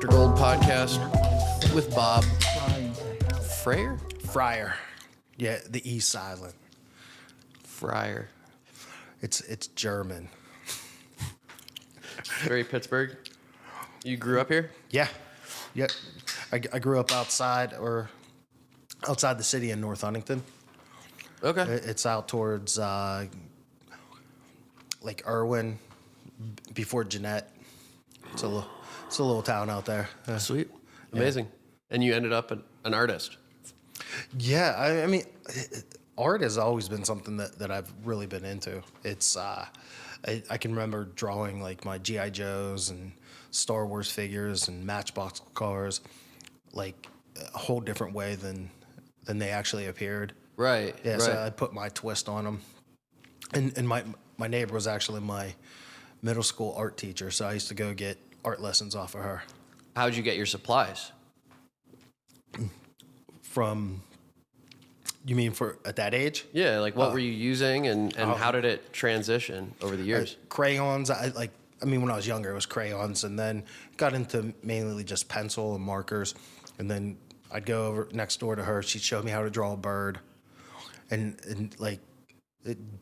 Dr. Gold podcast with Bob Freyer? Freyer. Yeah, the E silent. Freyer. It's German. Very Pittsburgh. You grew up here? Yeah. Yeah. I grew up outside the city in North Huntington. Okay. It's out towards like Irwin before Jeanette. It's a little town out there. Sweet. Amazing. And you ended up an artist. Yeah, I mean, art has always been something that I've really been into. It's I can remember drawing like my G.I. Joes and Star Wars figures and Matchbox cars, like a whole different way than they actually appeared. Right. Yeah, right. so I put my twist on them. And my neighbor was actually my middle school art teacher, so I used to go get art lessons off of her. How'd you get your supplies? From, you mean for at that age? Yeah, like what were you using and how did it transition over the years? Crayons. I mean, when I was younger, it was crayons, and then got into mainly just pencil and markers. And then I'd go over next door to her. She'd show me how to draw a bird, and like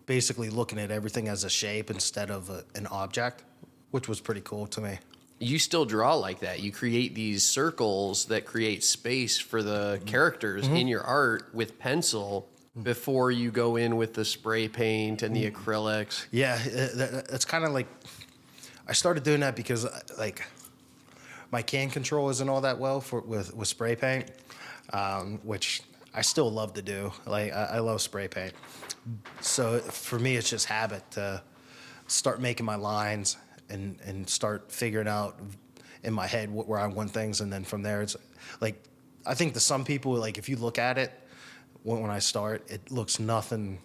basically looking at everything as a shape instead of an object, which was pretty cool to me. You still draw like that. You create these circles that create space for the characters in your art with pencil before you go in with the spray paint and the acrylics. Yeah, that's kind of like, I started doing that because like my can control isn't all that well with spray paint, which I still love to do. Like I love spray paint. So for me, it's just habit to start making my lines and start figuring out in my head where I want things, and then from there, it's like, I think to some people, like if you look at it when I start, it looks nothing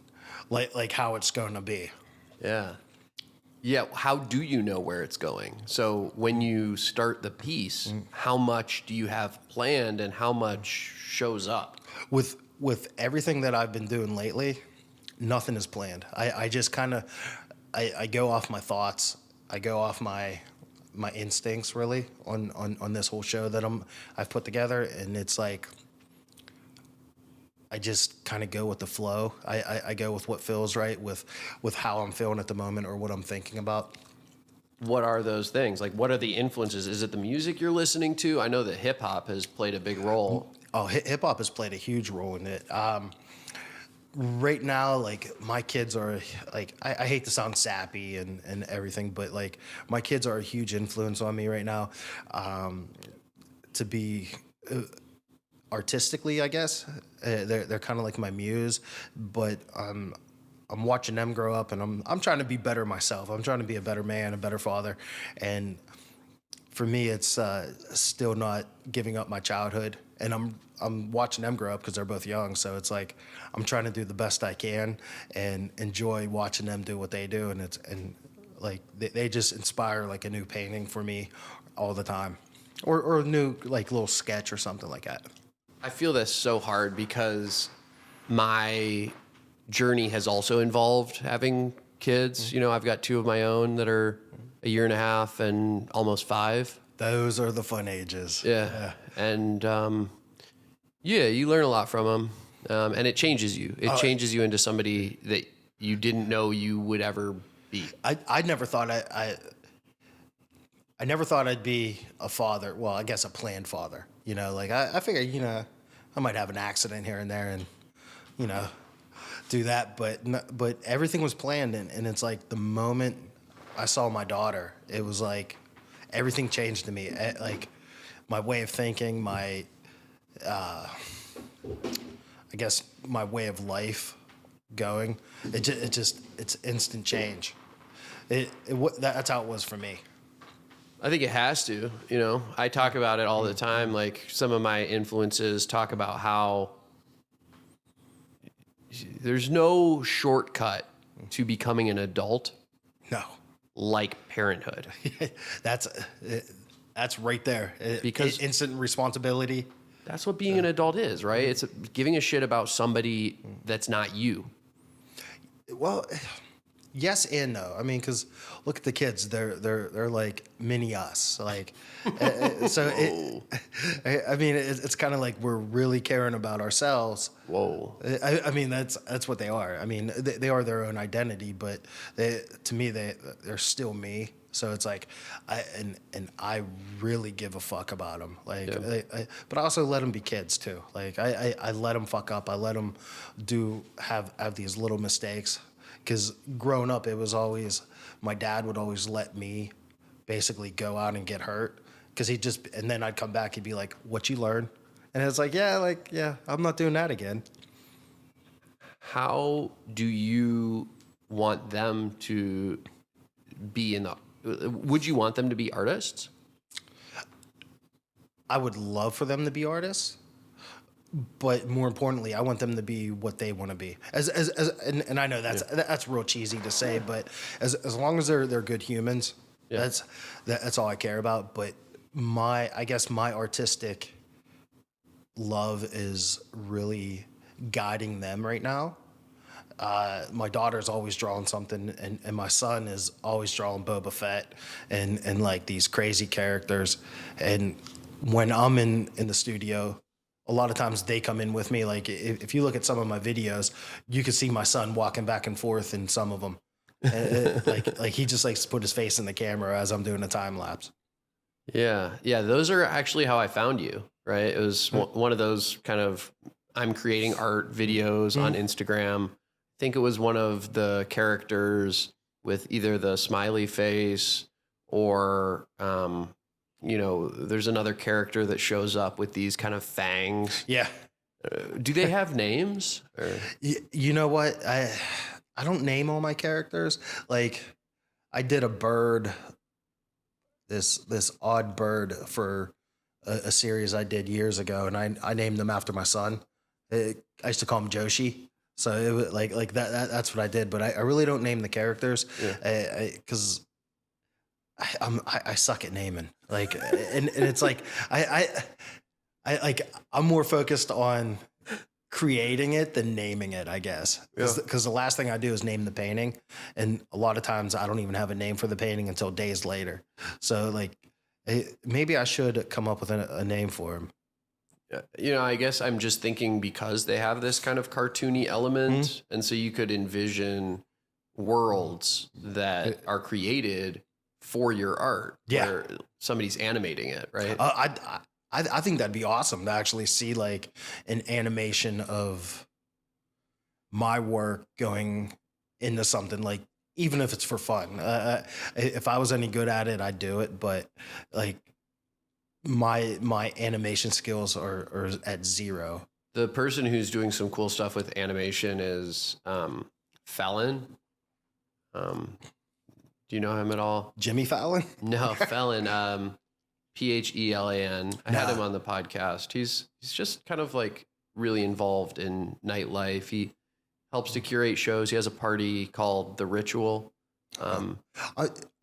like how it's going to be. Yeah. Yeah. How do you know where it's going? So when you start the piece, how much do you have planned and how much shows up? With everything that I've been doing lately, nothing is planned. I just kind of, I go off my thoughts. I go off my instincts really on this whole show that I've put together, and it's like I just kind of go with the flow. I go with what feels right with how I'm feeling at the moment or what I'm thinking about. What are those things? Like, what are the influences? Is it the music you're listening to? I know that hip hop has played a big role. Oh, hip hop has played a huge role in it. Right now, like my kids are like, I hate to sound sappy and everything, but like my kids are a huge influence on me right now, to be artistically, I guess. They're kind of like my muse, but I'm watching them grow up, and I'm trying to be better myself. I'm trying to be a better man, a better father, and for me, it's still not giving up my childhood, and I'm watching them grow up because they're both young. So it's like I'm trying to do the best I can and enjoy watching them do what they do, and like they just inspire like a new painting for me all the time, or a new like little sketch or something like that. I feel this so hard because my journey has also involved having kids. You know, I've got two of my own that are a year and a half and almost 5. Those are the fun ages. Yeah. And, yeah, you learn a lot from them. And it changes you. It changes you into somebody that you didn't know you would ever be. I never thought I never thought I'd be a father. Well, I guess a planned father. You know, like I figured, you know, I might have an accident here and there, and you know, do that. But everything was planned, and it's like the moment I saw my daughter, it was like everything changed to me. Like my way of thinking, my I guess my way of life going. It's instant change. That's how it was for me. I think it has to, you know. I talk about it all the time. Like some of my influences talk about how there's no shortcut to becoming an adult. No. Like parenthood. That's right there. Because instant responsibility. That's what being an adult is, right? It's giving a shit about somebody that's not you. Well, yes and no. I mean, because look at the kids; they're like mini us. Like, so I mean, it's kind of like we're really caring about ourselves. Whoa. I mean, that's what they are. I mean, they are their own identity, but to me, they're still me. So it's like, I really give a fuck about them. Like, but I also let them be kids too. Like, I let them fuck up. I let them have these little mistakes. Because growing up, it was always, my dad would always let me basically go out and get hurt. Because and then I'd come back, he'd be like, what you learn? And it's like, yeah, I'm not doing that again. How do you want them to be would you want them to be artists? I would love for them to be artists. But more importantly, I want them to be what they want to be. And I know that's real cheesy to say, but as long as they're good humans, that's all I care about. But I guess my artistic love is really guiding them right now. My daughter's always drawing something, and my son is always drawing Boba Fett and like these crazy characters. And when I'm in the studio, a lot of times they come in with me. Like if you look at some of my videos, you can see my son walking back and forth in some of them. like he just likes to put his face in the camera as I'm doing a time lapse. Yeah. Those are actually how I found you, right? It was one of those kind of, I'm creating art videos on Instagram. I think it was one of the characters with either the smiley face or, there's another character that shows up with these kind of fangs. Yeah. Do they have names? Or? You know what? I don't name all my characters. Like I did a bird, this odd bird for a series I did years ago, and I named them after my son. I used to call him Joshi. So it was like that's what I did. But I really don't name the characters because I suck at naming. Like, and it's like I'm more focused on creating it than naming it, I guess. Because the last thing I do is name the painting, and a lot of times I don't even have a name for the painting until days later. So like, maybe I should come up with a name for him. I guess I'm just thinking because they have this kind of cartoony element, and so you could envision worlds that are created for your art, where somebody's animating it, right? I think that'd be awesome to actually see like an animation of my work going into something, like even if it's for fun. If I was any good at it, I'd do it. But like my animation skills are at zero. The person who's doing some cool stuff with animation is Fallon. Do you know him at all? Jimmy Fallon? No, Fallon. Phelan. I had him on the podcast. He's just kind of like really involved in nightlife. He helps to curate shows. He has a party called The Ritual. I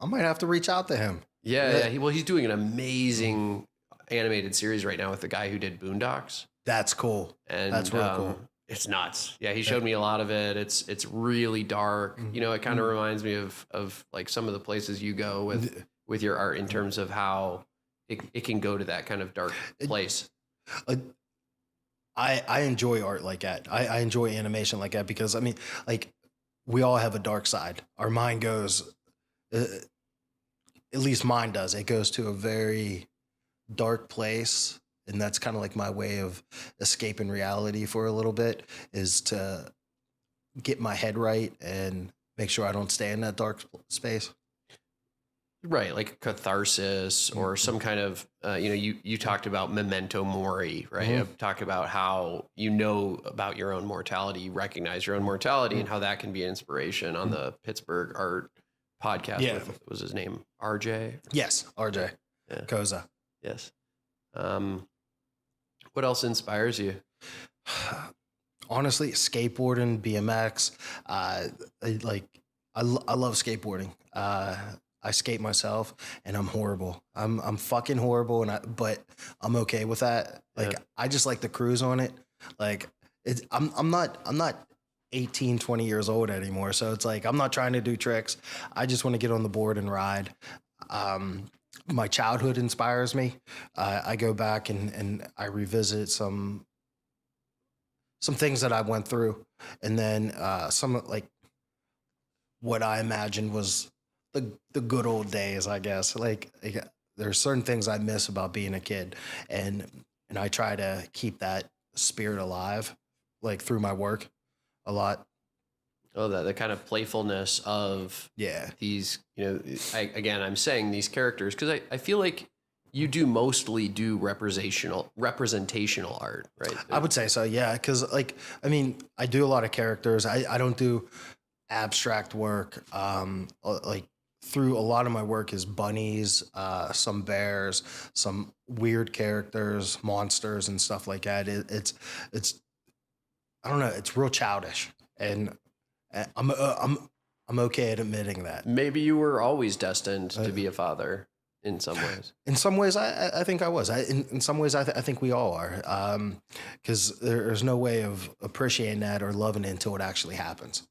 might have to reach out to him. Yeah. He's doing an amazing animated series right now with the guy who did Boondocks. That's cool. And that's really cool. It's nuts. Yeah, he showed me a lot of it. It's really dark. It kind of reminds me of like some of the places you go with your art in terms of how it can go to that kind of dark place. I enjoy art like that. I enjoy animation like that because I mean, like we all have a dark side. Our mind goes, at least mine does. It goes to a very dark place. And that's kind of like my way of escaping reality for a little bit, is to get my head right and make sure I don't stay in that dark space. Right, like catharsis or some kind of, you talked about memento mori, right? I've talked about how about your own mortality, you recognize your own mortality and how that can be an inspiration on the Pittsburgh art podcast. Yeah. What was his name? RJ? Yes, RJ. Yeah. Koza. Yes. What else inspires you? Honestly, skateboarding, BMX. I love skateboarding. I skate myself, and I'm horrible. I'm fucking horrible, but I'm okay with that. Like I just like to cruise on it. Like I'm not 18, 20 years old anymore. So it's like, I'm not trying to do tricks. I just want to get on the board and ride. My childhood inspires me. I go back and I revisit some things that I went through. And then some like what I imagined was the good old days, I guess. Like there's certain things I miss about being a kid. And I try to keep that spirit alive, like through my work a lot. Oh, the kind of playfulness of these, I'm saying these characters because I feel like you do mostly do representational art, right? I would say so, yeah. Because I do a lot of characters. I don't do abstract work. Like through a lot of my work is bunnies, some bears, some weird characters, monsters, and stuff like that. It's I don't know. It's real childish, and I'm okay at admitting that. Maybe you were always destined to be a father in some ways. In some ways, I think I was. In some ways, I think we all are. Because there's no way of appreciating that or loving it until it actually happens.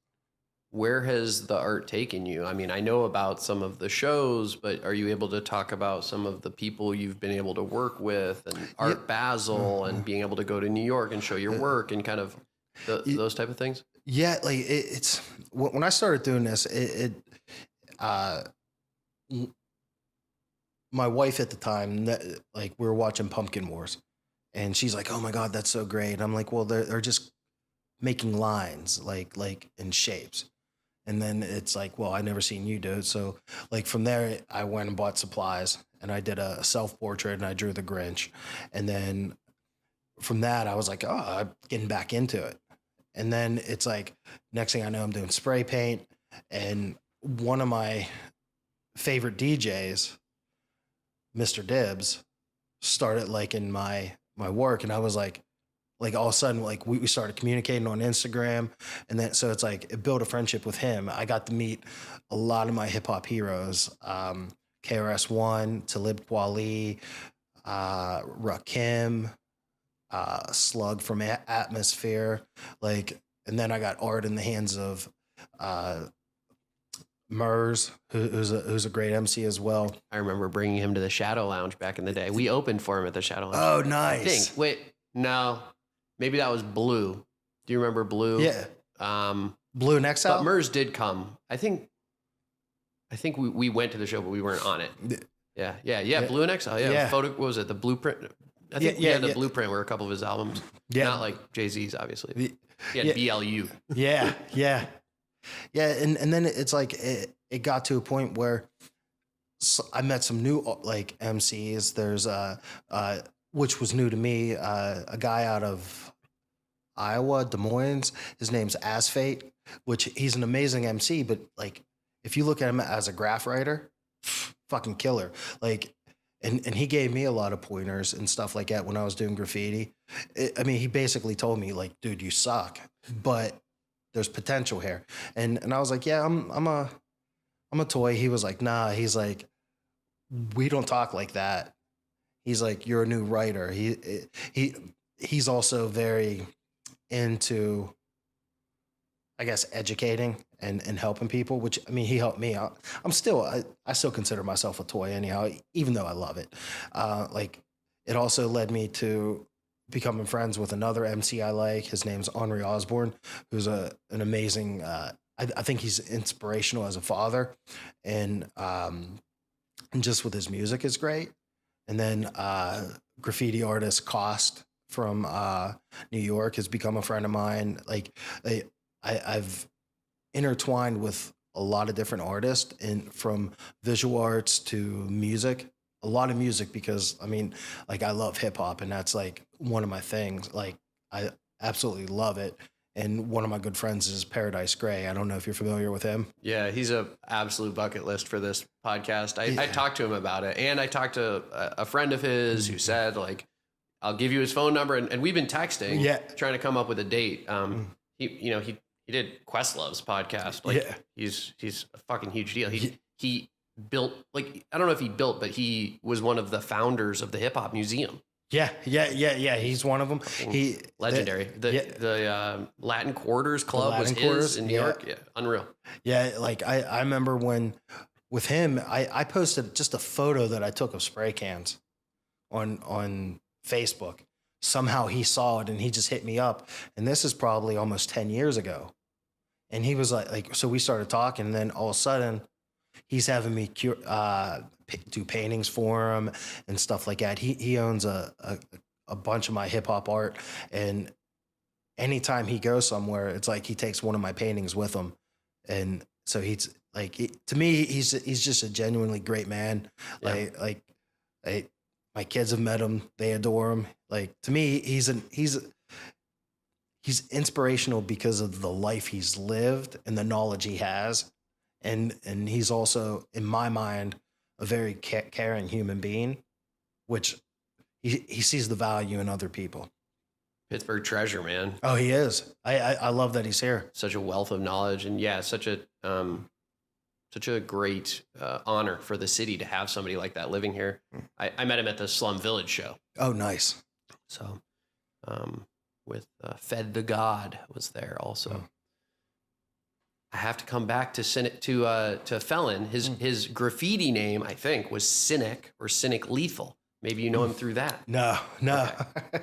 Where has the art taken you? I mean, I know about some of the shows, but are you able to talk about some of the people you've been able to work with and Art Basel and being able to go to New York and show your work and kind of those type of things? Yeah, like it's when I started doing this, my wife at the time, like we were watching Pumpkin Wars, and she's like, "Oh my God, that's so great!" And I'm like, "Well, they're just making lines, like in shapes." And then it's like, well, I never seen you do it. So like from there, I went and bought supplies and I did a self-portrait and I drew the Grinch. And then from that, I was like, oh, I'm getting back into it. And then it's like, next thing I know, I'm doing spray paint. And one of my favorite DJs, Mr. Dibbs, started liking my work. And I was like all of a sudden, like we started communicating on Instagram. And then, so it's like, it built a friendship with him. I got to meet a lot of my hip hop heroes, KRS-One, Talib Kweli, Rakim, Slug from Atmosphere. Like, and then I got art in the hands of, Murs, who's a great MC as well. I remember bringing him to the Shadow Lounge back in the day. We opened for him at the Shadow Lounge. Oh, nice. I think. Wait, no. Maybe that was Blue. Do you remember Blue? Yeah. Blue and XL? But Murs did come. I think we went to the show, but we weren't on it. Yeah. Blue and XL. Yeah. Photo. What was it? The Blueprint. I think the Blueprint were a couple of his albums. Yeah. Not like Jay-Z's, obviously. He had BLU. Yeah. And then it's like it got to a point where I met some new like MCs. There's which was new to me, a guy out of Iowa, Des Moines. His name's Asfate, which he's an amazing MC, but like if you look at him as a graph writer, fucking killer. Like, and he gave me a lot of pointers and stuff like that when I was doing graffiti. He basically told me like, dude, you suck, but there's potential here. And I was like, yeah, I'm a toy. He was like, nah. He's like, we don't talk like that. He's like, you're a new writer. He's also very into, I guess, educating and helping people, which, he helped me out. I still consider myself a toy anyhow, even though I love it. Like, it also led me to becoming friends with another MC I like. His name's Henri Osborne, who's an amazing, I think he's inspirational as a father. And just with his music is great. And then graffiti artist Cost from New York has become a friend of mine. Like I've intertwined with a lot of different artists, and from visual arts to music, a lot of music, because I love hip hop, and that's like one of my things. Like I absolutely love it. And one of my good friends is Paradise Gray. I don't know if you're familiar with him. Yeah, he's a absolute bucket list for this podcast. I talked to him about it, and I talked to a friend of his who said, like, I'll give you his phone number, and we've been texting, trying to come up with a date. He did Questlove's podcast. Like, he's a fucking huge deal. He built, like, I don't know if he built, but he was one of the founders of the Hip Hop Museum. Yeah. He's one of them. Legendary. The Latin Quarters Club was his in New York. Yeah, unreal. Yeah, like I remember when with him, I posted just a photo that I took of spray cans on Facebook. Somehow he saw it and he just hit me up. And this is probably almost 10 years ago. And he was like, so we started talking, and then all of a sudden he's having me do paintings for him and stuff like that. He owns a bunch of my hip hop art, and anytime he goes somewhere, it's like he takes one of my paintings with him. And so he's like, to me, he's just a genuinely great man. Yeah. My kids have met him; they adore him. Like, to me, he's inspirational because of the life he's lived and the knowledge he has, and he's also, in my mind, a very caring human being, which he sees the value in other people. Pittsburgh treasure, man. Oh, he is. I love that he's here. Such a wealth of knowledge, and yeah, such a great honor for the city to have somebody like that living here. I met him at the Slum Village show. Oh, nice. So, with Fed the God was there also. Oh. I have to come back to Felon. His graffiti name, I think, was Cynic or Cynic Lethal. Maybe you know him through that. No. Okay.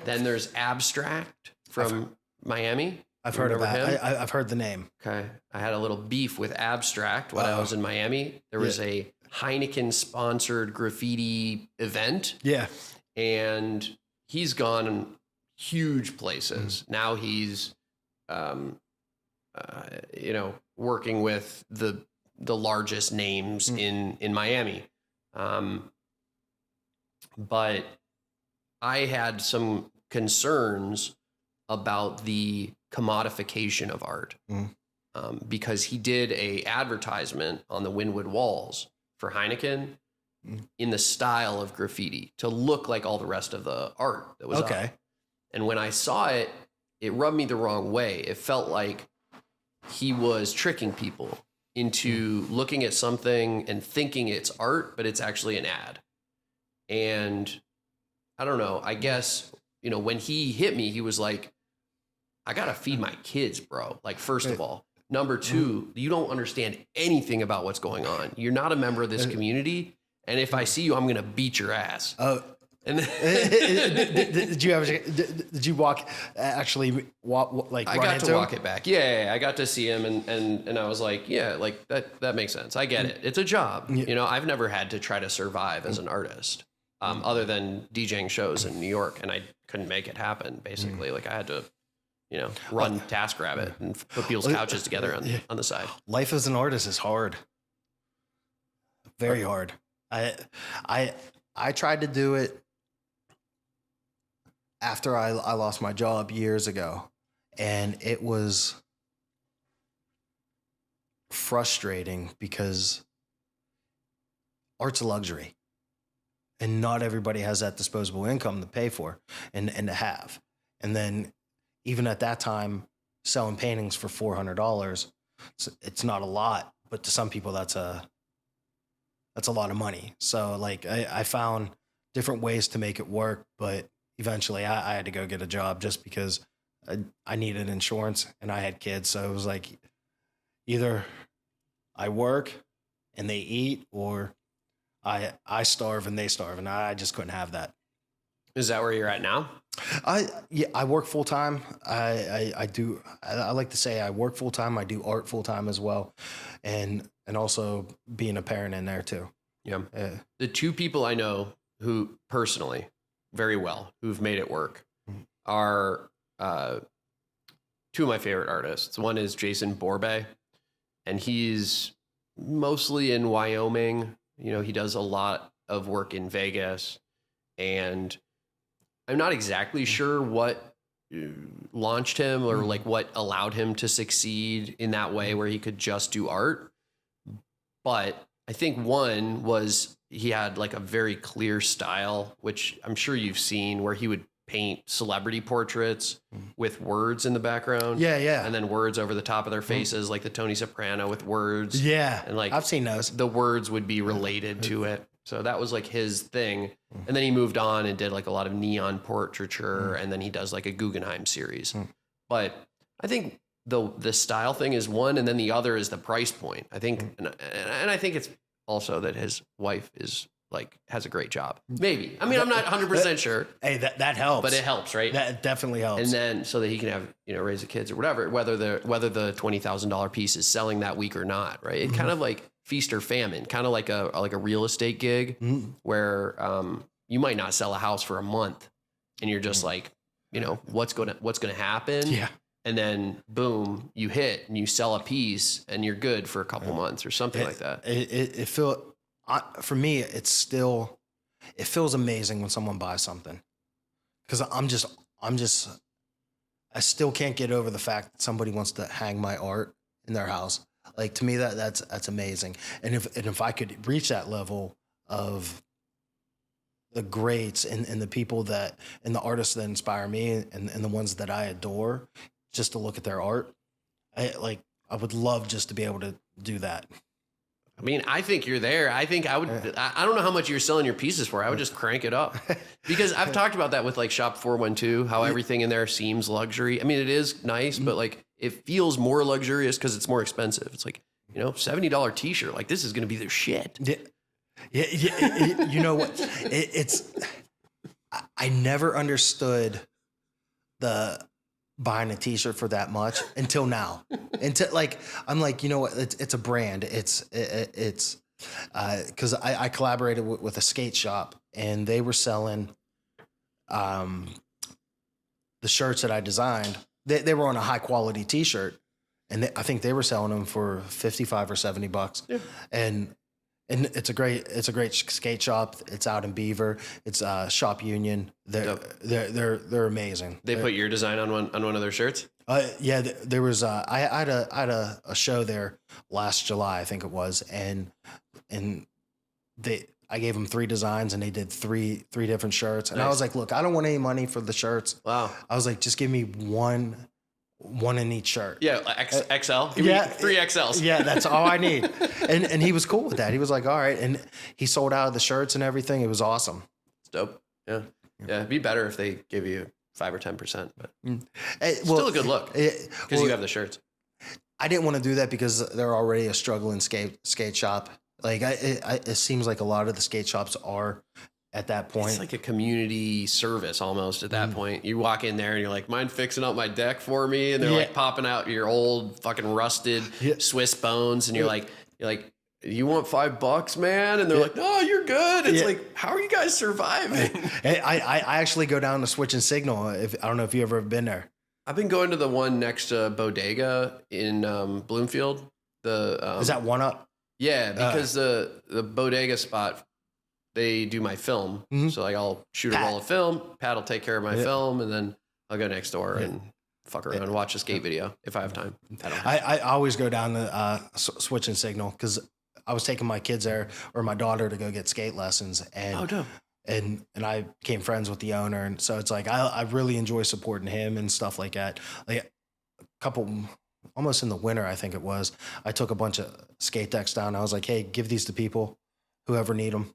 Then there's Abstract from Miami. I've heard of Remember that. him? I've heard the name. Okay. I had a little beef with Abstract when I was in Miami. There was a Heineken-sponsored graffiti event. Yeah. And he's gone huge places. Now he's, working with the largest names in Miami. But I had some concerns about the commodification of art because he did a advertisement on the Wynwood walls for Heineken in the style of graffiti to look like all the rest of the art that was up. And when I saw it, it rubbed me the wrong way. It felt like he was tricking people into looking at something and thinking it's art, but it's actually an ad. And I don't know, I guess, when he hit me, he was like, I got to feed my kids, bro. Like, first of all. Number two, you don't understand anything about what's going on. You're not a member of this community. And if I see you, I'm going to beat your ass. Oh, and did you walk I got to walk it back. Yeah, I got to see him and I was like, yeah, like that makes sense. I get it. It's a job. I've never had to try to survive as an artist, other than DJing shows in New York, and I couldn't make it happen. Basically, like I had to, run TaskRabbit and put people's couches together on the side. Life as an artist is hard. Very hard. I tried to do it after I lost my job years ago, and it was frustrating because art's a luxury, and not everybody has that disposable income to pay for and to have. And then even at that time, selling paintings for $400, it's not a lot, but to some people that's a lot of money. So like I found different ways to make it work, but eventually I had to go get a job just because I needed insurance and I had kids. So it was like either I work and they eat, or I starve and they starve, and I just couldn't have that. Is that where you're at now? I work full time. I like to say I work full time. I do art full time as well, and also being a parent in there too. Yeah. The two people I know who personally very well who've made it work are two of my favorite artists. One is Jason Borbay, and he's mostly in Wyoming. He does a lot of work in Vegas, and I'm not exactly sure what launched him or like what allowed him to succeed in that way where he could just do art. But I think one was he had like a very clear style, which I'm sure you've seen, where he would paint celebrity portraits with words in the background. Yeah. And then words over the top of their faces, like the Tony Soprano with words. Yeah. And like I've seen those. The words would be related to it. So that was like his thing. And then he moved on and did like a lot of neon portraiture. And then he does like a Guggenheim series. But I think the style thing is one, and then the other is the price point. I think, and I think it's also that his wife is like, has a great job. Maybe. I mean, I'm not 100% sure. Hey, that helps. But it helps, right? That definitely helps. And then so that he can have, raise the kids or whatever, whether the $20,000 piece is selling that week or not, right? It kind of like feast or famine, kind of like a real estate gig where you might not sell a house for a month and you're just like, what's going to happen? Yeah. And then boom, you hit and you sell a piece and you're good for a couple months or something like that. For me, it feels amazing when someone buys something, because I still can't get over the fact that somebody wants to hang my art in their house. Like, to me, that's amazing. And if I could reach that level of the greats and the people and the artists that inspire me and the ones that I adore, just to look at their art, I would love just to be able to do that. I mean, I think you're there. I think I would, I don't know how much you're selling your pieces for. I would just crank it up, because I've talked about that with like Shop 412, how everything in there seems luxury. I mean, it is nice, but like it feels more luxurious because it's more expensive. It's like, $70 t-shirt. Like, this is going to be their shit. Yeah. You know what? I never understood buying a t-shirt for that much until now. I'm like, you know what? It's a brand. It's because I collaborated with a skate shop, and they were selling the shirts that I designed. They were on a high quality t-shirt, and I think they were selling them for $55 or $70. Yeah. And it's a great skate shop. It's out in Beaver. It's Shop Union. They're amazing. They put your design on one of their shirts? Yeah, there was I had a show there last July, I think it was, and I gave them 3 designs, and they did three different shirts. And nice. I was like, look, I don't want any money for the shirts. Wow. I was like, just give me one in each shirt. Yeah, XL. Give me 3 XLs. Yeah, that's all I need. And he was cool with that. He was like, all right. And he sold out of the shirts and everything. It was awesome. It's dope. Yeah. Yeah. It'd be better if they give you 5 or 10%, but still a good look because you have the shirts. I didn't want to do that because they're already a struggling skate shop. Like it seems like a lot of the skate shops are at that point. It's like a community service almost at that point. You walk in there and you're like, mind fixing up my deck for me? And they're like popping out your old fucking rusted Swiss bones. And you're like, you want $5, man? And they're like, no, you're good. It's like, how are you guys surviving? I actually go down to Switch and Signal. I don't know if you ever have been there. I've been going to the one next to Bodega in Bloomfield. Is that one up? Yeah, because the Bodega spot, they do my film. So like I'll shoot a roll of film, Pat will take care of my film, and then I'll go next door and fuck around and watch a skate video if I have time. I always go down to Switch and Signal because I was taking my kids there, or my daughter, to go get skate lessons, and and I became friends with the owner, and so it's like I really enjoy supporting him and stuff like that. Like a couple, almost in the winter, I think it was, I took a bunch of skate decks down. I was like, hey, give these to people, whoever need them.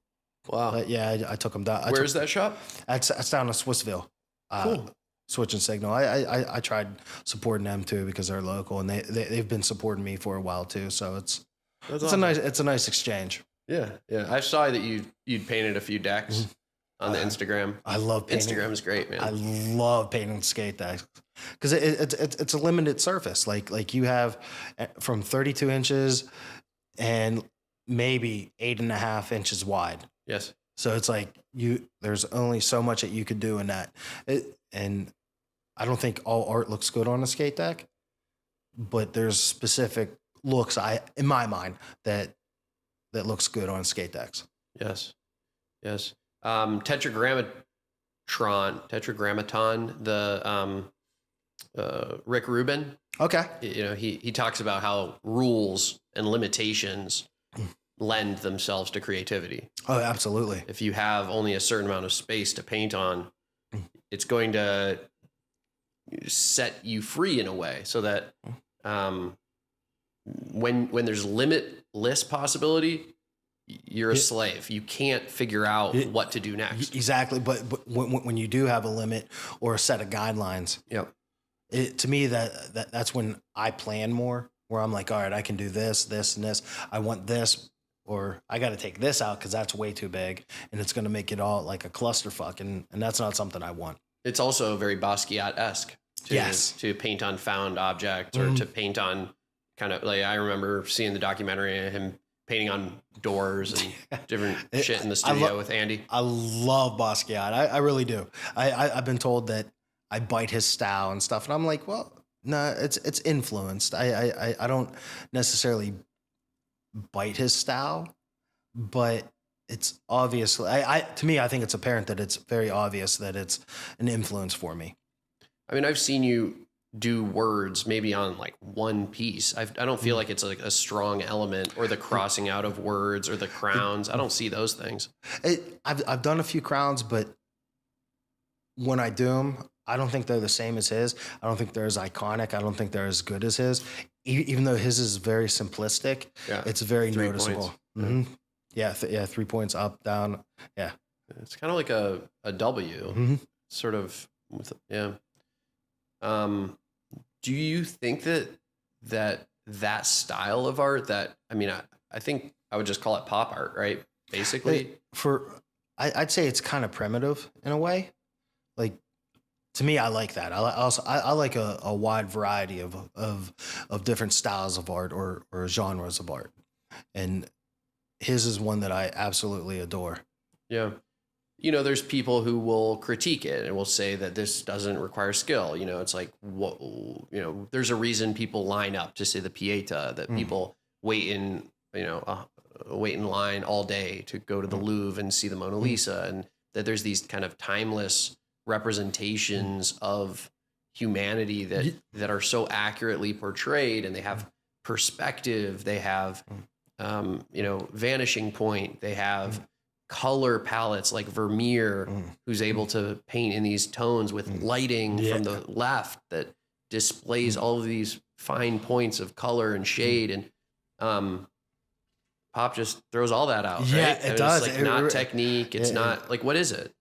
Wow. I took them down. Where's that shop? That's down in Swissville. Cool. Switch and Signal. I tried supporting them too because they're local, and they've been supporting me for a while too. So it's awesome. a nice exchange. Yeah, yeah. I saw that you'd painted a few decks on the Instagram. I love painting. Instagram is great, man. I love painting skate decks because it's a limited surface. Like you have from 32 inches and maybe 8.5 inches wide. Yes. So it's like there's only so much that you could do in that. And I don't think all art looks good on a skate deck, but there's specific looks in my mind that looks good on skate decks. Yes. Yes. Tetragrammaton, the Rick Rubin. Okay. He talks about how rules and limitations lend themselves to creativity. Oh, absolutely. If you have only a certain amount of space to paint on, it's going to set you free in a way so that when there's limitless possibility, you're a slave. You can't figure out what to do next. Exactly. But when you do have a limit or a set of guidelines, Yep. to me that's when I plan more, where I'm like, all right, I can do this, this, and this. I want this, or I got to take this out because that's way too big, and it's going to make it all like a clusterfuck, and that's not something I want. It's also very Basquiat-esque to paint on found objects or to paint on kind of like, I remember seeing the documentary of him painting on doors and different shit in the studio with Andy. I love Basquiat. I really do. I've been told that I bite his style and stuff, and I'm like, well, no, it's influenced. I don't necessarily bite his style, but it's obviously to me, I think it's apparent that it's very obvious that it's an influence for me. I mean, I've seen you do words maybe on like one piece. I don't feel like it's like a strong element, or the crossing out of words or the crowns. I don't see those things. I've done a few crowns, but when I do them, I don't think they're the same as his. I don't think they're as iconic. I don't think they're as good as his. Even though his is very simplistic, it's very noticeable. Mm-hmm. Yeah, 3 points up, down. Yeah, it's kind of like a W, sort of. Do you think that style of art, I think I would just call it pop art, right? Basically, I'd say it's kind of primitive in a way. Like, to me, I like that. I like a wide variety of different styles of art or genres of art, and his is one that I absolutely adore. Yeah. There's people who will critique it and will say that this doesn't require skill. It's like, what, there's a reason people line up to see the Pieta, that people wait in line all day to go to the Louvre and see the Mona Lisa, and that there's these kind of timeless representations of humanity that are so accurately portrayed, and they have perspective, they have, vanishing point, they have color palettes like Vermeer, who's able to paint in these tones with lighting from the left that displays all of these fine points of color and shade, and pop just throws all that out. Yeah, right? it does. It's like not technique. It's not like, what is it?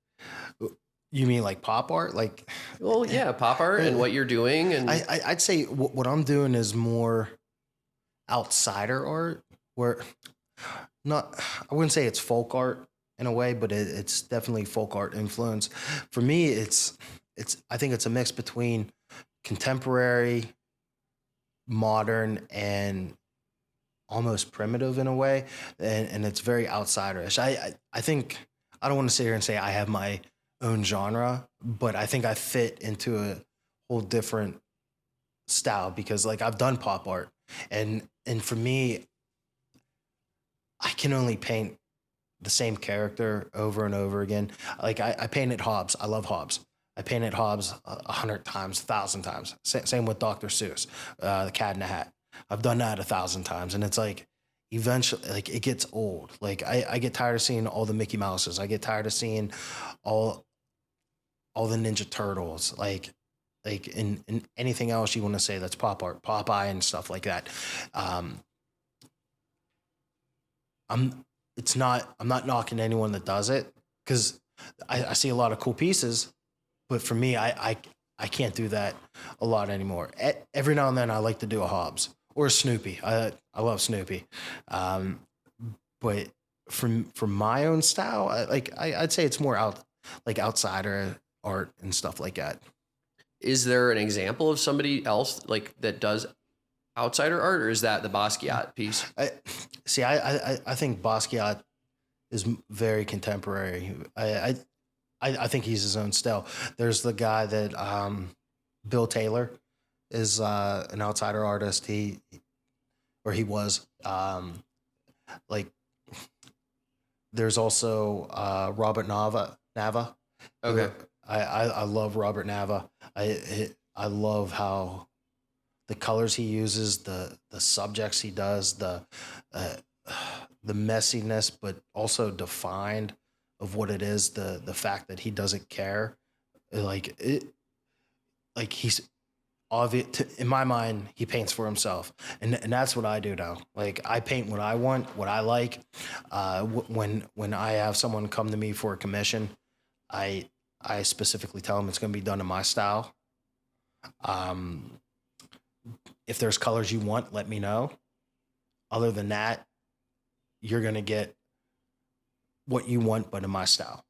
You mean like pop art? Like, well, yeah, pop art and what you're doing. And I'd say what I'm doing is more outsider art, where I wouldn't say it's folk art in a way, but it's definitely folk art influence. For me, I think it's a mix between contemporary, modern, and almost primitive in a way, and it's very outsiderish. I think, I don't want to sit here and say I have my own genre, but I think I fit into a whole different style, because like I've done pop art, and for me, I can only paint the same character over and over again. Like I painted Hobbes. I love Hobbes. I painted Hobbes 100 times, 1,000 times. Same with Dr. Seuss, The Cat in the Hat. I've done that 1,000 times, and it's like eventually, like, it gets old. Like I get tired of seeing all the Mickey Mouses. I get tired of seeing all the Ninja Turtles. Like in anything else you want to say that's pop art, Popeye and stuff like that. I'm not knocking anyone that does it, because I see a lot of cool pieces, but for me, I can't do that a lot anymore. Every now and then I like to do a Hobbes or a Snoopy. I love Snoopy. But for my own style, I'd say it's more outsider art and stuff like that. Is there an example of somebody else like that does outsider art, or is that the Basquiat piece? I think Basquiat is very contemporary. I think he's his own style. There's the guy that Bill Taylor is an outsider artist. He was like. There's also Robert Nava. Okay. I love Robert Nava. I love how the colors he uses, the subjects he does, the messiness, but also defined of what it is. The fact that he doesn't care, in my mind, he paints for himself, and that's what I do now. Like I paint what I want, what I like. When I have someone come to me for a commission, I specifically tell them it's going to be done in my style. If there's colors you want, let me know. Other than that, you're going to get what you want, but in my style.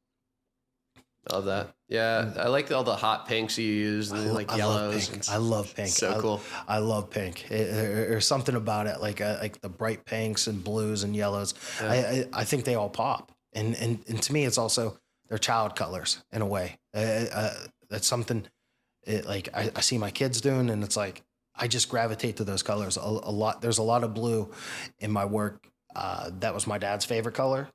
Love that. Yeah, I like all the hot pinks you use, and like yellows. I love pink. So cool. I love pink. There's something about it, like the bright pinks and blues and yellows. Yeah. I think they all pop, and to me, it's also they're child colors in a way. That's something like I see my kids doing, and it's like I just gravitate to those colors a lot. There's a lot of blue in my work. That was my dad's favorite color,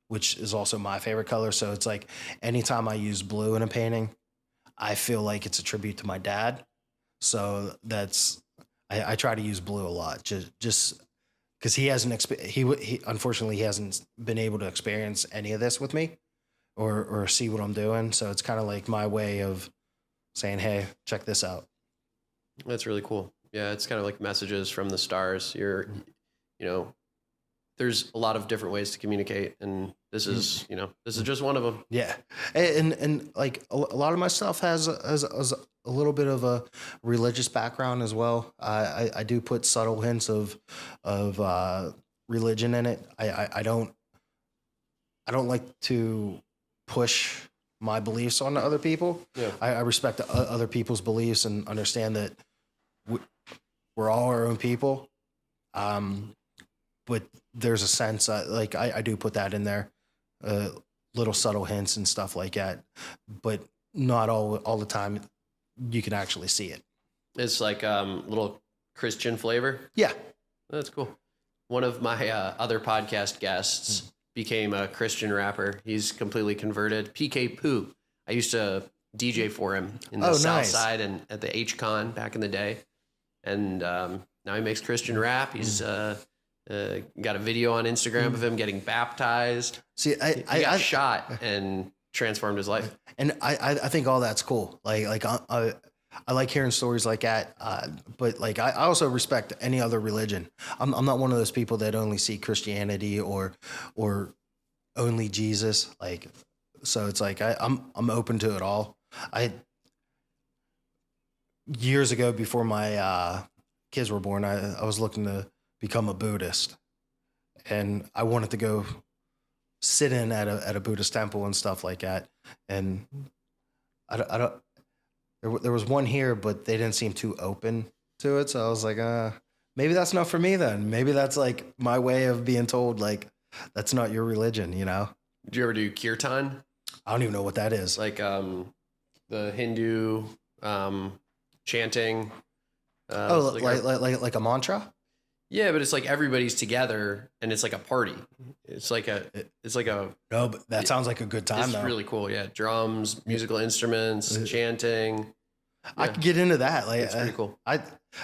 which is also my favorite color. So it's like anytime I use blue in a painting, I feel like it's a tribute to my dad. So I try to use blue a lot, just because he hasn't he unfortunately he hasn't been able to experience any of this with me or see what I'm doing. So it's kind of like my way of saying, hey, check this out. That's really cool. Yeah, it's kind of like messages from the stars. There's a lot of different ways to communicate, and this is just one of them. Yeah, and like a lot of my stuff has a little bit of a religious background as well. I do put subtle hints of religion in it. I don't like to push my beliefs on other people. Yeah. I respect other people's beliefs and understand that we're all our own people. But there's a sense like I do put that in there, little subtle hints and stuff like that, but not all the time you can actually see it. It's like little Christian flavor. Yeah. That's cool. One of my other podcast guests became a Christian rapper. He's completely converted. Pgh. I used to DJ for him in the South Side and at the H-Con back in the day. And now he makes Christian rap. He's got a video on Instagram of him getting baptized. See, he got shot and transformed his life. And I think all that's cool. I like hearing stories like that. But like I also respect any other religion. I'm not one of those people that only see Christianity or only Jesus. Like, so it's like I'm open to it all. Years ago, before my kids were born, I was looking to become a Buddhist, and I wanted to go sit in at a Buddhist temple and stuff like that. And there was one here, but they didn't seem too open to it. So I was like, maybe that's not for me then. Maybe that's like my way of being told, like, that's not your religion, you know? Did you ever do kirtan? I don't even know what that is. Like the Hindu chanting. Like a mantra? Yeah, but it's like everybody's together and it's like a party. It's like a no, but that sounds like a good time. It's though. really cool. Yeah, drums, musical instruments, chanting. Yeah. I could get into that. Like, it's pretty cool. I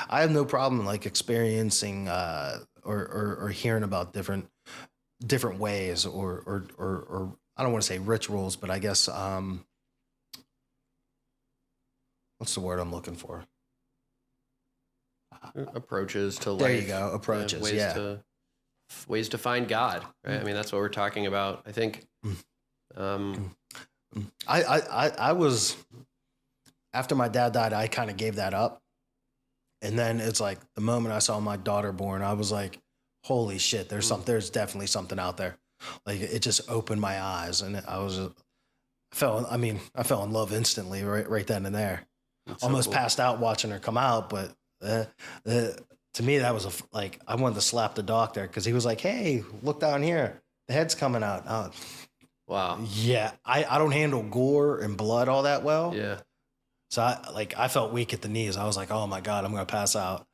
have no problem like experiencing or hearing about different ways or I don't want to say rituals, but I guess what's the word I'm looking for? Approaches to life. There you go. Approaches. Ways to find God. Right. I mean, that's what we're talking about. I think. I was after my dad died. I kind of gave that up, and then it's like the moment I saw my daughter born, I was like, "Holy shit! There's definitely something out there." Like it just opened my eyes, and I fell in love instantly, right then and there. That's almost so cool. Passed out watching her come out, but. To me, that was I wanted to slap the doctor because he was like, "Hey, look down here, the head's coming out." Wow. Yeah, I don't handle gore and blood all that well. Yeah. So I felt weak at the knees. I was like, "Oh my God, I'm gonna pass out."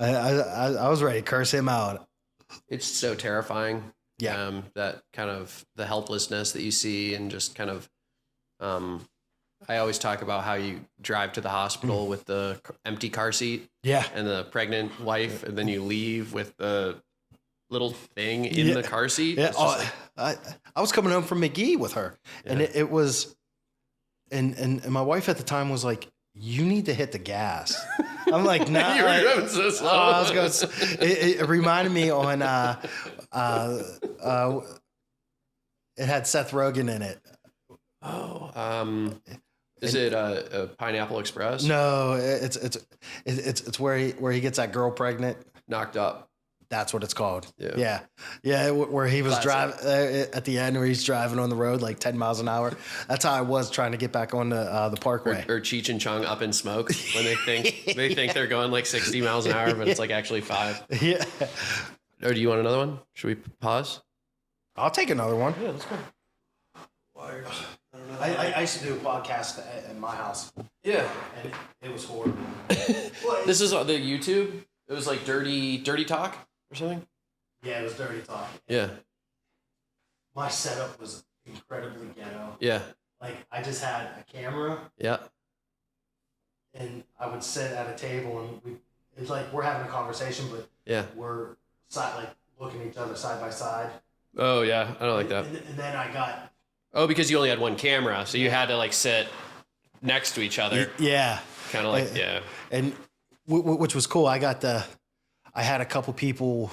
I was ready to curse him out. It's so terrifying. Yeah. That kind of the helplessness that you see and just kind of. I always talk about how you drive to the hospital with the empty car seat, and the pregnant wife, and then you leave with the little thing in the car seat. Yeah, I was coming home from Pgh with her, and it was, and my wife at the time was like, you need to hit the gas. I'm like, nah. You were driving so slow. I was going. It reminded me on. It had Seth Rogen in it. Oh, is it a Pineapple Express? No, it's where he gets that girl pregnant. Knocked Up. That's what it's called. Yeah. Where he was Classic. driving at the end, where he's driving on the road like 10 miles an hour. That's how I was trying to get back on the Parkway. Or Cheech and Chong Up in Smoke when they think they're going like 60 miles an hour, but it's like actually 5. Yeah. Or do you want another one? Should we pause? I'll take another one. Yeah, let's go. Wires. I don't know. I used to do a podcast at my house, Yeah. and it was horrible. This is on the YouTube. It was like dirty talk or something. Yeah, it was dirty talk. Yeah. My setup was incredibly ghetto. Yeah. Like, I just had a camera, Yeah. and I would sit at a table, and it's like we're having a conversation, but Yeah. we're looking at each other side by side. Oh yeah, I don't like that. And then I got Oh, because you only had one camera, so you had to like sit next to each other, yeah, kind of like yeah. and which was cool. I had a couple people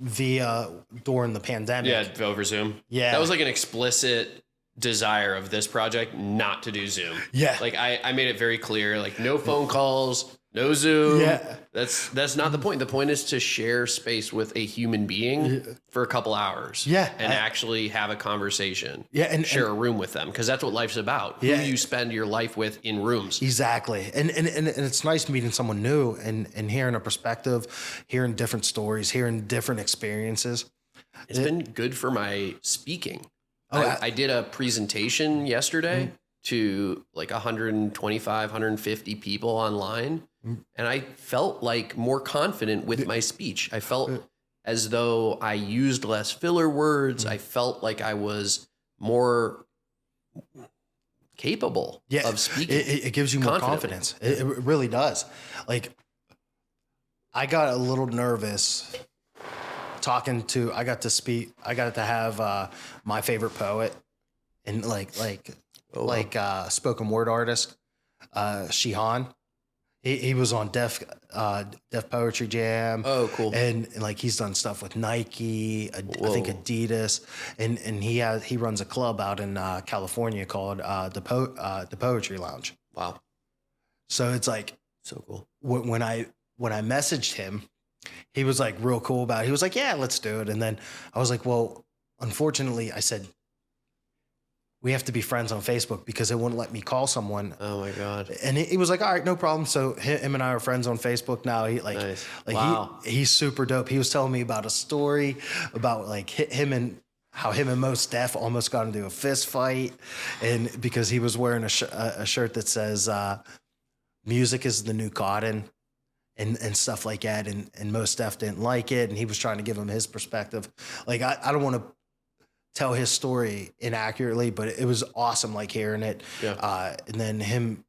during the pandemic. Yeah, over Zoom. Yeah. That was like an explicit desire of this project not to do Zoom. Yeah. Like I made it very clear, like no phone calls, no Zoom. Yeah. That's not the point. The point is to share space with a human being for a couple hours. Yeah. And actually have a conversation. Yeah, and share a room with them, because that's what life's about. Yeah. Who you spend your life with in rooms. Exactly. And it's nice meeting someone new and hearing a perspective, hearing different stories, hearing different experiences. It's been good for my speaking. Oh, I did a presentation yesterday to like 125, 150 people online, and I felt like more confident with my speech. I felt as though I used less filler words. I felt like I was more capable of speaking. It gives you more confidence. It really does. Like, I got a little nervous I got to have my favorite poet and spoken word artist, Shihan. He was on Def Poetry Jam. Oh, cool. And like he's done stuff with Nike, I think Adidas, and he runs a club out in California called the Poetry Lounge. Wow. So it's like so cool. When I messaged him, he was like real cool about it. He was like, yeah, let's do it. And then I was like, well, unfortunately, I said, we have to be friends on Facebook because it wouldn't let me call someone. Oh my God. And he was like, all right, no problem. So him and I are friends on Facebook now. Nice. Wow. He's super dope. He was telling me about a story about like him and how him and Mos Def almost got into a fist fight. And because he was wearing a shirt that says, music is the new cotton. And stuff like that, and Mos Def didn't like it, and he was trying to give him his perspective. Like, I don't want to tell his story inaccurately, but it was awesome, like, hearing it. Yeah. And then him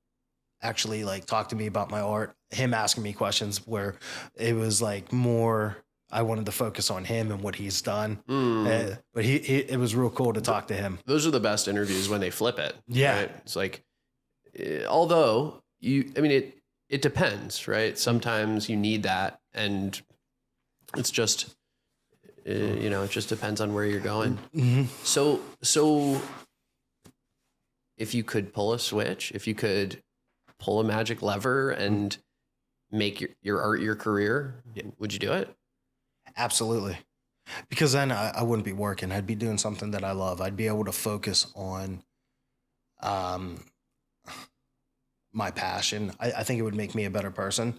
actually, like, talk to me about my art, him asking me questions where it was, like, more I wanted to focus on him and what he's done. But it was real cool to talk to him. Those are the best interviews when they flip it. Yeah. Right? It's like, although it depends, right? Sometimes you need that, and it's just, it just depends on where you're going. Mm-hmm. So if you could pull a switch, if you could pull a magic lever and make your art your career, would you do it? Absolutely. Because then I wouldn't be working. I'd be doing something that I love. I'd be able to focus on my passion. I think it would make me a better person.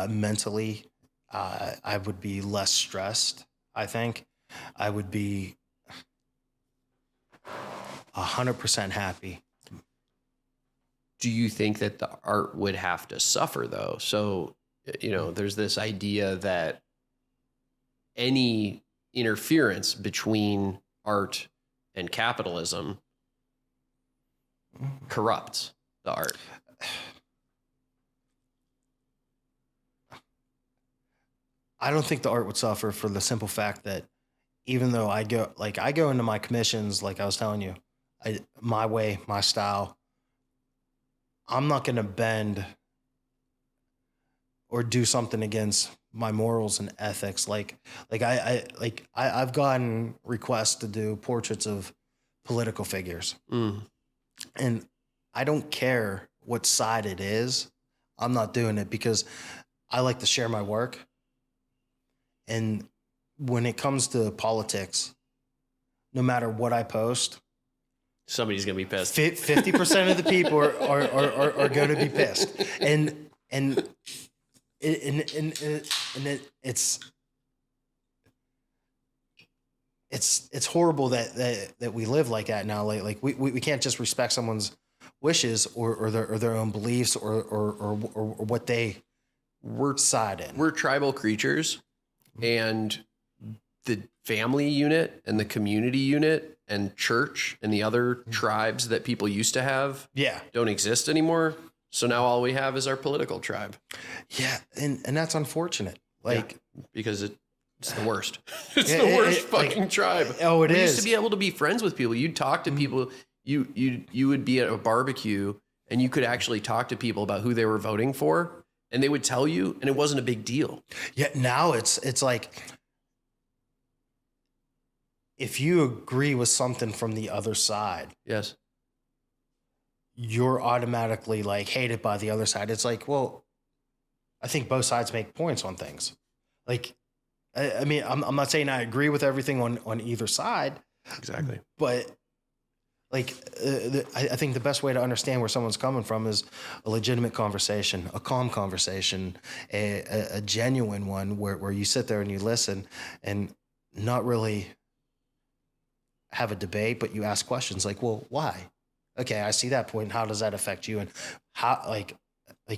Mentally, I would be less stressed, I think. I would be 100% happy. Do you think that the art would have to suffer, though? So, there's this idea that any interference between art and capitalism corrupts the art. I don't think the art would suffer for the simple fact that even though I go into my commissions, like I was telling you, my way, my style, I'm not going to bend or do something against my morals and ethics. I've gotten requests to do portraits of political figures. And I don't care what side it is. I'm not doing it because I like to share my work. And when it comes to politics, no matter what I post, somebody's going to be pissed. 50% of the people are going to be pissed. And it's horrible that we live like that now. Like we can't just respect someone's wishes or their own beliefs or what they side in. We're tribal creatures, and the family unit and the community unit and church and the other tribes that people used to have don't exist anymore. So now all we have is our political tribe. Yeah, and that's unfortunate. Because it's the worst. It's the worst fucking tribe. Oh, it is. We used to be able to be friends with people. You'd talk to people. You would be at a barbecue and you could actually talk to people about who they were voting for, and they would tell you, and it wasn't a big deal. Yeah, now it's like if you agree with something from the other side, yes, you're automatically like hated by the other side. It's like, well, I think both sides make points on things. Like, I mean, I'm not saying I agree with everything on either side. Exactly. But like, I think the best way to understand where someone's coming from is a legitimate conversation, a calm conversation, a genuine one where you sit there and you listen and not really have a debate, but you ask questions like, well, why? Okay, I see that point. How does that affect you? And how, like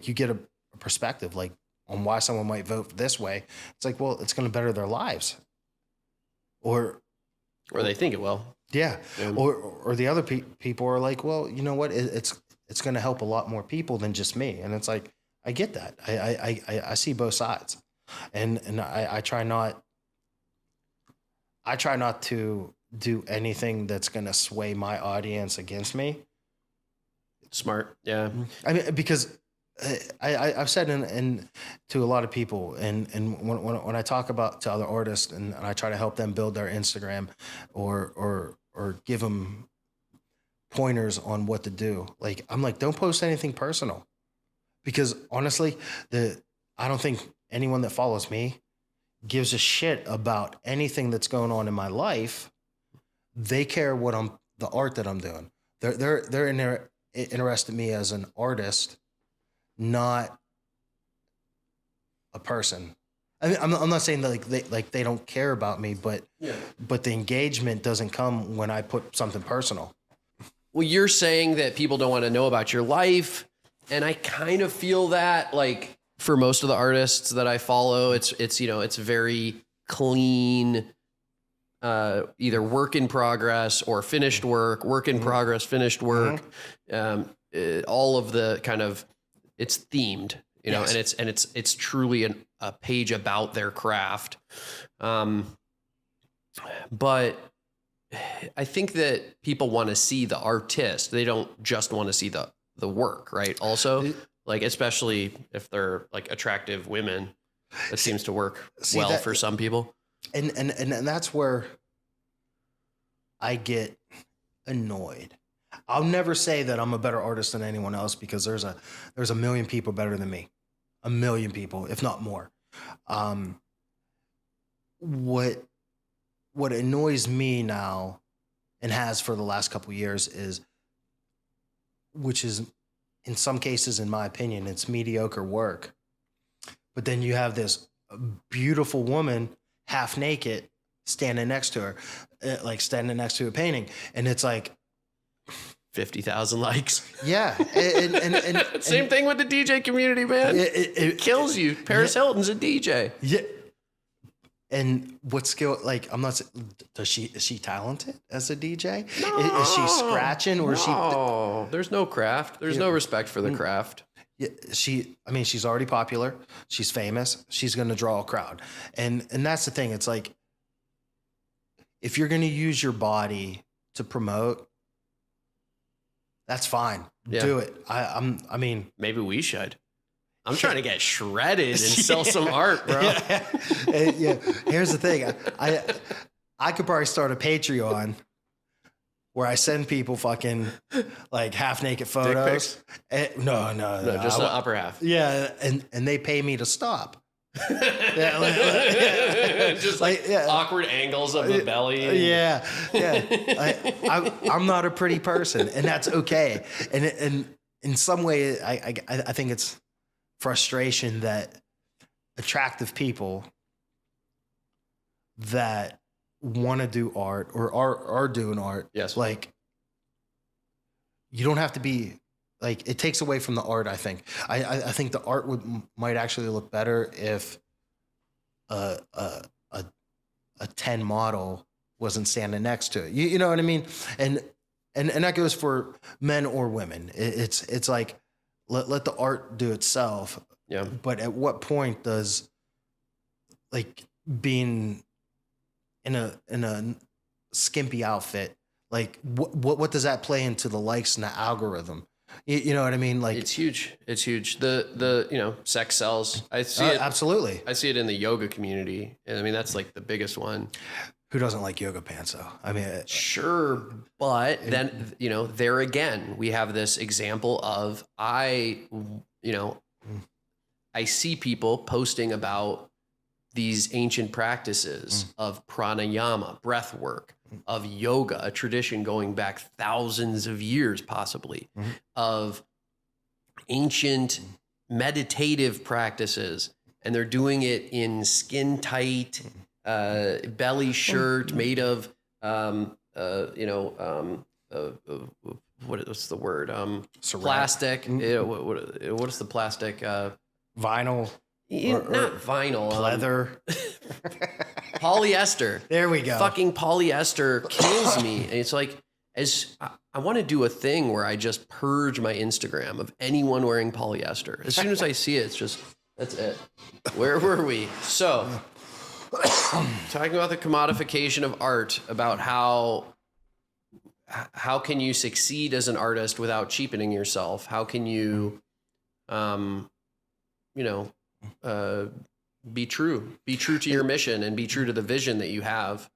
you get a perspective, like on why someone might vote this way. It's like, well, it's going to better their lives, or they think it will. Yeah. Or the other people are like, well, you know what? It's going to help a lot more people than just me. And it's like, I get that. I see both sides, and I try not to do anything that's going to sway my audience against me. Smart. Yeah. I mean, because I've said in to a lot of people, and when I talk about to other artists and I try to help them build their Instagram or give them pointers on what to do, like I'm like, don't post anything personal, because honestly, I don't think anyone that follows me gives a shit about anything that's going on in my life. They care what the art that I'm doing. They're interested in me as an artist, not a person. I mean, I'm not saying that they don't care about me, but the engagement doesn't come when I put something personal. Well, you're saying that people don't want to know about your life, and I kind of feel that, like, for most of the artists that I follow, it's very clean, either work in progress or finished work in progress, finished work. All of the kind of, it's themed, and it's truly a page about their craft. But I think that people want to see the artist. They don't just want to see the work, right? Also, like, especially if they're like attractive women, that seems to work for some people. And that's where I get annoyed. I'll never say that I'm a better artist than anyone else, because there's a million people better than me, a million people, if not more. What annoys me now, and has for the last couple of years, which is in some cases, in my opinion, it's mediocre work. But then you have this beautiful woman, half naked, standing next to her, like standing next to a painting, and it's like 50,000 likes. Yeah. And same thing with the DJ community, man. It kills you. Paris Hilton's a DJ. Yeah. And what skill, like, I'm not, is she talented as a DJ? No, is she scratching, or is she? No, there's no craft. There's no respect for the craft. Yeah, she's already popular. She's famous. She's going to draw a crowd. And that's the thing. It's like, if you're going to use your body to promote, That's fine. Yeah. Do it. I mean, Maybe we should. I'm trying to get shredded and sell some art, bro. yeah. Here's the thing. I could probably start a Patreon where I send people fucking like half naked photos. No, Just the upper half. Yeah, and they pay me to stop. Just like awkward angles of the belly. Yeah. I'm not a pretty person, and that's okay. And in some way, I think it's frustration that attractive people that want to do art or are doing art. Yes. Like, you don't have to be like, it takes away from the art. I think. I think the art might actually look better if a 10 model wasn't standing next to it. You know what I mean? And that goes for men or women. It's like, let the art do itself. Yeah. But at what point does like being in a skimpy outfit, like what does that play into the likes and the algorithm? You know what I mean? Like, it's huge. It's huge. The sex sells. I see it. Absolutely. I see it in the yoga community. And I mean, that's like the biggest one. Who doesn't like yoga pants though? I mean, sure. But then, there again, we have this example of I see people posting about these ancient practices of pranayama, breath work, of yoga, a tradition going back thousands of years, possibly, of ancient meditative practices. And they're doing it in skin tight, belly shirt made of, what's the word? Plastic. What is the plastic? Vinyl. Not vinyl. Leather. Polyester. There we go. Fucking polyester kills me. And it's like, I want to do a thing where I just purge my Instagram of anyone wearing polyester. As soon as I see it, it's just, that's it. Where were we? So, talking about the commodification of art, about how can you succeed as an artist without cheapening yourself? How can you, be true to your mission and be true to the vision that you have.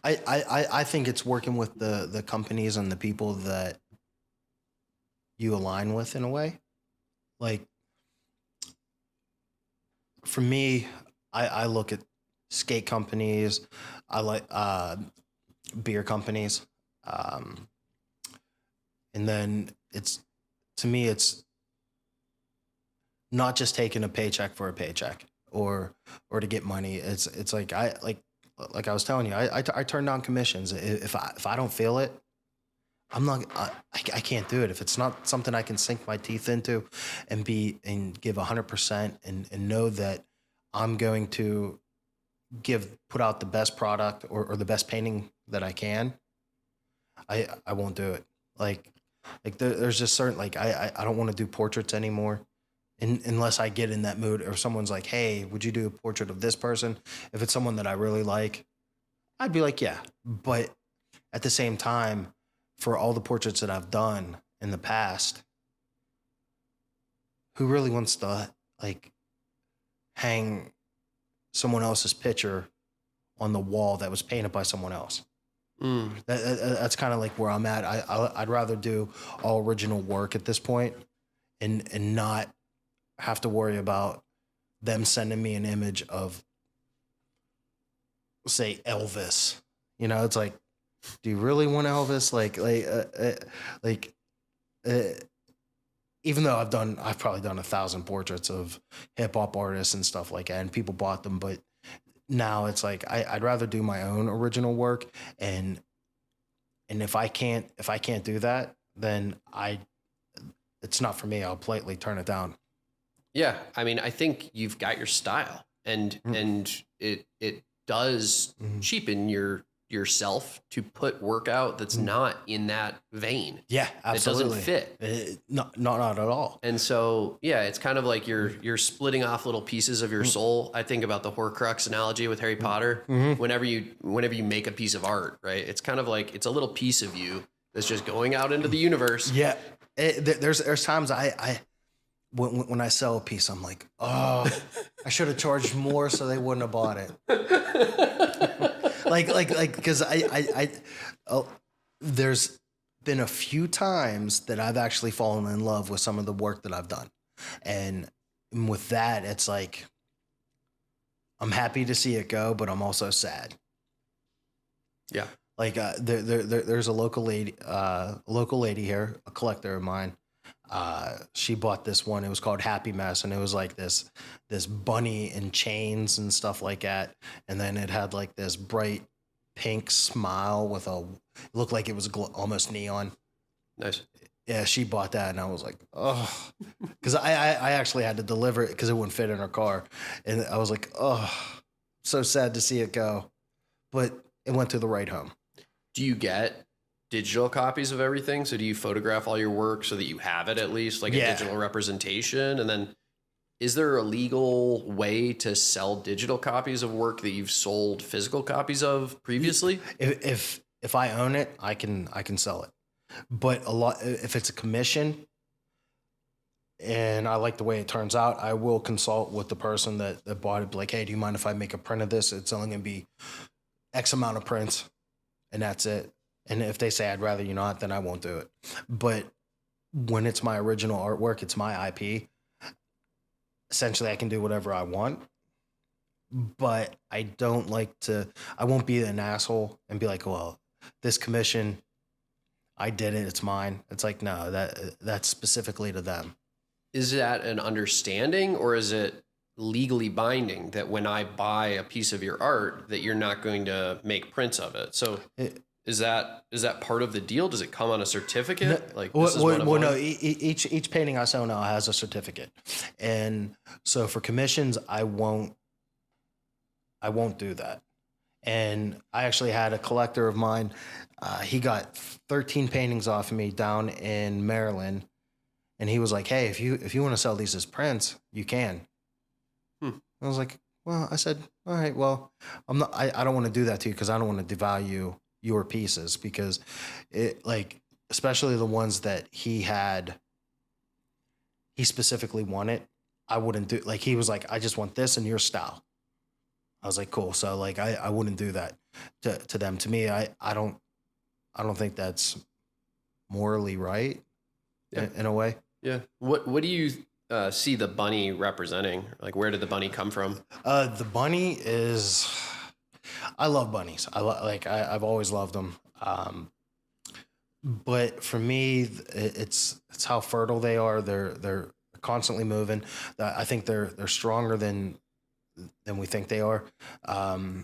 I think it's working with the companies and the people that you align with in a way. Like, for me, I look at skate companies. I like beer companies. And then to me, it's not just taking a paycheck for a paycheck or to get money. It's like I was telling you, I turn down commissions. If I don't feel it, I can't do it. If it's not something I can sink my teeth into and give 100% and know that I'm going to put out the best product or the best painting that I can, I won't do it. Like there's just certain, like, I don't want to do portraits anymore. Unless I get in that mood, or someone's like, hey, would you do a portrait of this person? If it's someone that I really like, I'd be like, yeah. But at the same time, for all the portraits that I've done in the past, who really wants to like hang someone else's picture on the wall that was painted by someone else? That's kind of like where I'm at. I'd rather do all original work at this point and not have to worry about them sending me an image of, say, Elvis. It's like, do you really want Elvis? Even though I've probably done 1,000 portraits of hip hop artists and stuff like that, and people bought them, but now it's like I'd rather do my own original work, and if I can't do that, then it's not for me. I'll politely turn it down. Yeah, I mean, I think you've got your style, and it does cheapen yourself to put work out that's not in that vein. Yeah, absolutely. It doesn't fit. Not at all. And so, yeah, it's kind of like you're splitting off little pieces of your soul. I think about the Horcrux analogy with Harry Potter. Whenever you make a piece of art, right? It's kind of like it's a little piece of you that's just going out into the universe. Yeah. There's times when I sell a piece, I'm like, oh, I should have charged more so they wouldn't have bought it. Because there's been a few times that I've actually fallen in love with some of the work that I've done. And with that, it's like, I'm happy to see it go, but I'm also sad. Yeah. Like there's a local lady here, a collector of mine. She bought this one. It was called Happy Mess, and it was like this bunny in chains and stuff like that. And then it had like this bright pink smile with it looked like it was almost neon. Nice. Yeah, she bought that, and I was like, oh, because I actually had to deliver it because it wouldn't fit in her car, and I was like, oh, so sad to see it go, but it went to the right home. Do you get digital copies of everything? So do you photograph all your work so that you have it at least like a digital representation? And then is there a legal way to sell digital copies of work that you've sold physical copies of previously? If I own it, I can sell it. But if it's a commission and I like the way it turns out, I will consult with the person that bought it. Like, hey, do you mind if I make a print of this? It's only going to be X amount of prints, and that's it. And if they say I'd rather you not, then I won't do it. But when it's my original artwork, it's my IP. Essentially, I can do whatever I want. But I don't like to. I won't be an asshole and be like, well, this commission, I did it, it's mine. It's like, no, that's specifically to them. Is that an understanding, or is it legally binding that when I buy a piece of your art that you're not going to make prints of it? So is that part of the deal? Does it come on a certificate? No, each painting I sell now has a certificate. And so for commissions, I won't do that. And I actually had a collector of mine. He got 13 paintings off of me down in Maryland, and he was like, "Hey, if you want to sell these as prints, you can." I was like, "Well," I said, "All right, well, I'm not. I don't want to do that to you because I don't want to devalue your pieces because it especially the ones that he specifically wanted. I wouldn't do he was like, I just want this in your style." I was like, cool. So I wouldn't do that to them. To me, I don't think that's morally right in a way. Yeah. What do you see the bunny representing? Like, where did the bunny come from? The bunny is, I love bunnies. I've always loved them. But for me, it's how fertile they are. They're constantly moving. I think they're stronger than we think they are. I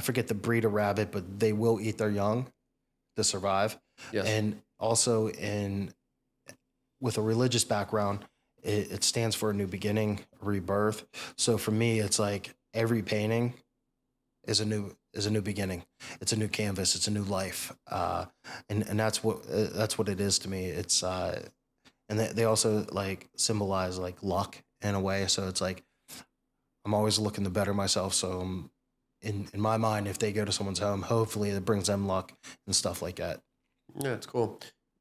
forget the breed of rabbit, but they will eat their young to survive. Yes. And also with a religious background, it stands for a new beginning, rebirth. So for me, it's like every painting is a new beginning. It's a new canvas. It's a new life. And that's what it is to me. It's and they also symbolize luck in a way. So it's like I'm always looking to better myself. So in my mind, if they go to someone's home, hopefully it brings them luck and stuff like that. Yeah, it's cool.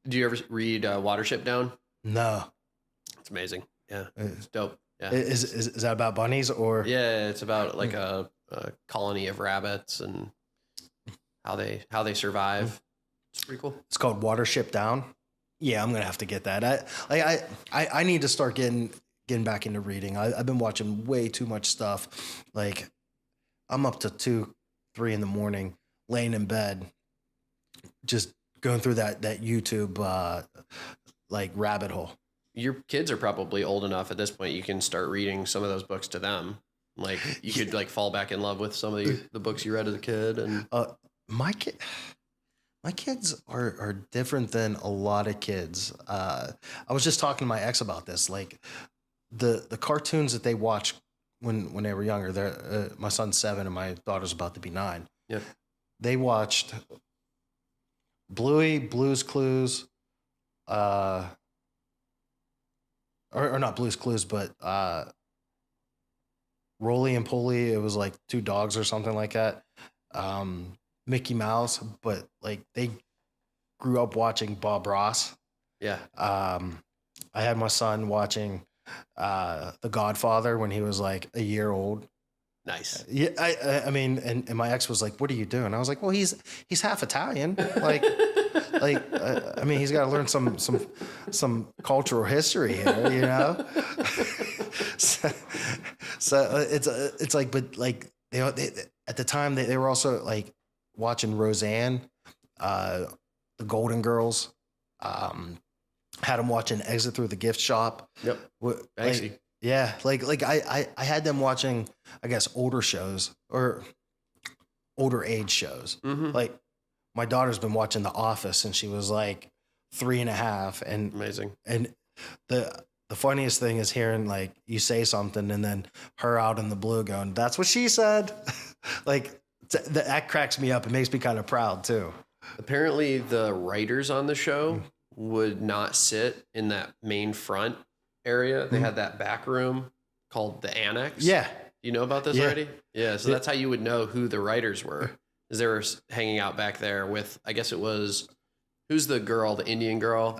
Do you ever read Watership Down? No. It's amazing. Yeah, it's dope. Yeah. Is that about bunnies or? Yeah, it's about a colony of rabbits and how they survive. It's pretty cool. It's called Watership Down. Yeah, I'm gonna have to get that. I need to start getting back into reading. I've been watching way too much stuff. I'm up to 2, 3 in the morning, laying in bed, just going through that YouTube rabbit hole. Your kids are probably old enough at this point. You can start reading some of those books to them. You could fall back in love with some of the books you read as a kid. And my kids are different than a lot of kids. I was just talking to my ex about this. The cartoons that they watch when they were younger. My son's 7 and my daughter's about to be 9. Yeah, they watched Bluey, Blue's Clues, or not Blue's Clues, but Roly and Poly. It was 2 dogs or something like that. Mickey Mouse, but like they grew up watching Bob Ross. Yeah. I had my son watching The Godfather when he was like a year old. Nice. Yeah, I mean, and my ex was like, "What are you doing?" I was like, "Well, he's half Italian. I mean, he's got to learn some cultural history here, you know." so it's like, but like they at the time they were also like watching Roseanne, the Golden Girls. Had them watching Exit Through the Gift Shop. Yep. Like, yeah, like I had them watching, I guess, older shows or older age shows. Mm-hmm. Like my daughter's been watching The Office since she was like 3.5, and Amazing. And the funniest thing is hearing like you say something and then her out in the blue going, "That's what she said." Like that cracks me up. It makes me kind of proud too. Apparently, the writers on the show would not sit in that main front area. They had that back room called the Annex. Yeah. You know about this already? Yeah. So that's how you would know who the writers were, is they were hanging out back there with, I guess it was, who's the girl, the Indian girl?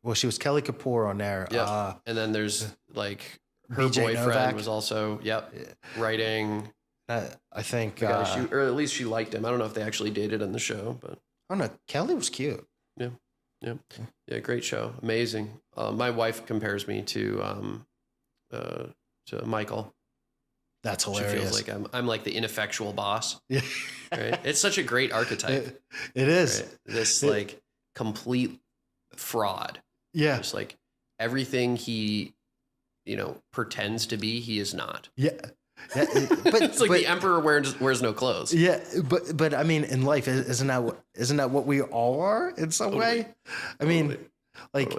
Well, she was Kelly Kapoor on there. Yeah. And then there's like her BJ boyfriend Novak was also, writing. I think, or at least she liked him. I don't know if they actually dated on the show, but I don't know. Kelly was cute. Yeah. Great show. Amazing. My wife compares me to Michael. That's She hilarious. feels like I'm like the ineffectual boss. Yeah. Right. It's such a great archetype. It is. Right? This like complete fraud. Yeah. Just like everything he, pretends to be, he is not. Yeah. But It's like the emperor wears no clothes. Yeah, but I mean, in life, isn't that what we all are in some way? I mean, like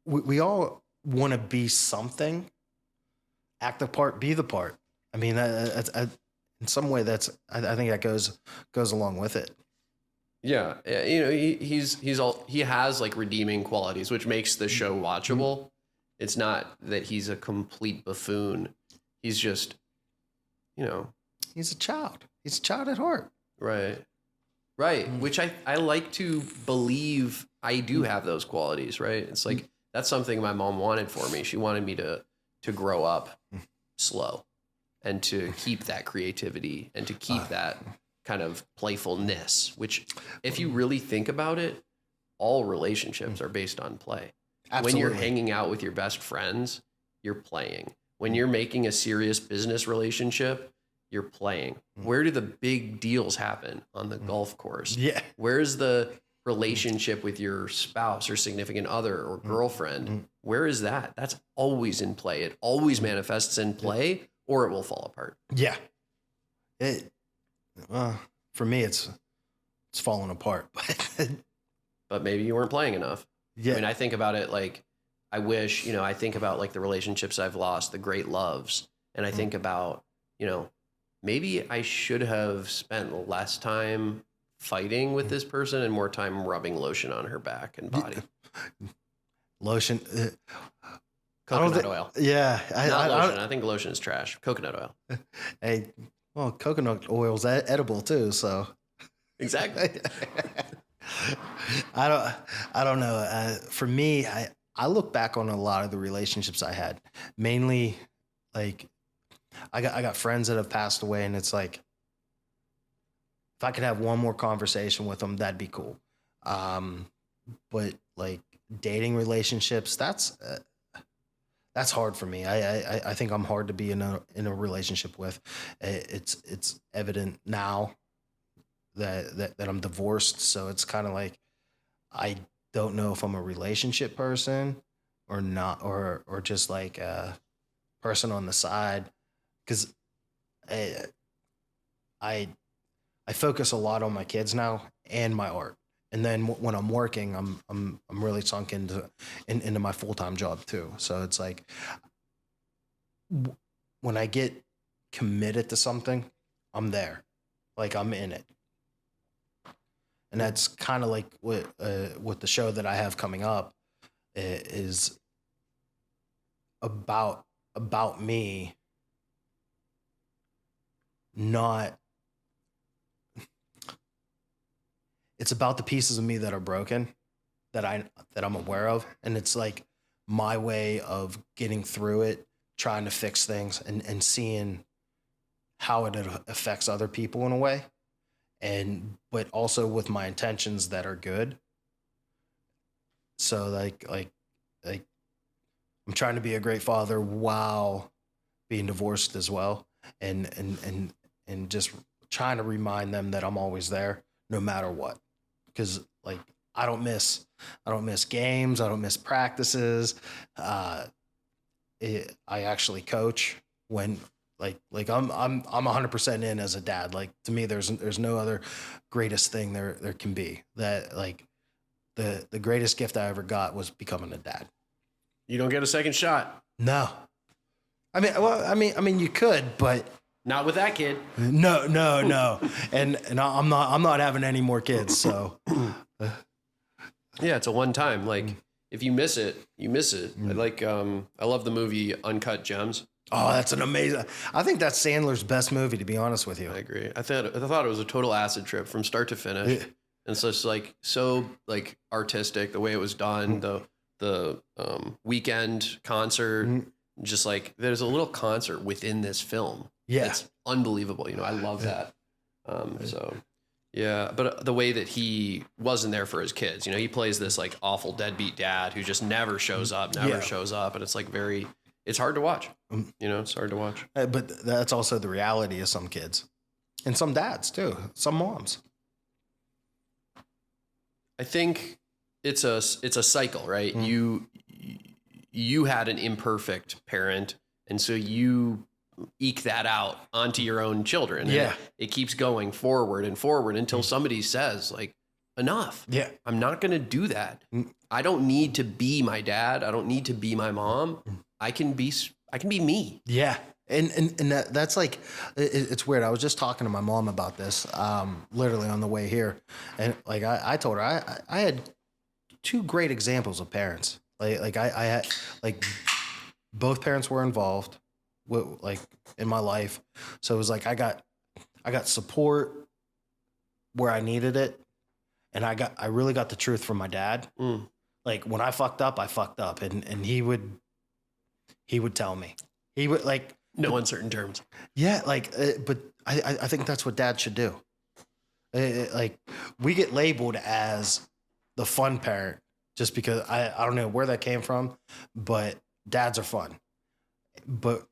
we all want to be something, act the part, be the part. I mean, in some way, I think that goes along with it. Yeah, he has like redeeming qualities, which makes the show watchable. It's not that he's a complete buffoon. He's just, he's a child. He's a child at heart. Right. Which I like to believe I do have those qualities. Right. It's like that's something my mom wanted for me. She wanted me to grow up slow and to keep that creativity and to keep that kind of playfulness, which if you really think about it, all relationships are based on play. Absolutely. When you're hanging out with your best friends, you're playing. When you're making a serious business relationship, you're playing. Where do the big deals happen? On the golf course. Yeah. Where's the relationship with your spouse or significant other or girlfriend? Where is that? That's always in play. It always manifests in play or it will fall apart. Yeah. For me, it's falling apart. But maybe you weren't playing enough. Yeah. I mean, I think about it like I wish, I think about like the relationships I've lost, the great loves. And I think about, maybe I should have spent less time fighting with this person and more time rubbing lotion on her back and body. Lotion. Coconut oil. Yeah. Lotion. I think lotion is trash. Coconut oil. Hey, well, coconut oil's edible too, so. Exactly. I don't know. For me, I look back on a lot of the relationships I had, mainly like I got friends that have passed away, and it's like if I could have one more conversation with them, that'd be cool. But like dating relationships, that's hard for me. I think I'm hard to be in a relationship with. It's evident now that I'm divorced, so it's kind of like I don't know if I'm a relationship person or not, or just like a person on the side, because I focus a lot on my kids now and my art, and then when I'm working, I'm really sunk into my full-time job too. So it's like when I get committed to something, I'm there, like I'm in it. And that's kind of like what the show that I have coming up is about me not it's about the pieces of me that are broken that I'm aware of, and it's like my way of getting through it, trying to fix things, and seeing how it affects other people in a way, but also with my intentions that are good. So like I'm trying to be a great father while being divorced as well, and just trying to remind them that I'm always there no matter what. Because like I don't miss games, I don't miss practices. I actually coach when I'm 100% in as a dad. Like to me, there's no other greatest thing there can be. That like the greatest gift I ever got was becoming a dad. You don't get a second shot. No, I mean, you could, but Not with that kid. no, and I'm not having any more kids. So Yeah, it's a one time. Like if you miss it, you miss it. I love the movie Uncut Gems. oh, that's an amazing. I think that's Sandler's best movie, to be honest with you. I agree. I thought it was a total acid trip from start to finish. Yeah. And so it's like so like artistic the way it was done. The weekend concert, just like there's a little concert within this film. Yeah. It's unbelievable. You know, I love that. So yeah, but the way that he wasn't there for his kids, you know, he plays this like awful deadbeat dad who just never shows up. And it's like it's hard to watch. You know, it's hard to watch. But that's also the reality of some kids and some dads too, some moms. I think it's a cycle, right? You had an imperfect parent, and so you eke that out onto your own children. Yeah. And it keeps going forward and forward until somebody says like, enough. Yeah. I'm not going to do that. I don't need to be my dad. I don't need to be my mom. I can be me. Yeah. And that's like, it's weird. I was just talking to my mom about this, literally on the way here. And like, I told her, I had two great examples of parents. Like I had, like both parents were involved like in my life. So it was like, I got support where I needed it. And I really got the truth from my dad. Like when I fucked up, and he would tell me. He would like no uncertain terms. Yeah, like but I think that's what dad should do. Like we get labeled as the fun parent just because I don't know where that came from, but dads are fun. But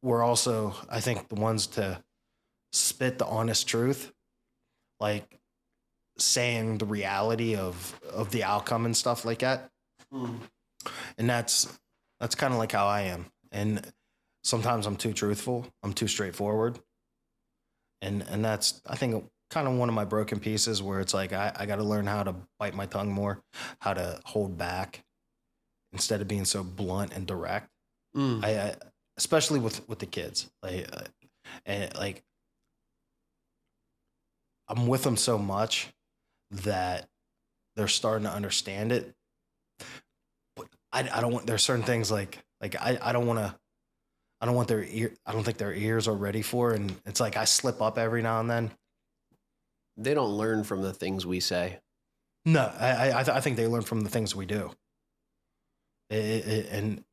we're also, I think, the ones to spit the honest truth, like saying the reality of the outcome and stuff like that. And that's kind of like how I am. And sometimes I'm too truthful. I'm too straightforward. And that's, I think, kind of one of my broken pieces where it's like, I got to learn how to bite my tongue more, how to hold back instead of being so blunt and direct. I especially with the kids, like I'm with them so much that they're starting to understand it. But I don't want, there's certain things like I don't want their ear. I don't think their ears are ready for. And it's like, I slip up every now and then. They don't learn from the things we say. No, I think they learn from the things we do. And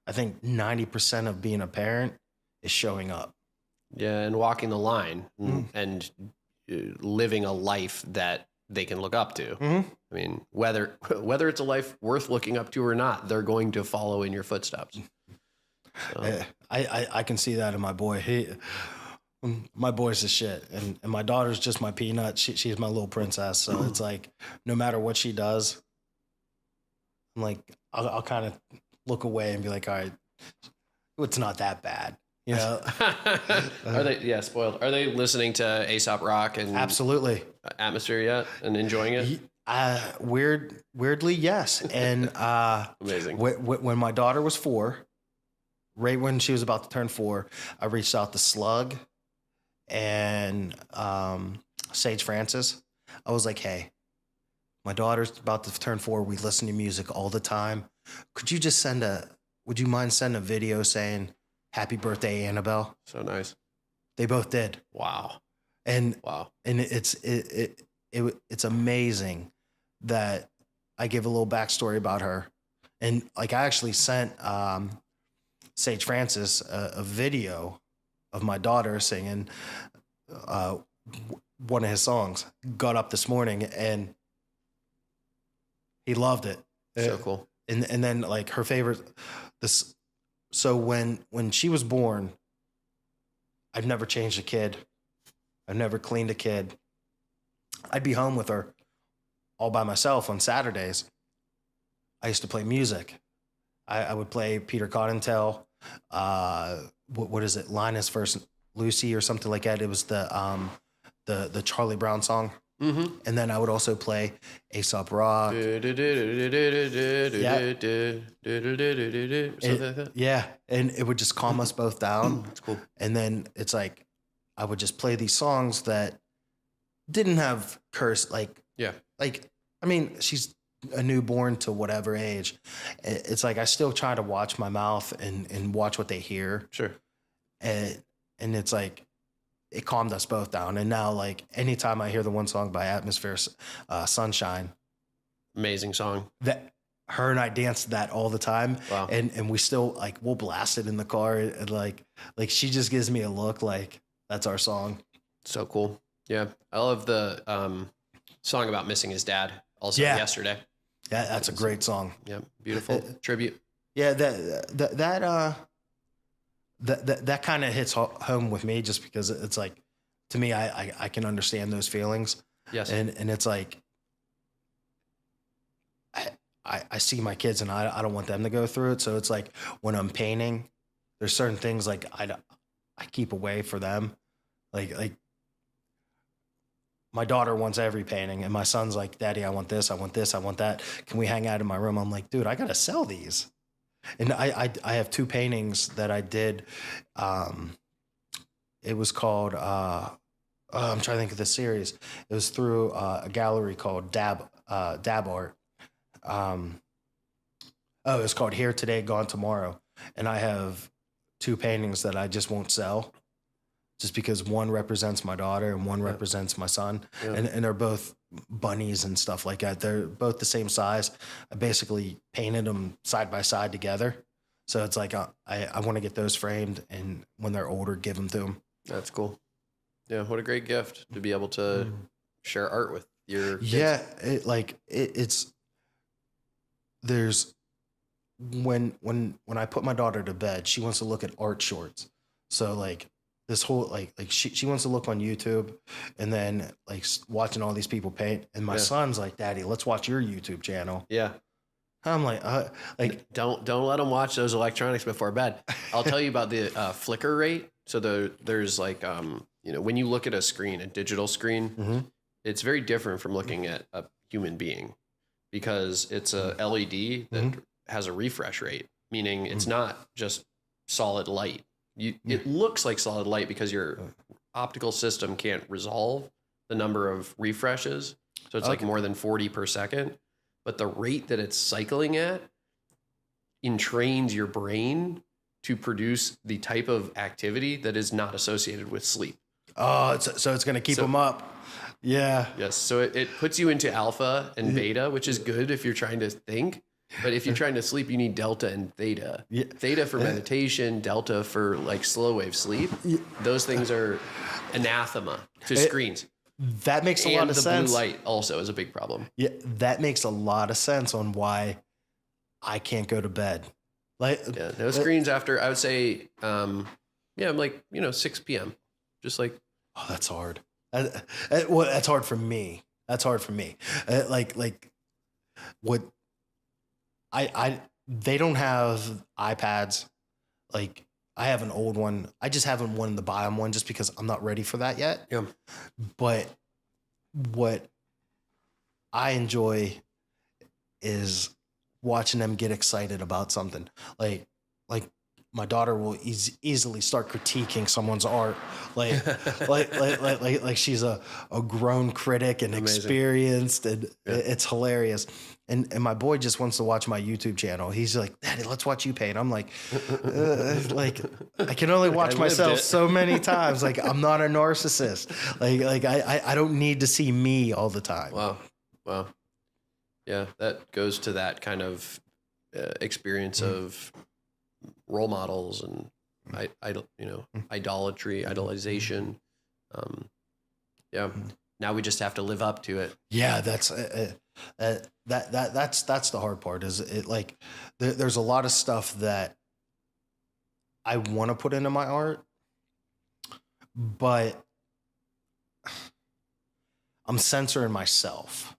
I think 90% of being a parent is showing up. Yeah, and walking the line and living a life that they can look up to. I mean, whether it's a life worth looking up to or not, they're going to follow in your footsteps. So. I can see that in my boy. My boy's the shit, and my daughter's just my peanut. She's my little princess. So it's like, no matter what she does, I'm like, I'll kind of look away and be like, all right, it's not that bad, you know? Are they? Yeah, spoiled. Are they listening to A$AP Rock and Absolutely Atmosphere yet and enjoying it? Weirdly, yes. And amazing. When my daughter was 4, right when she was about to turn 4, I reached out to Slug and Sage Francis. I was like, hey, my daughter's about to turn 4. We listen to music all the time. Could you just would you mind sending a video saying, happy birthday, Annabelle? So nice. They both did. Wow. And wow. And it's amazing that I give a little backstory about her. And like I actually sent Sage Francis a video of my daughter singing one of his songs. Got up this morning and he loved it. So cool. And then like her favorite this. So when she was born, I've never changed a kid. I've never cleaned a kid. I'd be home with her all by myself on Saturdays. I used to play music. I would play Peter Cottontail. What is it? Linus versus Lucy or something like that. It was the Charlie Brown song. Mm-hmm. And then I would also play Aesop Rock. Yeah. And it would just calm us both down. That's cool. And then it's like, I would just play these songs that didn't have curse. Like, I mean, she's a newborn to whatever age. It's like, I still try to watch my mouth and watch what they hear. Sure. And it's like, it calmed us both down. And now, like, anytime I hear the one song by Atmosphere, Sunshine. Amazing song. That her and I danced that all the time. Wow. And we still, like, we'll blast it in the car. And like she just gives me a look like that's our song. So cool. Yeah. I love the song about missing his dad also yesterday. Yeah, that's a great song. Yeah. Beautiful tribute. Yeah. That kind of hits home with me just because it's like, to me, I can understand those feelings. Yes. And it's like, I see my kids and I don't want them to go through it. So it's like when I'm painting, there's certain things like I keep away for them. Like my daughter wants every painting and my son's like, Daddy, I want this, I want this, I want that. Can we hang out in my room? I'm like, dude, I got to sell these. And I have two paintings that I did. It was called, I'm trying to think of the series. It was through a gallery called Dab Art. It was called Here Today, Gone Tomorrow. And I have two paintings that I just won't sell just because one represents my daughter and one represents my son. Yeah. And they're both bunnies and stuff like that. They're both the same size. I basically painted them side by side together. So it's like, I want to get those framed and when they're older, give them to them. That's cool. Yeah. What a great gift to be able to share art with your kids. Yeah. There's when I put my daughter to bed, she wants to look at art shorts. So like this whole, like she wants to look on YouTube and then like watching all these people paint. And my son's like, Daddy, let's watch your YouTube channel. Yeah. I'm like, don't let them watch those electronics before bed. I'll tell you about the flicker rate. So there's like, when you look at a screen, a digital screen, it's very different from looking at a human being because it's a LED that has a refresh rate, meaning it's not just solid light. It looks like solid light because your optical system can't resolve the number of refreshes. So it's like more than 40 per second. But the rate that it's cycling at entrains your brain to produce the type of activity that is not associated with sleep. Oh, so it's going to keep them up. Yeah. Yes. So it puts you into alpha and beta, which is good if you're trying to think. But if you're trying to sleep, you need delta and theta. Yeah. Theta for meditation, delta for like slow wave sleep. Those things are anathema to screens. That makes a lot of sense. And the blue light also is a big problem. Yeah, that makes a lot of sense on why I can't go to bed. Like, no screens after, I would say, I'm like, 6 p.m. Just like. Oh, that's hard. Well, that's hard for me. That's hard for me. What they don't have iPads. Like, I have an old one. I just haven't wanted to buy them one just because I'm not ready for that yet. Yeah. But what I enjoy is watching them get excited about something. Like my daughter will easily start critiquing someone's art, like like she's a grown critic and Amazing. experienced, and it's hilarious. And my boy just wants to watch my YouTube channel. He's like, Daddy, let's watch you paint. I'm like, like I can only watch myself so many times. Like, I'm not a narcissist. Like I don't need to see me all the time. Wow. Yeah, that goes to that kind of experience of role models and idolatry, idolization. Now we just have to live up to it. Yeah, that's that's the hard part. Is it like there's a lot of stuff that I want to put into my art, but I'm censoring myself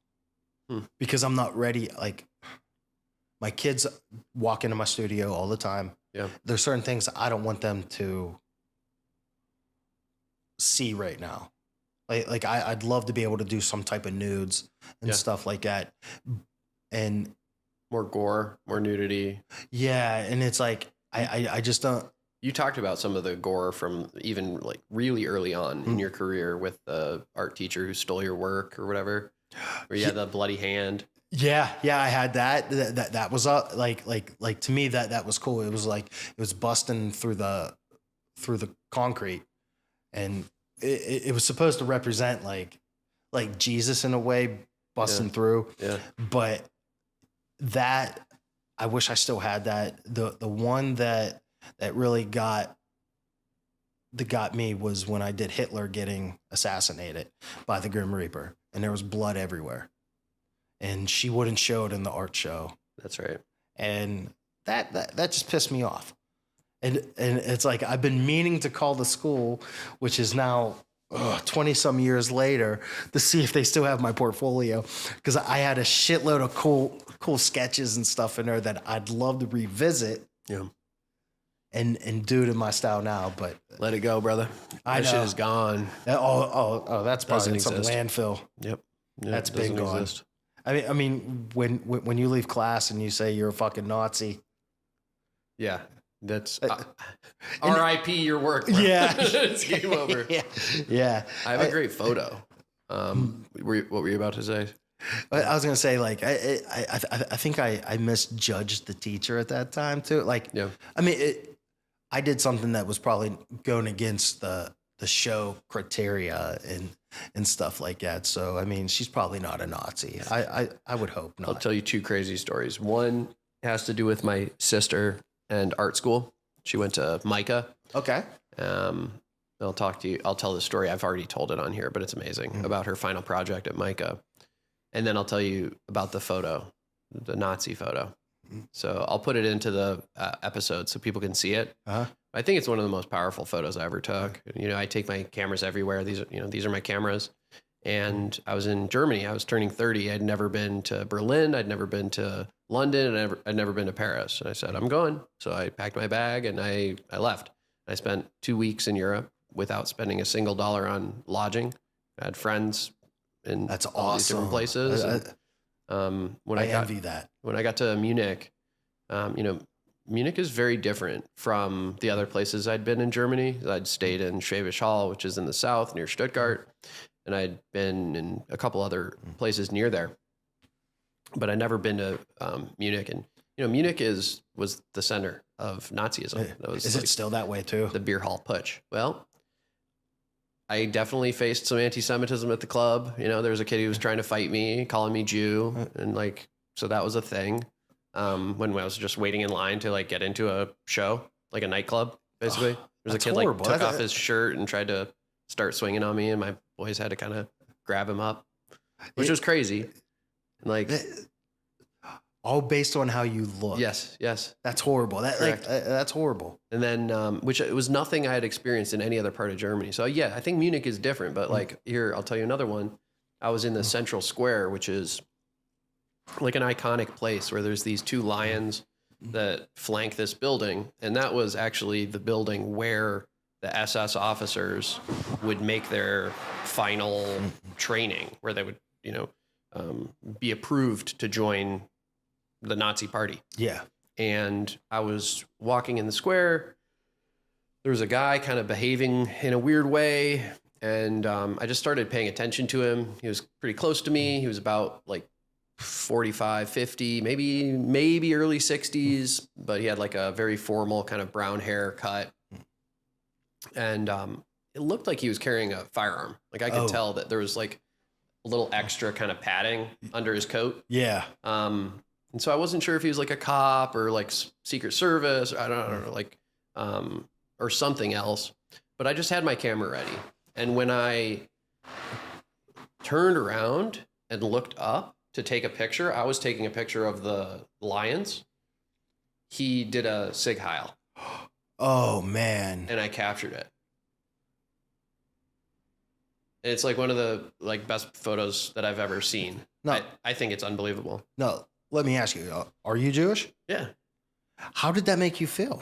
because I'm not ready. Like, my kids walk into my studio all the time. Yeah. There's certain things I don't want them to see right now. Like I'd love to be able to do some type of nudes and stuff like that. And more gore, more nudity. Yeah. And it's like, I just don't. You talked about some of the gore from even like really early on in your career with the art teacher who stole your work or whatever, where you had the bloody hand. Yeah, I had that. That was like to me that was cool. It was like it was busting through the concrete, and it was supposed to represent like Jesus in a way busting through. Yeah. But that, I wish I still had that. The one that really got me was when I did Hitler getting assassinated by the Grim Reaper, and there was blood everywhere. And she wouldn't show it in the art show. That's right. And that just pissed me off. And it's like, I've been meaning to call the school, which is now 20 some years later, to see if they still have my portfolio. Because I had a shitload of cool sketches and stuff in there that I'd love to revisit. Yeah. And do it in my style now, but let it go, brother. That shit is gone. Oh, that's probably in some exist. landfill. Yep. That's been gone. Exist. I mean, when you leave class and you say you're a fucking Nazi. Yeah, that's R.I.P. your work. Bro. Yeah, it's game over. Yeah. I have a great photo. What were you about to say? I was gonna say, like, I think I misjudged the teacher at that time too. Like, yeah. I mean, I did something that was probably going against the show criteria and stuff like that. So, I mean, she's probably not a Nazi. I would hope not. I'll tell you two crazy stories. One has to do with my sister and art school. She went to MICA. Okay. I'll talk to you. I'll tell the story. I've already told it on here, but it's amazing about her final project at MICA. And then I'll tell you about the photo, the Nazi photo. So I'll put it into the episode so people can see it. Uh-huh. I think it's one of the most powerful photos I ever took. You know, I take my cameras everywhere. These are my cameras. And I was in Germany. I was turning 30. I'd never been to Berlin. I'd never been to London, and I'd never been to Paris. And I said, I'm going. So I packed my bag and I left. I spent 2 weeks in Europe without spending a single dollar on lodging. I had friends in That's all these different awesome. places. I envy that. When I got to Munich, Munich is very different from the other places I'd been in Germany. I'd stayed in Schwäbisch Hall, which is in the south near Stuttgart, and I'd been in a couple other places near there, but I'd never been to Munich. And Munich was the center of Nazism. Is it still that way too? The beer hall putsch. Well, I definitely faced some anti-Semitism at the club. There was a kid who was trying to fight me, calling me Jew, and so that was a thing. When I was just waiting in line to get into a show, like a nightclub, basically. There's a kid horrible. took off his shirt and tried to start swinging on me, and my boys had to kind of grab him up, which was crazy. And all based on how you look. Yes. That's horrible. That's horrible. And then, which it was nothing I had experienced in any other part of Germany. So yeah, I think Munich is different, but here, I'll tell you another one. I was in the central square, which is like an iconic place where there's these two lions that flank this building. And that was actually the building where the SS officers would make their final training, where they would, be approved to join the Nazi party. Yeah. and I was walking in the square. There was a guy kind of behaving in a weird way, and I just started paying attention to him. He was pretty close to me. He was about like 45, 50, maybe early 60s, but he had like a very formal kind of brown hair cut. And it looked like he was carrying a firearm. Like I could tell that there was like a little extra kind of padding under his coat. Yeah. And so I wasn't sure if he was like a cop or like Secret Service, or I don't know, like, or something else. But I just had my camera ready. And when I turned around and looked up to take a picture, I was taking a picture of the lions. He did a Sig Heil. Oh, man. And I captured it. It's like one of the like best photos that I've ever seen. No. I think it's unbelievable. No, let me ask you, are you Jewish? Yeah. How did that make you feel?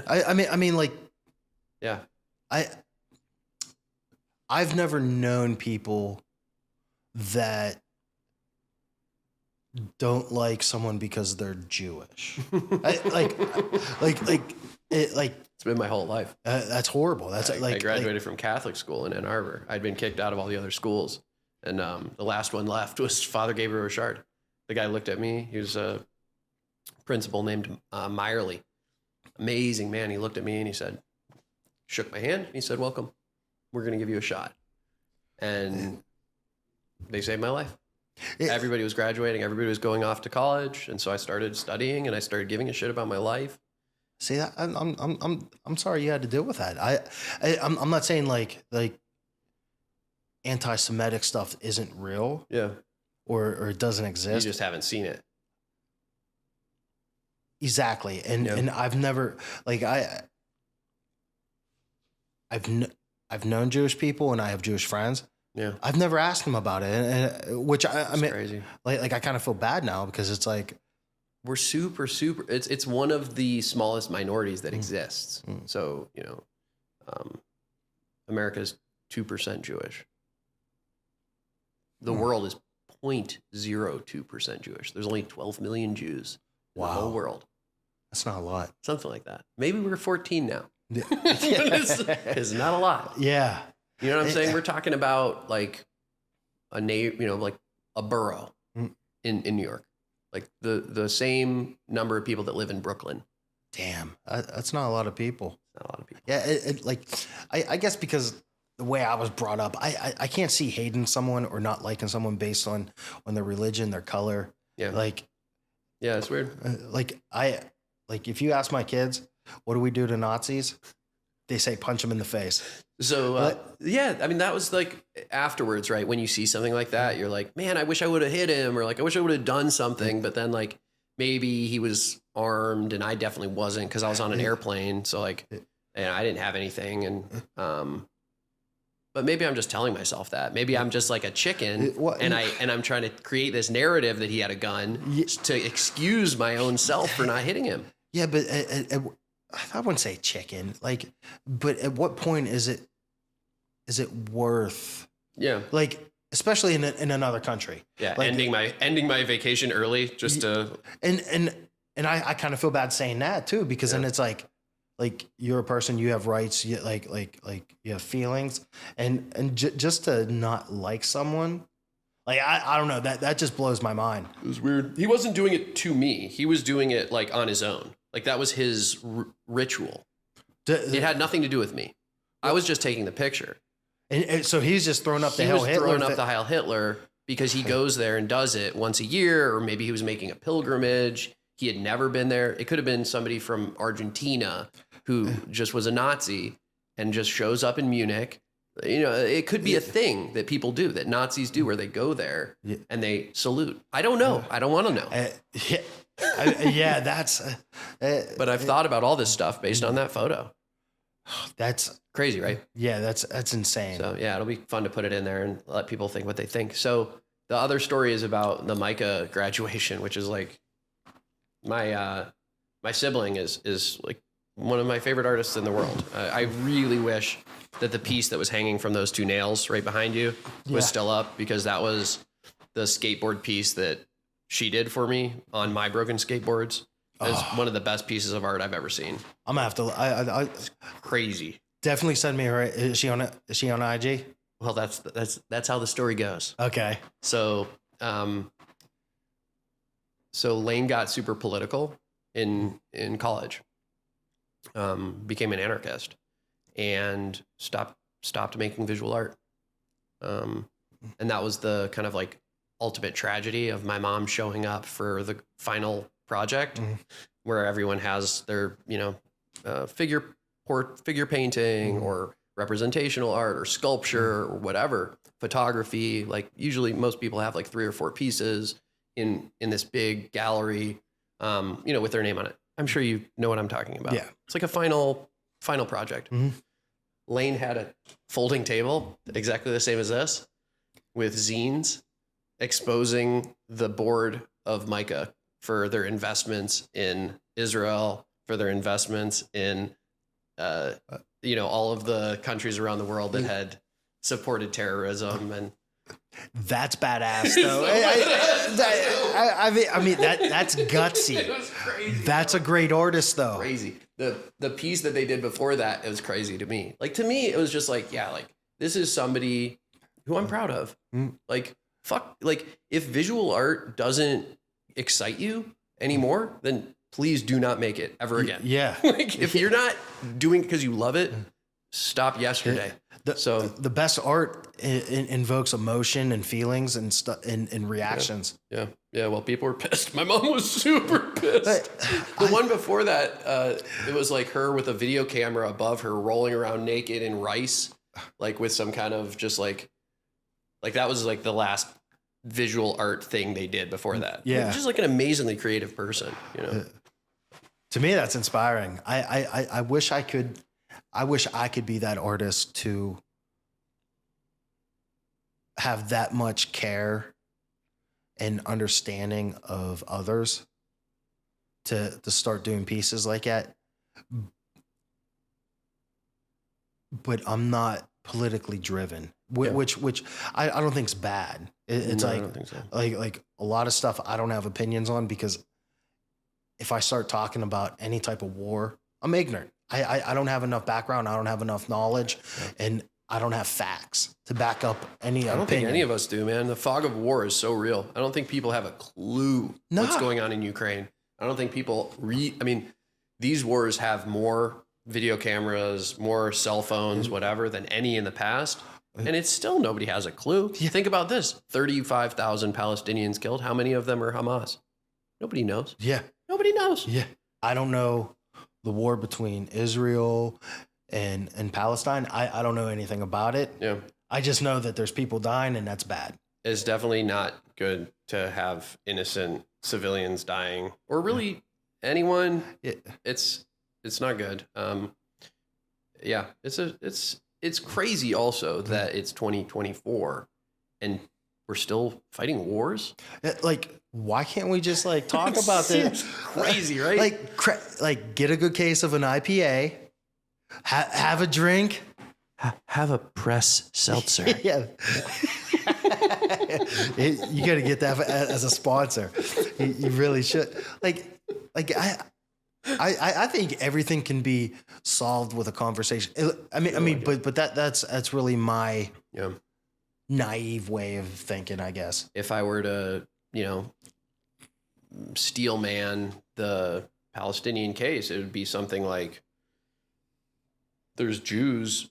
I mean, like, yeah. I've never known people that don't like someone because they're Jewish. It's been my whole life. That's horrible. That's I graduated from Catholic school in Ann Arbor. I'd been kicked out of all the other schools, and the last one left was Father Gabriel Richard. The guy looked at me. He was a principal named Meyerly. Amazing man. He looked at me and he said, shook my hand. And he said, "Welcome. We're going to give you a shot." And they saved my life. Everybody was graduating. Everybody was going off to college, and so I started studying and I started giving a shit about my life. See, I'm sorry you had to deal with that. I'm not saying like anti-Semitic stuff isn't real. Yeah. Or it doesn't exist. You just haven't seen it. Exactly. And I've never like I've known Jewish people and I have Jewish friends. Yeah. I've never asked them about it, and which I mean, crazy. Like I kind of feel bad now because it's like we're super. It's one of the smallest minorities that exists. So America's 2% Jewish. The world is 0.02% Jewish. There's only 12 million Jews in the whole world. That's not a lot. Something like that. Maybe we're 14 now. It's not a lot. Yeah. You know what I'm saying? We're talking about like like a borough in New York, like the same number of people that live in Brooklyn. Damn, that's not a lot of people. Not a lot of people. Yeah, I guess because the way I was brought up, I can't see hating someone or not liking someone based on their religion, their color. Yeah. Yeah, it's weird. If you ask my kids, what do we do to Nazis? They say punch them in the face. So, yeah, I mean, that was like afterwards, right? When you see something like that, you're like, man, I wish I would have hit him, or like, I wish I would have done something. But then like maybe he was armed and I definitely wasn't because I was on an airplane. So like, and I didn't have anything. And, but maybe I'm just telling myself that. Maybe I'm just like a chicken and I'm trying to create this narrative that he had a gun to excuse my own self for not hitting him. Yeah, but I wouldn't say chicken. Like, but at what point is it worth? Yeah. Like, especially in another country. Yeah. Like, ending my vacation early just to. And I kind of feel bad saying that too, because then it's like you're a person, you have rights, you like you have feelings, and just to not like someone, like I don't know, that just blows my mind. It was weird. He wasn't doing it to me. He was doing it like on his own. Like that was his ritual. It had nothing to do with me. I was just taking the picture. And so he's just throwing up the Heil Hitler. Throwing up the Heil Hitler because he goes there and does it once a year, or maybe he was making a pilgrimage. He had never been there. It could have been somebody from Argentina who just was a Nazi and just shows up in Munich. It could be a thing that people do, that Nazis do, where they go there and they salute. I don't know. I don't want to know. That's. But I've thought about all this stuff based on that photo. That's crazy, right? Yeah, that's insane. So yeah, it'll be fun to put it in there and let people think what they think. So the other story is about the Micah graduation, which is like my sibling is like one of my favorite artists in the world. I really wish that the piece that was hanging from those two nails right behind you was still up, because that was the skateboard piece that she did for me on my broken skateboards. is one of the best pieces of art I've ever seen. I'm gonna have to. I Crazy. definitely send me her. Is she on? Is she on IG? Well, that's how the story goes. Okay. So, so Lane got super political in college, became an anarchist, and stopped making visual art. And that was the kind of like ultimate tragedy of my mom showing up for the final project, where everyone has their, figure painting or representational art or sculpture or whatever, photography. Like usually most people have like 3 or 4 pieces in this big gallery, with their name on it. I'm sure you know what I'm talking about. Yeah. It's like a final project. Lane had a folding table exactly the same as this, with zines exposing the board of mica for their investments in Israel, for their investments in, all of the countries around the world that had supported terrorism. And that's badass, though. I mean that's gutsy. it was crazy. That's a great artist, though. Crazy. The piece that they did before that, it was crazy to me. Like, to me, it was just like, yeah, like this is somebody who I'm proud of. Like, fuck, like if visual art doesn't excite you anymore, then please do not make it ever again. Yeah. Like if you're not doing it because you love it, stop yesterday. The best art invokes emotion and feelings and reactions. Yeah. Well, people were pissed. My mom was super pissed. The one before that, it was like her with a video camera above her rolling around naked in rice, like with some kind of just like that was like the last visual art thing they did before that. Yeah. Just like an amazingly creative person, To me, that's inspiring. I wish I could be that artist to have that much care and understanding of others to start doing pieces like that. But I'm not politically driven, which I don't think is bad. It's I don't think so. like a lot of stuff I don't have opinions on, because if I start talking about any type of war, I'm ignorant. I don't have enough background. I don't have enough knowledge, and I don't have facts to back up any opinion. I don't think any of us do, man. The fog of war is so real. I don't think people have a clue what's going on in Ukraine. I don't think people these wars have more video cameras, more cell phones, whatever, than any in the past. And it's still nobody has a clue. Yeah. Think about this. 35,000 Palestinians killed. How many of them are Hamas? Nobody knows. Yeah. Nobody knows. Yeah. I don't know the war between Israel and Palestine. I don't know anything about it. Yeah. I just know that there's people dying, and that's bad. It's definitely not good to have innocent civilians dying, or really anyone. Yeah. It's not good. It's crazy also that it's 2024 and we're still fighting wars. Like, why can't we just like talk about this? Crazy, right? Like get a good case of an IPA, have a drink, have a press seltzer. Yeah. You got to get that as a sponsor. You really should. I think everything can be solved with a conversation. But that's really my naive way of thinking, I guess. If I were to, steel man the Palestinian case, it would be something like there's Jews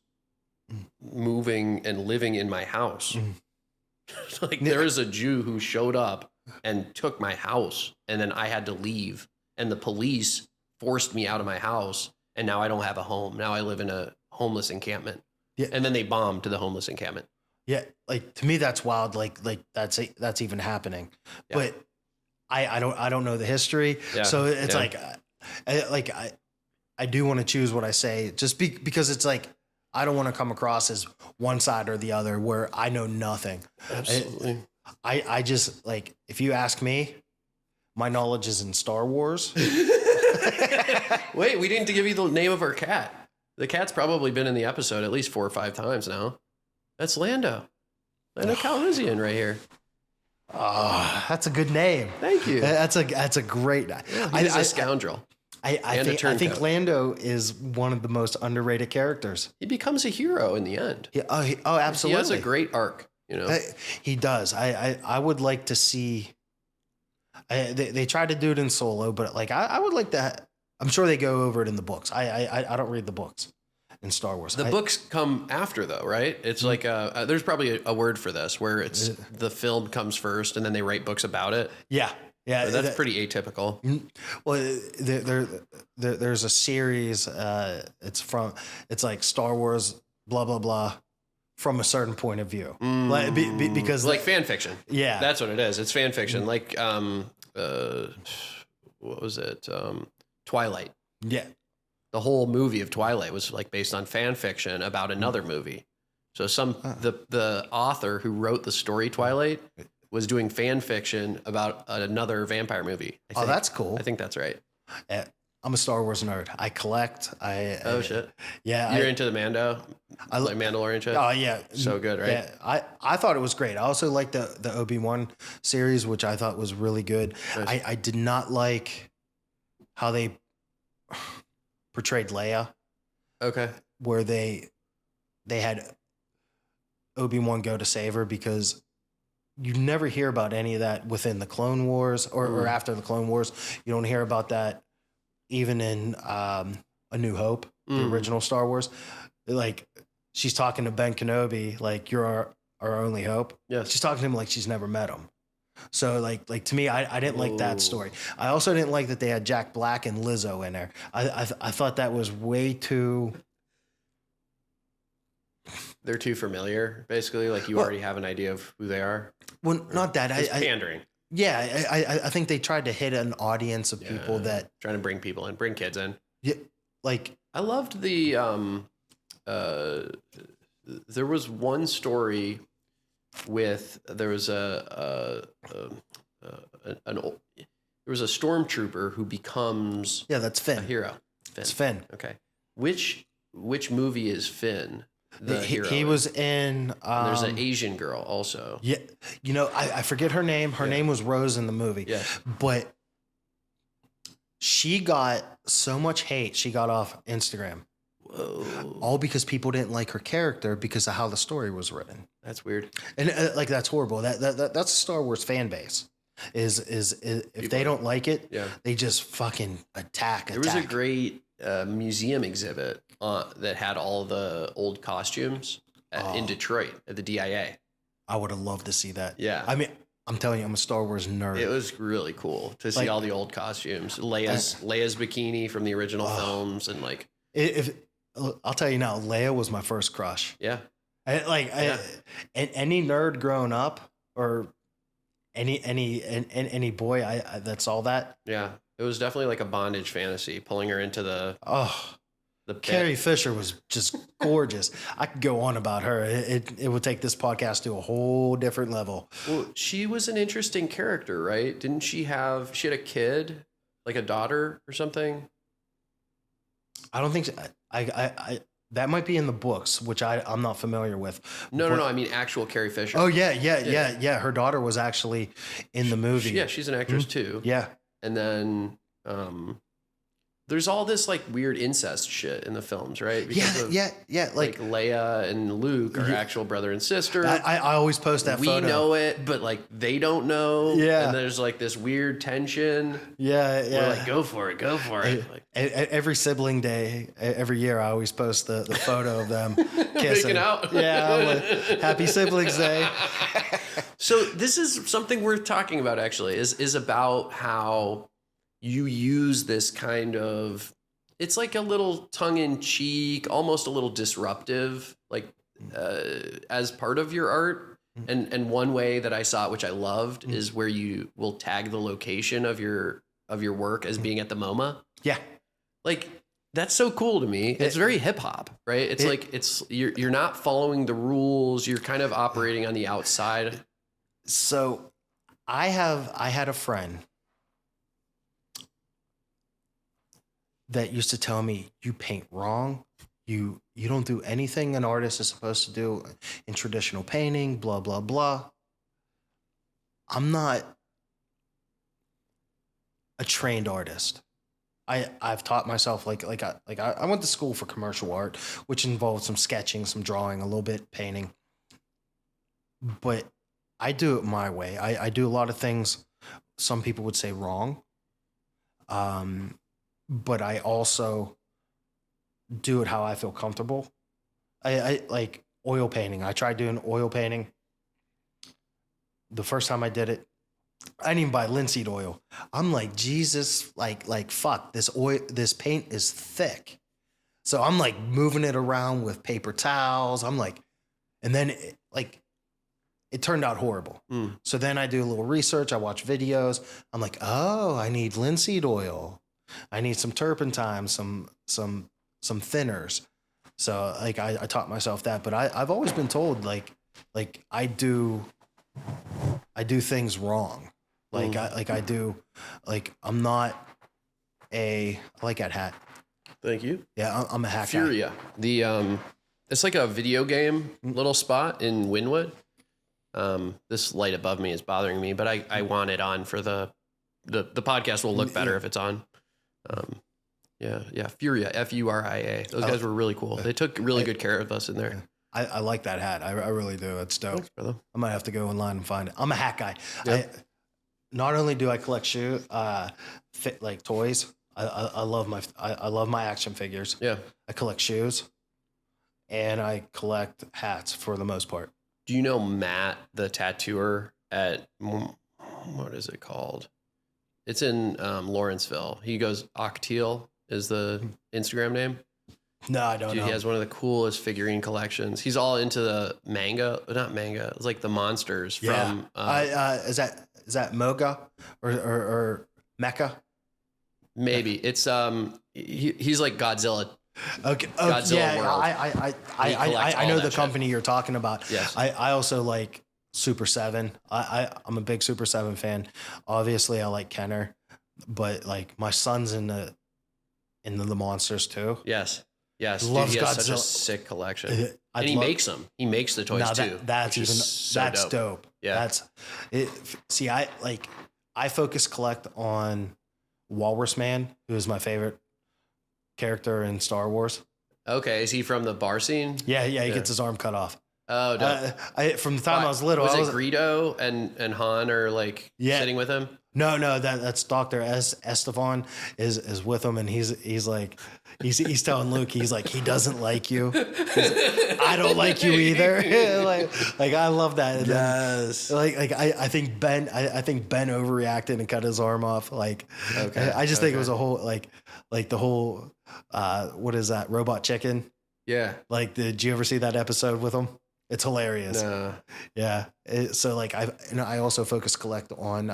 moving and living in my house. Like there is a Jew who showed up and took my house, and then I had to leave, and the police forced me out of my house, and now I don't have a home. Now I live in a homeless encampment. Yeah. And then they bombed to the homeless encampment. Yeah, like to me that's wild. Like that's even happening. Yeah. But I don't know the history. Yeah. So it's I do want to choose what I say, just because it's like I don't want to come across as one side or the other where I know nothing. Absolutely. I just like, if you ask me, my knowledge is in Star Wars. Wait, we didn't give you the name of our cat. The cat's probably been in the episode at least 4 or 5 times now. That's Lando. Lando Calrissian right here. That's a good name. Thank you. That's a great. He's a scoundrel. I think Lando is one of the most underrated characters. He becomes a hero in the end. Absolutely. He has a great arc. He does. I would like to see. They tried to do it in Solo, but like I would like that. I'm sure they go over it in the books. I don't read the books in Star Wars. The books come after, though, right? It's like there's probably a word for this where it's the film comes first and then they write books about it. Yeah. That's pretty atypical. Well, there's a series. It's like Star Wars, blah blah blah, from a certain point of view, because like fan fiction. Yeah, that's what it is. It's fan fiction. Like what was it? Twilight. Yeah. The whole movie of Twilight was like based on fan fiction about another movie. So the author who wrote the story Twilight was doing fan fiction about another vampire movie. Oh, that's cool. I think that's right. I'm a Star Wars nerd. I collect. Shit. Yeah. You're into the like Mandalorian shit? Oh, yeah. So good, right? Yeah. I thought it was great. I also liked the Obi-Wan series, which I thought was really good. Nice. I did not like how they portrayed Leia. Okay. Where they had Obi-Wan go to save her, because you never hear about any of that within the Clone Wars or after the Clone Wars. You don't hear about that even in A New Hope, the original Star Wars. Like, she's talking to Ben Kenobi, like, you're our only hope. Yes. She's talking to him like she's never met him. So like to me, I didn't like that story. I also didn't like that they had Jack Black and Lizzo in there. I thought that was way too... They're too familiar, basically. Like, you already have an idea of who they are. Well, not that. It's pandering. Yeah, I think they tried to hit an audience of people that... Trying to bring kids in. Yeah, like... I loved the... there was one story with... There was a stormtrooper who becomes... Yeah, that's Finn. A hero. Finn. It's Finn. Okay. Which movie is Finn? He was in... there's an Asian girl also. Yeah. You know, I forget her name. Her name was Rose in the movie. Yeah. But she got so much hate she got off Instagram. Whoa. All because people didn't like her character because of how the story was written. That's weird. And like, that's horrible. That's a Star Wars fan base. Is if they don't like it, they just fucking attack. There was a great museum exhibit that had all the old costumes in Detroit at the DIA. I would have loved to see that. Yeah. I mean, I'm telling you, I'm a Star Wars nerd. It was really cool to see all the old costumes. Leia's bikini from the original films, and like... I'll tell you now, Leia was my first crush. Yeah. Any nerd growing up, or any boy I that saw that. Yeah. It was definitely like a bondage fantasy, pulling her into the pit. Carrie Fisher was just gorgeous. I could go on about her. It would take this podcast to a whole different level. Well, she was an interesting character, right? Didn't she had a kid, like a daughter or something? I don't think so. I that might be in the books, which I'm not familiar with. No. I mean, actual Carrie Fisher. Oh yeah. Her daughter was actually in the movie. She's an actress too. Yeah. And then there's all this like weird incest shit in the films, right? Because like Leia and Luke are actual brother and sister. I always post that photo. We know it, but like they don't know. Yeah. And there's like this weird tension. Yeah. We're like, go for it. Like, every sibling day, every year, I always post the photo of them kissing. Making out. Yeah. I'm like, Happy Siblings Day. So this is something worth talking about, actually, is about how you use this kind of, it's like a little tongue-in-cheek, almost a little disruptive, like as part of your art. And one way that I saw it, which I loved, is where you will tag the location of your work as being at the MoMA. Yeah. Like, that's so cool to me. It's very hip hop, right? It's you're not following the rules. You're kind of operating on the outside. So I had a friend that used to tell me, you paint wrong. You don't do anything an artist is supposed to do in traditional painting, blah, blah, blah. I'm not a trained artist. I've taught myself I went to school for commercial art, which involved some sketching, some drawing, a little bit painting. But I do it my way. I do a lot of things some people would say wrong. But I also do it how I feel comfortable. I like oil painting. I tried doing oil painting. The first time I did it, I didn't even buy linseed oil. I'm like, Jesus, like fuck, this paint is thick. So I'm like moving it around with paper towels. I'm like, and then it turned out horrible. So then I do a little research. I watch videos. I'm like, oh, I need linseed oil. I need some turpentine, some thinners. So like I taught myself that, but I've always been told like I do things wrong. I'm not I like that hat. Thank you. Yeah, I'm a hack guy. Furia. It's like a video game little spot in Wynwood. This light above me is bothering me, but I want it on for the podcast will look better if it's on. Yeah. Furia, Furia. Those guys were really cool. They took really good care of us in there. I like that hat. I really do. It's dope. Thanks, brother. I might have to go online and find it. I'm a hat guy. Yep. Not only do I collect toys. I love my action figures. Yeah. I collect shoes, and I collect hats for the most part. Do you know Matt, the tattooer at what is it called? It's in Lawrenceville. He goes Octeal is the Instagram name. No, I don't know. He has one of the coolest figurine collections. He's all into the not manga. It's like the monsters from. Is that Moga or Mecha? Maybe it's he's like Godzilla. Okay. Godzilla Yeah, World. I know the company you're talking about. Yes. I also like Super 7. I'm a big Super 7 fan. Obviously, I like Kenner, but like my son's into the monsters too. Yes. Dude, Loves he has Godzilla. Such a sick collection, and he makes them. He makes the toys too. That's dope. Yeah. That's it. See, I focus collect on Walrus Man, who is my favorite character in Star Wars. Okay, is he from the bar scene? Yeah. He gets his arm cut off. Oh, no. From the time I was little, was it Greedo and Han are like sitting with him? No, that's Dr. Estevan is with him, and he's like he's telling Luke, he's like, he doesn't like you. I don't like you either. like I love that. And yes. Then, I think Ben overreacted and cut his arm off. Like I just think it was a whole like the whole what is that, Robot Chicken? Yeah. Like, did you ever see that episode with him? It's hilarious. No. Yeah. So like I also focus collect on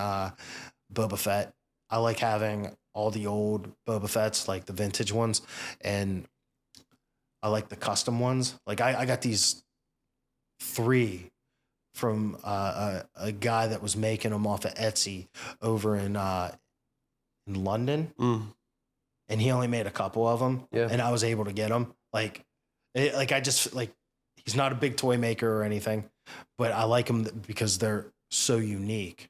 Boba Fett. I like having all the old Boba Fetts, like the vintage ones, and I like the custom ones. Like I got these 3 from a guy that was making them off of Etsy over in London, and he only made a couple of them, and I was able to get them. He's not a big toy maker or anything, but I like them because they're so unique.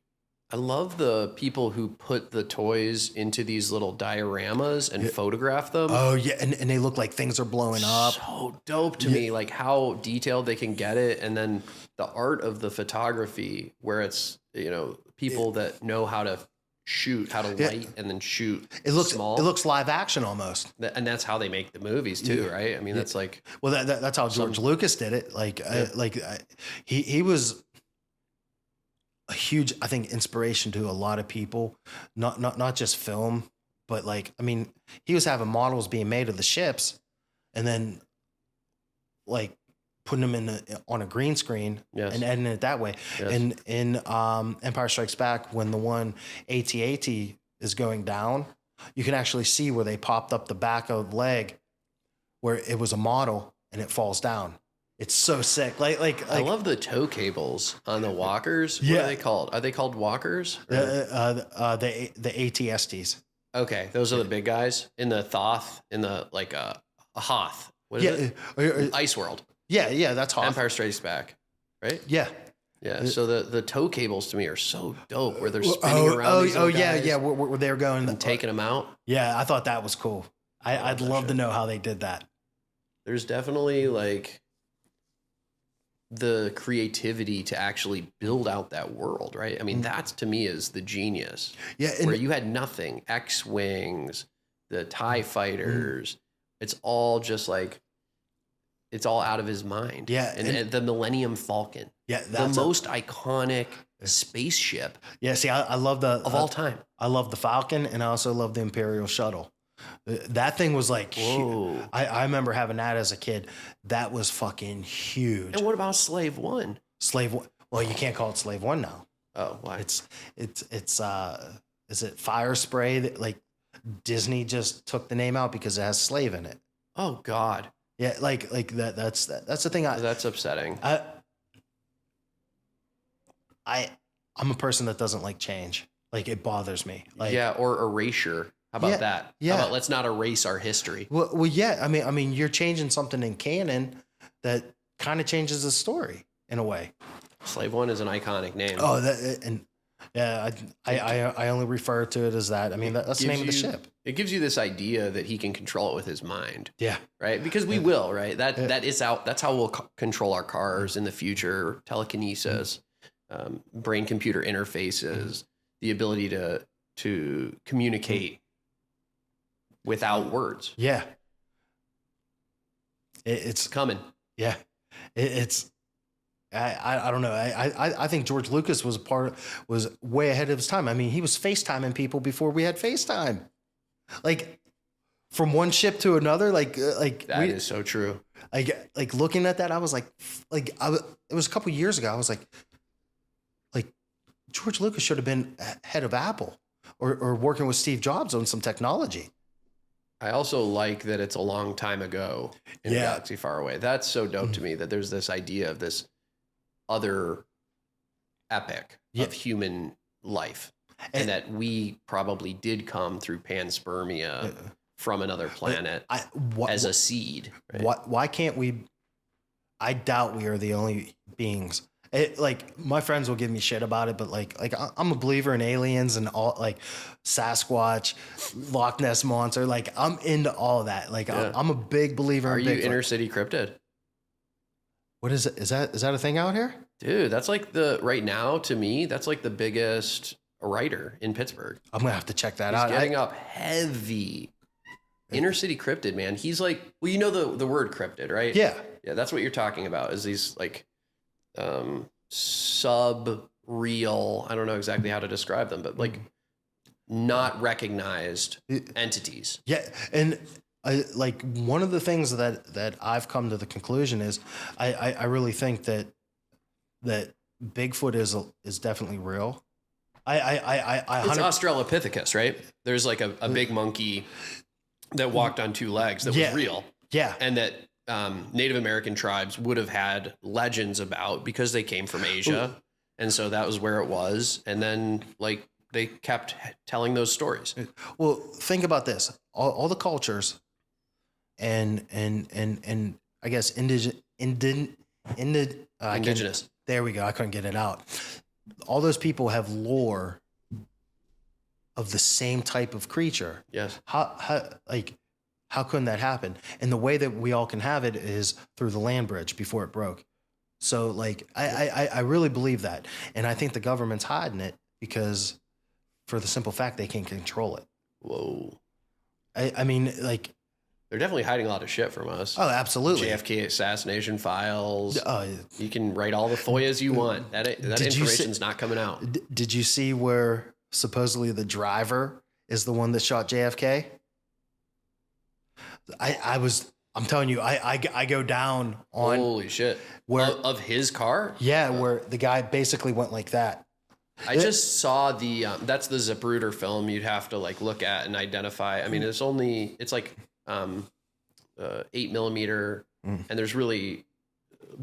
I love the people who put the toys into these little dioramas and photograph them. Oh, yeah. And they look like things are blowing up. So dope to me, like how detailed they can get it. And then the art of the photography where it's, people that know how to shoot, how to light and then shoot. It looks live action almost. And that's how they make the movies too, right? I mean, that's like... Well, that's how George Lucas did it. He was a huge, I think, inspiration to a lot of people, not just film, but he was having models being made of the ships and then putting them on a green screen and editing it that way. Yes. And in Empire Strikes Back, when the one AT-AT is going down, you can actually see where they popped up the back of the leg where it was a model and it falls down. It's so sick. I love the tow cables on the walkers. What are they called? Are they called walkers? The ATSTs. Okay, those are the big guys in the Thoth, in the a Hoth. What is it? Ice World. Yeah, that's Hoth. Empire Strikes Back, right? Yeah. Yeah. So the tow cables to me are so dope, where they're spinning around. These little guys yeah. Where they're going and taking them out. Yeah, I thought that was cool. I'd love to know how they did that. There's definitely like the creativity to actually build out that world, right? I mean, that's to me is the genius. Yeah, where you had nothing, X-Wings, the TIE fighters, it's all just like, it's all out of his mind. Yeah. And the Millennium Falcon. Yeah, the most iconic spaceship. Yeah, see, I love of all time. I love the Falcon, and I also love the Imperial Shuttle. That thing was like, I remember having that as a kid. That was fucking huge. And what about Slave One? Slave One. Well, you can't call it Slave One now. Oh, why? It's is it Fire Spray that like Disney just took the name out because it has slave in it? Oh God. Yeah, like that's the thing. That's upsetting. I'm a person that doesn't like change. Like it bothers me. Like, yeah, or erasure. How about that? Yeah. How about let's not erase our history? Well, yeah. I mean, you're changing something in canon that kind of changes the story in a way. Slave One is an iconic name. Oh, yeah. I only refer to it as that. I mean, that's the name of the ship. It gives you this idea that he can control it with his mind. Yeah. Right. Because we will. Right. That is out. That's how we'll control our cars in the future. Telekinesis, brain computer interfaces, the ability to communicate without words. Yeah. It's coming. Yeah. I don't know. I think George Lucas was way ahead of his time. I mean, he was FaceTiming people before we had FaceTime. Like from one ship to another, that is so true. Like looking at that, I was like it was a couple years ago. I was like George Lucas should have been head of Apple or working with Steve Jobs on some technology. I also like that it's a long time ago in a galaxy far away. That's so dope to me that there's this idea of this other epic of human life, and that we probably did come through panspermia from another planet as a seed. Right? Why can't we? I doubt we are the only beings. Like my friends will give me shit about it, but like I'm a believer in aliens and all, like Sasquatch, Loch Ness monster. Like I'm into all of that. Like I'm a big believer. Are in you Bigfoot. inner city cryptid? What is it? Is that a thing out here? Dude, that's like right now to me, that's like the biggest writer in Pittsburgh. I'm gonna have to check that out. He's getting up heavy. Inner city cryptid, man. He's like, well, you know the word cryptid, right? Yeah. Yeah, that's what you're talking about. Is these like sub-real, I don't know exactly how to describe them, but like not recognized entities. Yeah, and like one of the things that I've come to the conclusion is I really think that Bigfoot is definitely real. It's Australopithecus, right? There's like a big monkey that walked on two legs that was real. Yeah. And that Native American tribes would have had legends about because they came from Asia. And so that was where it was. And then like they kept telling those stories. Well, think about this. All the cultures and I guess indigenous. There we go. I couldn't get it out. All those people have lore of the same type of creature. Yes. How couldn't that happen? And the way that we all can have it is through the land bridge before it broke. So like, I really believe that. And I think the government's hiding it because for the simple fact they can't control it. Whoa. I mean, like, they're definitely hiding a lot of shit from us. Oh, absolutely. JFK assassination files. You can write all the FOIAs you want. That information's not coming out. Did you see where supposedly the driver is the one that shot JFK? I'm telling you, I go down on. Holy shit. Where of his car? Yeah, where the guy basically went like that. I just saw that's the Zapruder film you'd have to like look at and identify. I mean, it's like 8mm, and there's really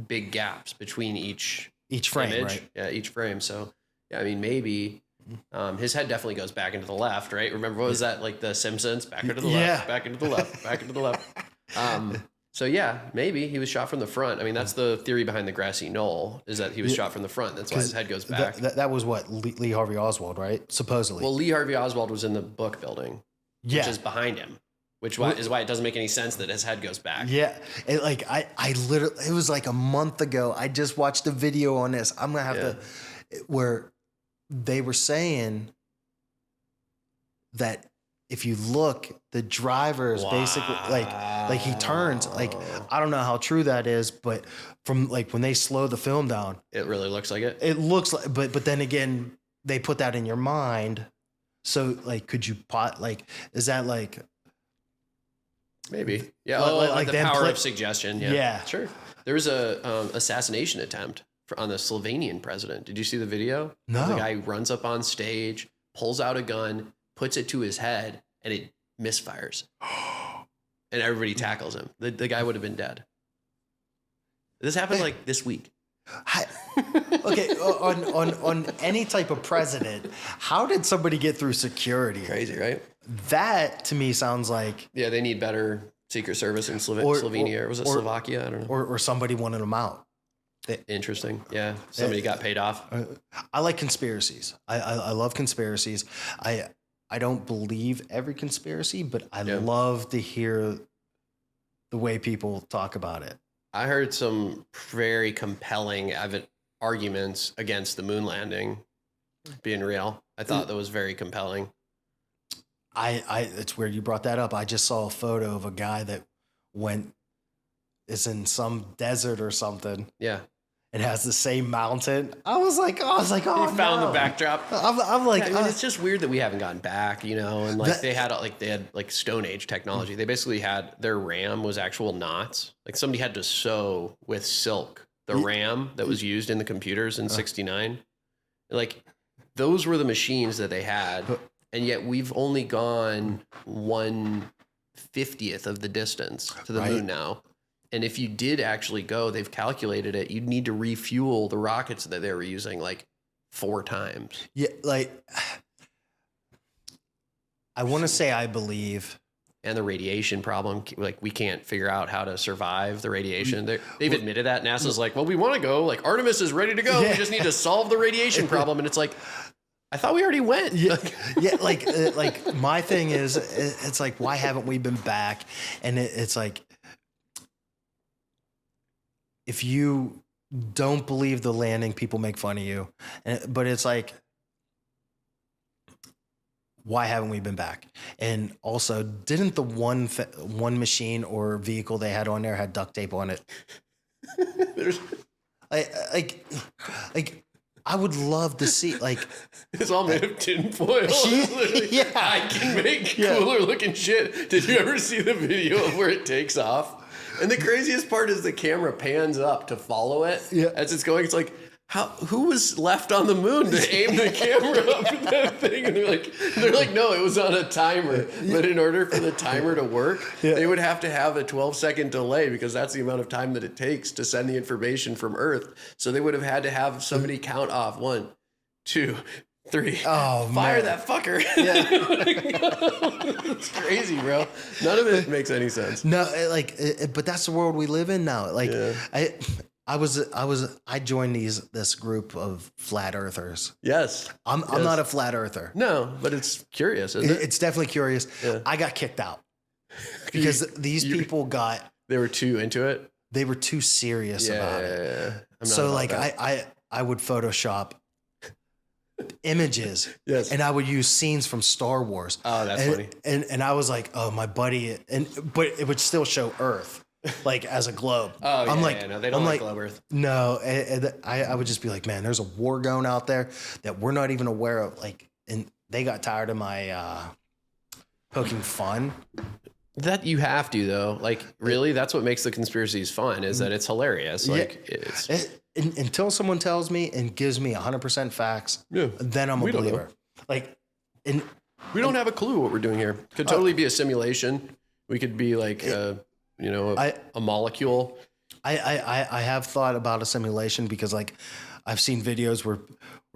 big gaps between each frame, image. Right? Yeah, each frame. So yeah, I mean, maybe his head definitely goes back into the left, right? Remember what was that, like the Simpsons? Back into the left, back into the left, back into the left. So yeah, maybe he was shot from the front. I mean, that's the theory behind the grassy knoll, is that he was shot from the front. That's why his head goes back. That was what Lee Harvey Oswald, right? Supposedly. Well, Lee Harvey Oswald was in the book building, yeah. which is behind him, which is why it doesn't make any sense that his head goes back. Yeah. And like I literally, it was like a month ago. I just watched a video on this. I'm gonna have to, where they were saying that if you look, the driver is basically like he turns, like, I don't know how true that is, but from like when they slow the film down, it really looks like it. It looks like, but then again, they put that in your mind. So like, could you like, is that like, maybe, yeah, like the power of suggestion. Yeah, sure. There was a assassination attempt on the Slovenian president. Did you see the video? No. The guy runs up on stage, pulls out a gun, puts it to his head, and it misfires. And everybody tackles him. The guy would have been dead. This happened like this week. Okay, on any type of president, how did somebody get through security? Crazy, right? That to me sounds like, yeah, they need better Secret Service in Slovenia. Or was it Slovakia? I don't know. Or somebody wanted them out. Interesting. Yeah, somebody got paid off. I like conspiracies. I love conspiracies. I don't believe every conspiracy, but I love to hear the way people talk about it. I heard some very compelling arguments against the moon landing being real. I thought that was very compelling. It's weird you brought that up. I just saw a photo of a guy that is in some desert or something. Yeah. It has the same mountain. I was like, oh, you found the backdrop. I'm like, I mean, it's just weird that we haven't gotten back, you know, and like they had like Stone Age technology. They basically had their RAM was actual knots. Like somebody had to sew with silk the RAM that was used in the computers in '69. Like those were the machines that they had, and yet we've only gone 1/50th of the distance to the moon now. And if you did actually go, they've calculated it, you'd need to refuel the rockets that they were using like 4 times. Yeah, like I want to say I believe. And the radiation problem, like we can't figure out how to survive the radiation. They've admitted that. NASA's like, well, we want to go. Like Artemis is ready to go. Yeah. We just need to solve the radiation problem. And it's like, I thought we already went. Yeah, like my thing is, it's like, why haven't we been back? And it's like, if you don't believe the landing, people make fun of you. But it's like, why haven't we been back? And also, didn't the one machine or vehicle they had on there had duct tape on it? Like, I would love to see, like, it's all made of tin foil. Yeah, I can make cooler looking shit. Did you ever see the video of where it takes off? And the craziest part is the camera pans up to follow it as it's going. It's like, who was left on the moon to aim the camera up at that thing? And they're like, no, it was on a timer. But in order for the timer to work, they would have to have a 12-second delay because that's the amount of time that it takes to send the information from Earth. So they would have had to have somebody count off 1, 2, 3. Oh, fire man. that fucker. Yeah. It's crazy, bro. None of it makes any sense. No, but that's the world we live in now. Like, I joined this group of flat earthers. Yes. I'm not a flat earther. No, but it's curious, isn't it? It's definitely curious. Yeah. I got kicked out because these people they were too into it. They were too serious about it. Yeah. So like I would Photoshop images. Yes. And I would use scenes from Star Wars. Oh, that's funny. And I was like, oh, my buddy, but it would still show Earth, like as a globe. Oh, yeah, no, they don't like globe Earth. No, and I would just be like, man, there's a war going out there that we're not even aware of. Like, and they got tired of my poking fun. That you have to, though. Like, really, that's what makes the conspiracies fun, is that it's hilarious. Like, until someone tells me and gives me 100% facts, then I'm a believer. Like, we don't have a clue what we're doing here. Could totally be a simulation. We could be like, a molecule. I have thought about a simulation because, like, I've seen videos where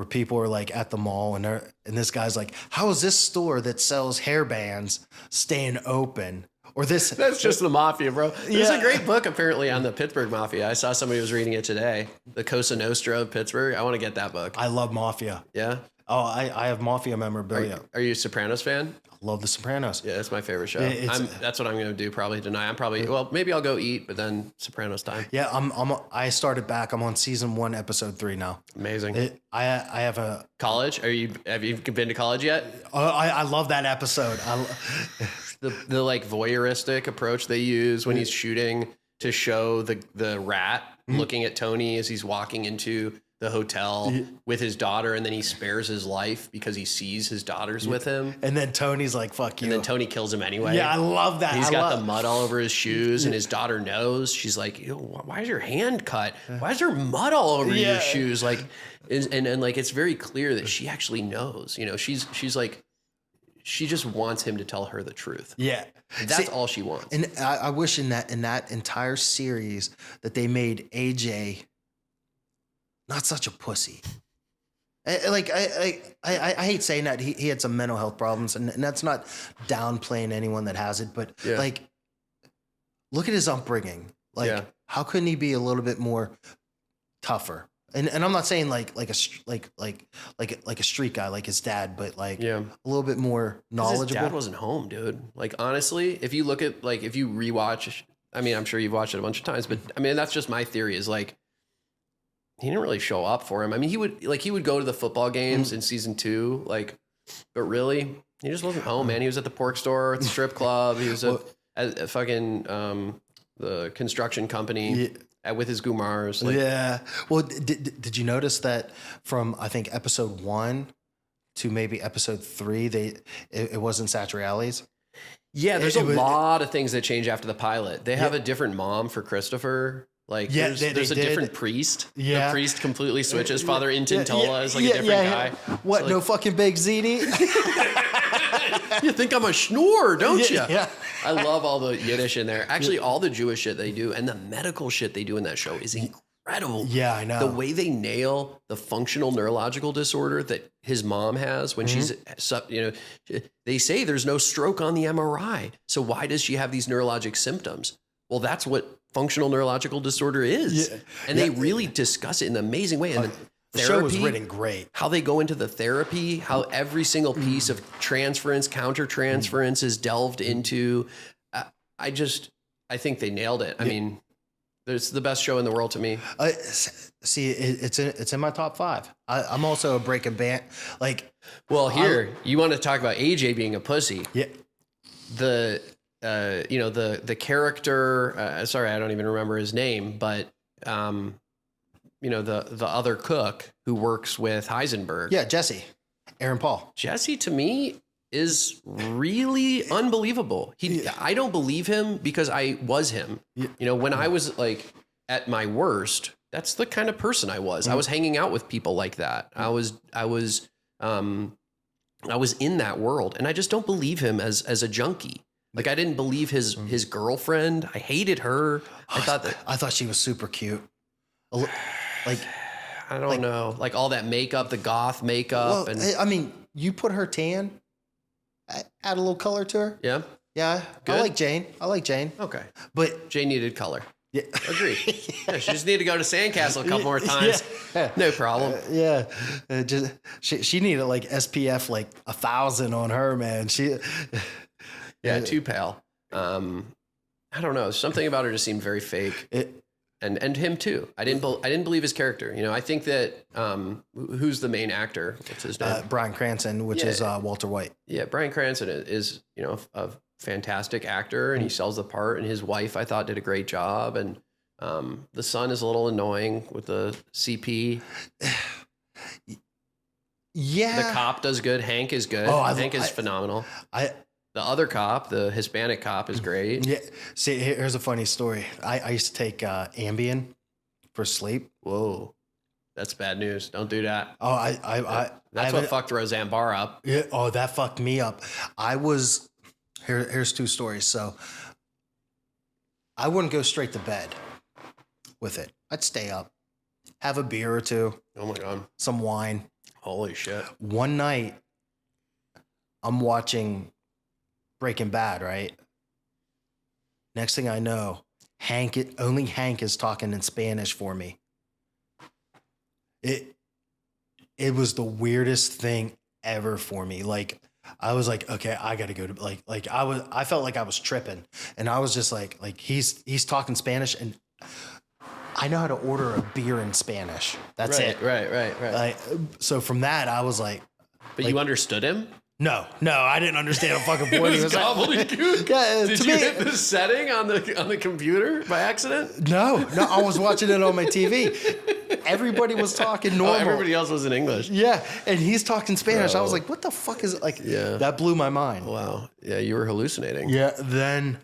people are like at the mall and this guy's like, how is this store that sells hair bands staying open? Or this. That's just the mafia, bro. There's Yeah. a great book apparently on the Pittsburgh mafia. I saw somebody was reading it today. The Cosa Nostra of Pittsburgh. I want to get that book. I love Mafia. Yeah. Oh, I have Mafia memorabilia. Are you a Sopranos fan? Love The Sopranos. Yeah, that's my favorite show. It's- That's what I'm going to do probably tonight. Maybe I'll go eat, but then Sopranos time. Yeah, I started back. I'm on season 1, episode 3 now. Amazing. I have a. College? Have you been to college yet? I love that episode. The like voyeuristic approach they use when he's shooting to show the rat looking at Tony as he's walking into the hotel with his daughter, and then he spares his life because he sees his daughter's with him. And then Tony's like, "Fuck you." And then Tony kills him anyway. Yeah, I love that. He's got the mud all over his shoes, and his daughter knows. She's like, "Why is your hand cut? Why is there mud all over your shoes?" Like, and like it's very clear that she actually knows. You know, she's like, she just wants him to tell her the truth. Yeah, That's all she wants. And I wish in that entire series that they made AJ not such a pussy. I hate saying that he had some mental health problems, and that's not downplaying anyone that has it, but like, look at his upbringing. Like, how couldn't he be a little bit more tougher? And I'm not saying like a street guy like his dad, but like a little bit more knowledgeable. His dad wasn't home, dude. Like honestly, if you look at if you rewatch, I mean, I'm sure you've watched it a bunch of times, but I mean that's just my theory. Is like he didn't really show up for him. I mean, he would go to the football games in season 2, but really he just wasn't home, man. He was at the pork store, at the strip club. He was at fucking the construction company. With his Gumars. Well, did you notice that from, I think, episode 1 to maybe episode 3, it wasn't Satriali's? Yeah, there's a lot of things that change after the pilot. They have a different mom for Christopher. Like, there's a different priest. Yeah. The priest completely switches. Father Intintola is like a different guy. What, So, no fucking Big Ziti? You think I'm a schnorr, don't you? Yeah. I love all the Yiddish in there. Actually, all the Jewish shit they do and the medical shit they do in that show is incredible. Yeah, I know. The way they nail the functional neurological disorder that his mom has when she's, they say there's no stroke on the MRI. So why does she have these neurologic symptoms? Well, that's what functional neurological disorder is. Yeah. And they really discuss it in an amazing way. And the show was written great. How they go into the therapy, how every single piece of transference, countertransference is delved into. I think they nailed it. I mean, it's the best show in the world to me. See, it's in my top 5. I'm also a Breaking Bad. You want to talk about AJ being a pussy? Yeah. The character. Sorry, I don't even remember his name, but the other cook who works with Heisenberg. Yeah, Jesse, Aaron Paul. Jesse to me is really unbelievable. I don't believe him because I was him. Yeah. When I was like at my worst, that's the kind of person I was. I was hanging out with people like that. I was in that world, and I just don't believe him as a junkie. Like I didn't believe his girlfriend. I hated her. I thought she was super cute. Like, I don't know, like all that makeup, the goth makeup. Well, I mean, you put her tan, add a little color to her. Yeah. Yeah. Good. I like Jane. Okay. But Jane needed color. Yeah. Agreed. Yeah, she just needed to go to Sandcastle a couple more times. Yeah. No problem. She needed like SPF like 1,000 on her, man. Too pale. I don't know. Something about her just seemed very fake. And him too. I didn't believe his character. I think that who's the main actor? What's his name? Bryan Cranston, which is Walter White. Yeah, Bryan Cranston is a fantastic actor, and he sells the part. And his wife, I thought, did a great job. And the son is a little annoying with the CP. Yeah, the cop does good. Hank is good. Hank is phenomenal. The other cop, the Hispanic cop, is great. Yeah. See, here's a funny story. I used to take Ambien for sleep. Whoa. That's bad news. Don't do that. Oh, that's what fucked Roseanne Barr up. Yeah. Oh, that fucked me up. Here's 2 stories. So I wouldn't go straight to bed with it. I'd stay up, have a beer or 2. Oh my God. Some wine. Holy shit. One night, I'm watching Breaking Bad, right? Next thing I know, only Hank is talking in Spanish for me. It was the weirdest thing ever for me. Like, I was like, okay, I gotta go to I felt like I was tripping, and I was just like he's talking Spanish, and I know how to order a beer in Spanish. That's it. Right. So from that, I was like, But you understood him? no, I didn't understand a fucking It point. was gobbledygook. Yeah, Did you hit the setting on the computer by accident? No, I was watching it on my TV. Everybody was talking normal. Everybody else was in English. Yeah, and he's talking Spanish. Bro. I was like, what the fuck is it? Like, Yeah. that blew my mind. Wow. Yeah, you were hallucinating. Yeah, then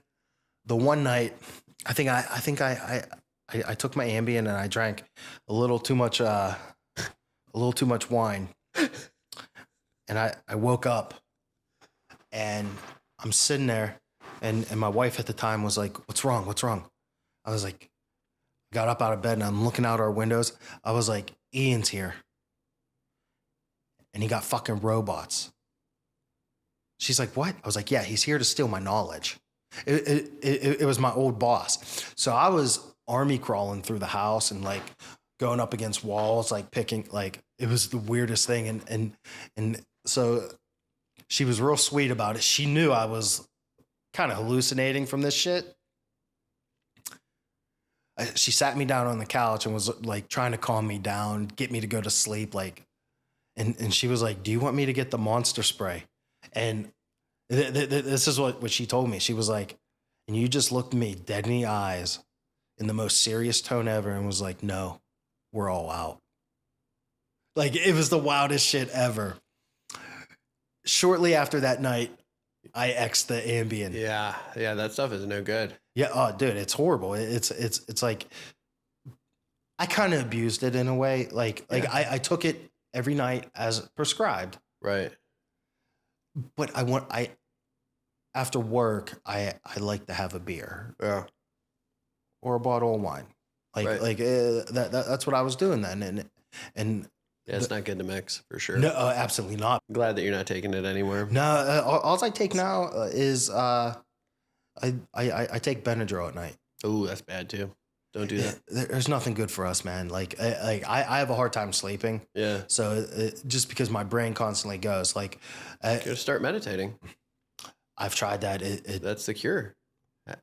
the one night, I think I took my Ambien and I drank a little too much wine. And I woke up and I'm sitting there and my wife at the time was like, what's wrong? I was like, got up out of bed and I'm looking out our windows. I was like, Ian's here. And he got fucking robots. She's like, what? I was like, yeah, he's here to steal my knowledge. It was my old boss. So I was army crawling through the house and like going up against walls, like picking, like it was the weirdest thing. And so she was real sweet about it. She knew I was kind of hallucinating from this shit. She sat me down on the couch and was like trying to calm me down, get me to go to sleep. Like, and she was like, do you want me to get the monster spray? And this is what she told me. She was like, and you just looked me dead in the eyes in the most serious tone ever and was like, no, we're all out. Like, it was the wildest shit ever. Shortly after that night, I X'd the Ambien. Yeah, that stuff is no good. Yeah, oh, dude, it's horrible. It's like, I kind of abused it in a way. Like I took it every night as prescribed. Right. But after work, I like to have a beer. Yeah. Or a bottle of wine. That's what I was doing then. And yeah, it's not good to mix for sure. No, absolutely not. I'm glad that you're not taking it anymore. No, all I take now is I take Benadryl at night. Oh, that's bad too. Don't do that. There's nothing good for us, man. Like I have a hard time sleeping. Yeah. So just because my brain constantly goes, like, you gotta start meditating. I've tried that. That's the cure.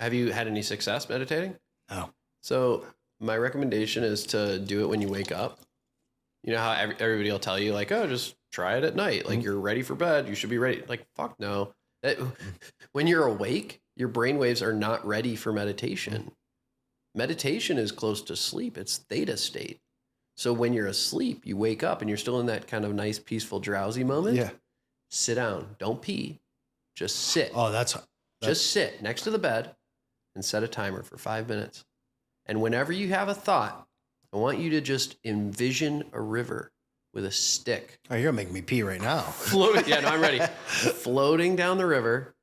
Have you had any success meditating? No. So my recommendation is to do it when you wake up. You know how everybody will tell you, like, oh, just try it at night. Like, you're ready for bed. You should be ready. Like, fuck no. When you're awake, your brain waves are not ready for meditation. Meditation is close to sleep. It's theta state. So when you're asleep, you wake up and you're still in that kind of nice, peaceful, drowsy moment. Yeah. Sit down. Don't pee. Just sit. Oh, Just sit next to the bed and set a timer for 5 minutes. And whenever you have a thought, I want you to just envision a river with a stick. Oh, you're making me pee right now. Floating. Yeah, no, I'm ready. Floating down the river.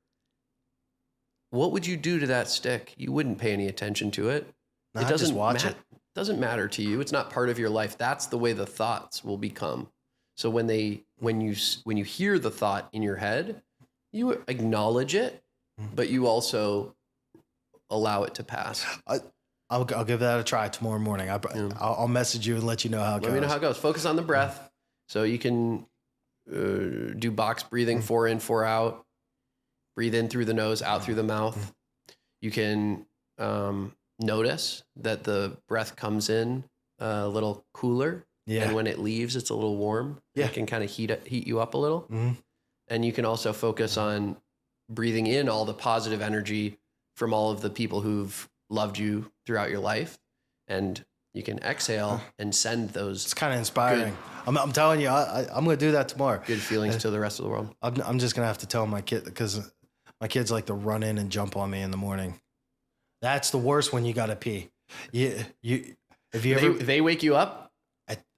What would you do to that stick? You wouldn't pay any attention to it. No, It doesn't just watch it. Doesn't matter to you. It's not part of your life. That's the way the thoughts will become. So when you hear the thought in your head, you acknowledge it, but you also allow it to pass. I'll give that a try tomorrow morning. I'll message you and let you know how it goes. Let me know how it goes. Focus on the breath. So you can do box breathing, 4 in, 4 out. Breathe in through the nose, out through the mouth. You can notice that the breath comes in a little cooler. Yeah. And when it leaves, it's a little warm. Yeah. It can kind of heat you up a little. Mm-hmm. And you can also focus on breathing in all the positive energy from all of the people who've loved you throughout your life. And you can exhale and send those. It's kind of inspiring. I'm telling you, I'm going to do that tomorrow. Good feelings to the rest of the world. I'm just going to have to tell my kid, because my kids like to run in and jump on me in the morning. That's the worst when you got to pee. They wake you up?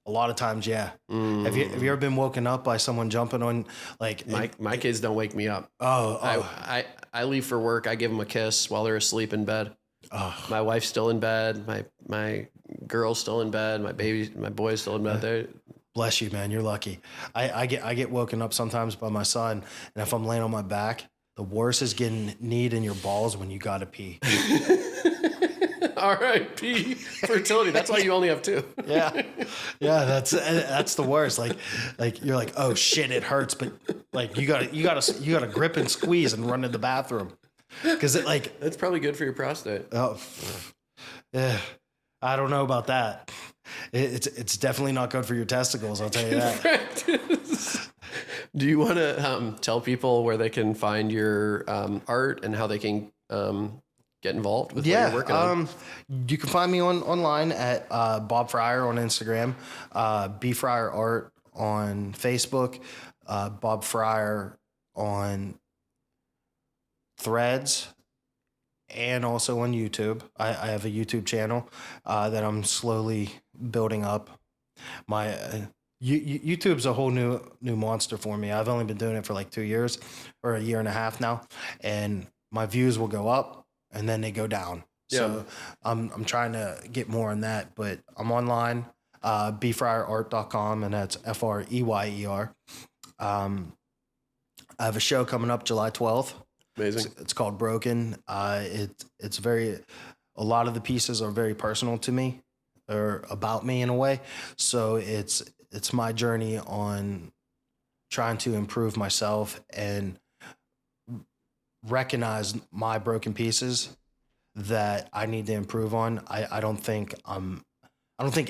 A lot of times, yeah. Have you ever been woken up by someone jumping on, like... My kids don't wake me up. I leave for work. I give them a kiss while they're asleep in bed. Oh. My wife's still in bed. My girl's still in bed. My boy's still in bed. Bless you, man. You're lucky. I get woken up sometimes by my son, and if I'm laying on my back, The worst is getting kneed in your balls when you gotta pee. R.I.P. fertility. That's why you only have two. Yeah, yeah, that's the worst. Like you're like, oh shit, it hurts, but like you gotta grip and squeeze and run to the bathroom because it like That's probably good for your prostate. oh yeah, I don't know about that. It's definitely not good for your testicles. I'll tell you that. Practice. Do you want to tell people where they can find your art and how they can get involved with what you're working on? You can find me online at Bob Freyer on Instagram, B Freyer Art on Facebook, Bob Freyer on Threads, and also on YouTube. I have a YouTube channel that I'm slowly building up. My YouTube's a whole new monster for me. I've only been doing it for like 2 years or a year and a half now, and my views will go up and then they go down. Yeah. So I'm trying to get more on that, but I'm online, bfreyerart.com, and that's Freyer. I have a show coming up July 12th. Amazing. It's called Broken. It's very, a lot of the pieces are very personal to me or about me in a way. So it's my journey on trying to improve myself and recognize my broken pieces that I need to improve on. I don't think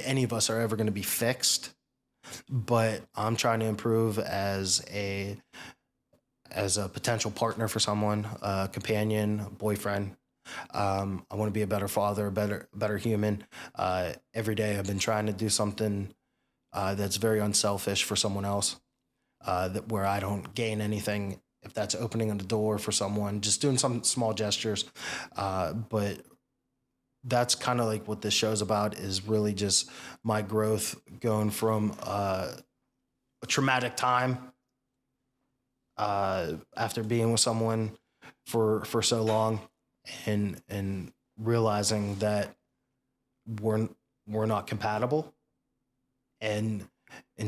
any of us are ever going to be fixed, but I'm trying to improve as a potential partner for someone, a companion, a boyfriend. I want to be a better father, a better human. Every day I've been trying to do something that's very unselfish for someone else, where I don't gain anything. If that's opening a door for someone, just doing some small gestures. But that's kind of like what this show's about, is really just my growth going from a traumatic time after being with someone for so long and realizing that we're not compatible, and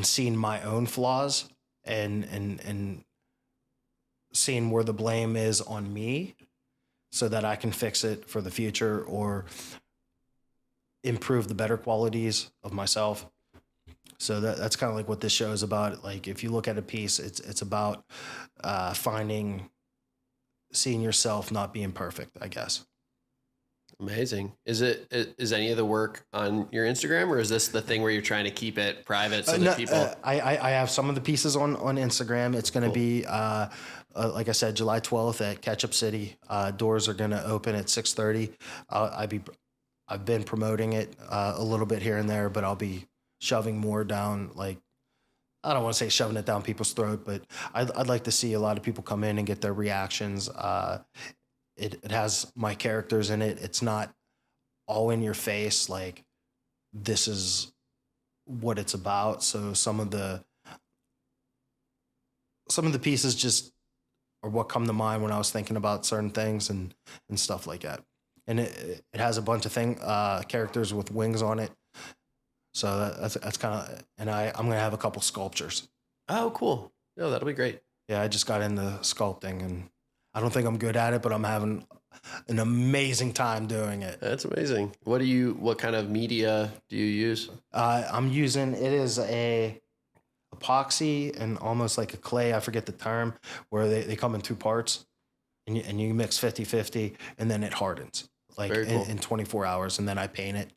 seeing my own flaws and seeing where the blame is on me so that I can fix it for the future or improve the better qualities of myself. So that's kind of like what this show is about. Like, if you look at a piece, it's about seeing yourself not being perfect, I guess. Amazing. Is any of the work on your Instagram, or is this the thing where you're trying to keep it private so that people? I have some of the pieces on Instagram. It's going to be, like I said, July 12th at Ketchup City. Doors are going to open at 6:30. I've been promoting it a little bit here and there, but I'll be shoving more down, like, I don't want to say shoving it down people's throat, but I'd like to see a lot of people come in and get their reactions. It has my characters in it. It's not all in your face, like, this is what it's about. So some of the pieces just are what come to mind when I was thinking about certain things and stuff like that. And it has a bunch of characters with wings on it. So that's kind of, and I'm going to have a couple sculptures. Oh, cool. Oh, that'll be great. Yeah, I just got into sculpting, and I don't think I'm good at it, but I'm having an amazing time doing it. That's amazing. What kind of media do you use? I'm using, it is a epoxy and almost like a clay, I forget the term, where they come in two parts, and you mix 50-50, and then it hardens like Very cool. in 24 hours, and then I paint it.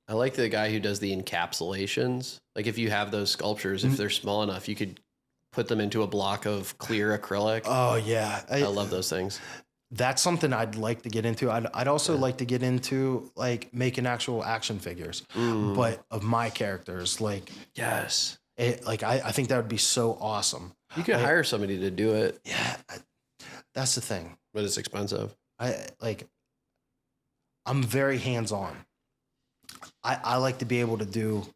I like the guy who does the encapsulations. Like, if you have those sculptures, if they're small enough, you could put them into a block of clear acrylic. Oh yeah. I love those things. That's something I'd like to get into. I'd also like to get into, like, making actual action figures, but of my characters. Like, Yes. I think that would be so awesome. You could hire somebody to do it, Yeah, that's the thing. but it's expensive. I'm very hands-on. I like to be able to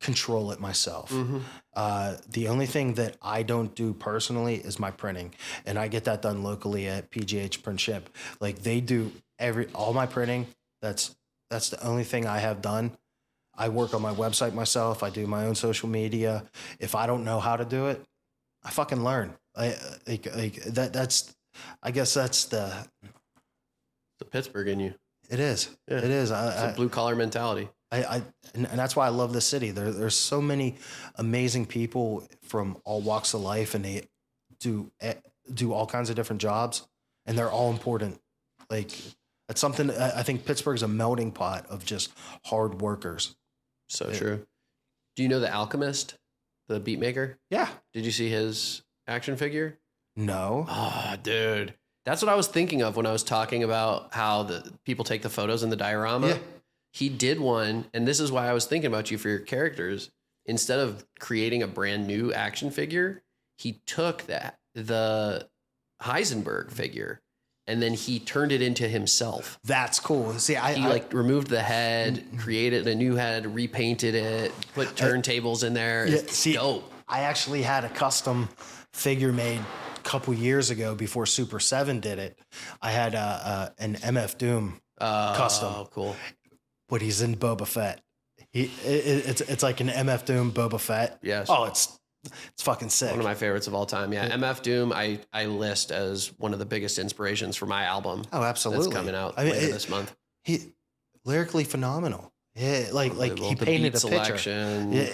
control it myself. The only thing that I don't do personally is my printing, and I get that done locally at Pgh Print Ship. Like, they do all my printing. That's the only thing I have done. I work on my website myself. I do my own social media. If I don't know how to do it, I fucking learn. That's I guess that's the Pittsburgh in you. it is. Yeah. It is. It's a blue collar mentality. And that's why I love this city. There's so many amazing people from all walks of life, and they do all kinds of different jobs, and they're all important. Like, that's something I think Pittsburgh's a melting pot of just hard workers. So true. Do you know The Alchemist, the beat maker? Yeah. Did you see his action figure? No. Oh, dude. That's what I was thinking of when I was talking about how the people take the photos in the diorama. Yeah. He did one, and this is why I was thinking about you for your characters. Instead of creating a brand new action figure, he took the Heisenberg figure, and then he turned it into himself. That's cool. See, He removed the head, created a new head, repainted it, put turntables in there. Yeah, It's dope. I actually had a custom figure made a couple years ago before Super 7 did it. I had an MF Doom custom. Oh, cool. But he's in Boba Fett. It's like an MF Doom Boba Fett. Yes. Oh, it's fucking sick. One of my favorites of all time. Yeah. MF Doom, I list as one of the biggest inspirations for my album. Oh, absolutely. That's coming out later this month. He lyrically phenomenal. Yeah, like he The painted beat a picture. selection,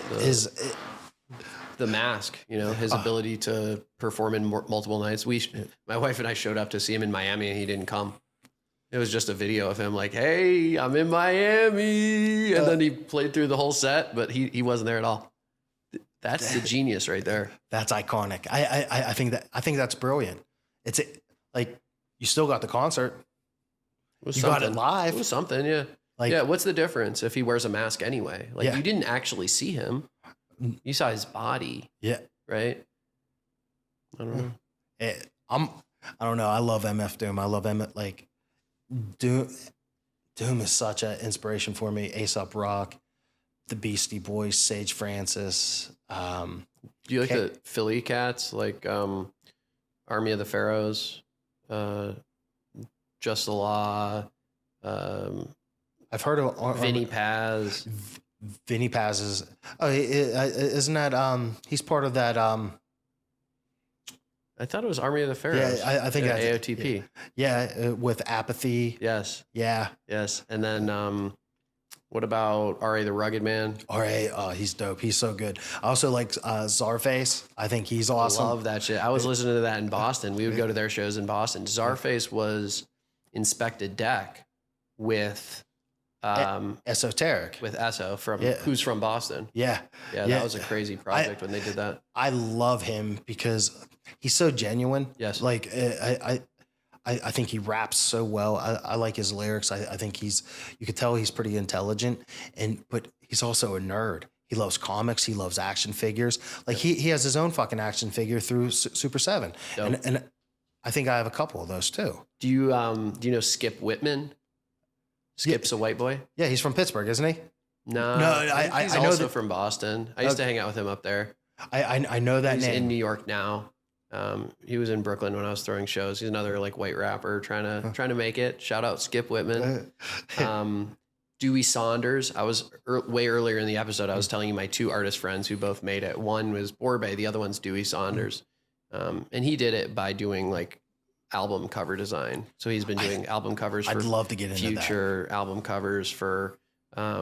the mask, his ability to perform in multiple nights. My wife and I showed up to see him in Miami, and he didn't come. It was just a video of him like, "Hey, I'm in Miami," and then he played through the whole set, but he wasn't there at all. That's the genius right there. That's iconic. I think that's brilliant. It's like, you still got the concert. You got it live. It was something, yeah. Yeah, what's the difference if he wears a mask anyway? You didn't actually see him. You saw his body. Yeah. Right? I don't know. I don't know. I love MF Doom. I love Doom is such an inspiration for me. Aesop Rock, the Beastie Boys, Sage Francis. Do you like the Philly cats, like Army of the Pharaohs, Just the Law? I've heard of Vinny Paz. Vinny Paz is. Oh, isn't that? He's part of that. I thought it was Army of the Pharaohs. Yeah, I think AOTP. Yeah, with Apathy. Yes. Yeah. Yes, and then what about R.A. the Rugged Man? R.A. He's dope. He's so good. I also like Czarface. I think he's awesome. I love that shit. I was listening to that in Boston. We would go to their shows in Boston. Czarface was Inspected Deck with Esoteric. With Esso who's from Boston. Yeah. Yeah, that was a crazy project when they did that. I love him because he's so genuine. Yes. Like I think he raps so well. I like his lyrics. I think you could tell he's pretty intelligent, but he's also a nerd. He loves comics. He loves action figures. Like he has his own fucking action figure through Super 7. And I think I have a couple of those too. Do you know Skip Whitman? Skip's a white boy. Yeah, he's from Pittsburgh, isn't he? No, he's I know also from Boston. I used to hang out with him up there. I know that he's name. in New York now. He was in Brooklyn when I was throwing shows. He's another white rapper trying to make it. Shout out Skip Whitman. Dewey Saunders. I was way earlier in the episode. I was telling you my two artist friends who both made it. One was Borbe. The other one's Dewey Saunders. And he did it by doing album cover design. So he's been doing album covers for I'd love to get into future album covers for a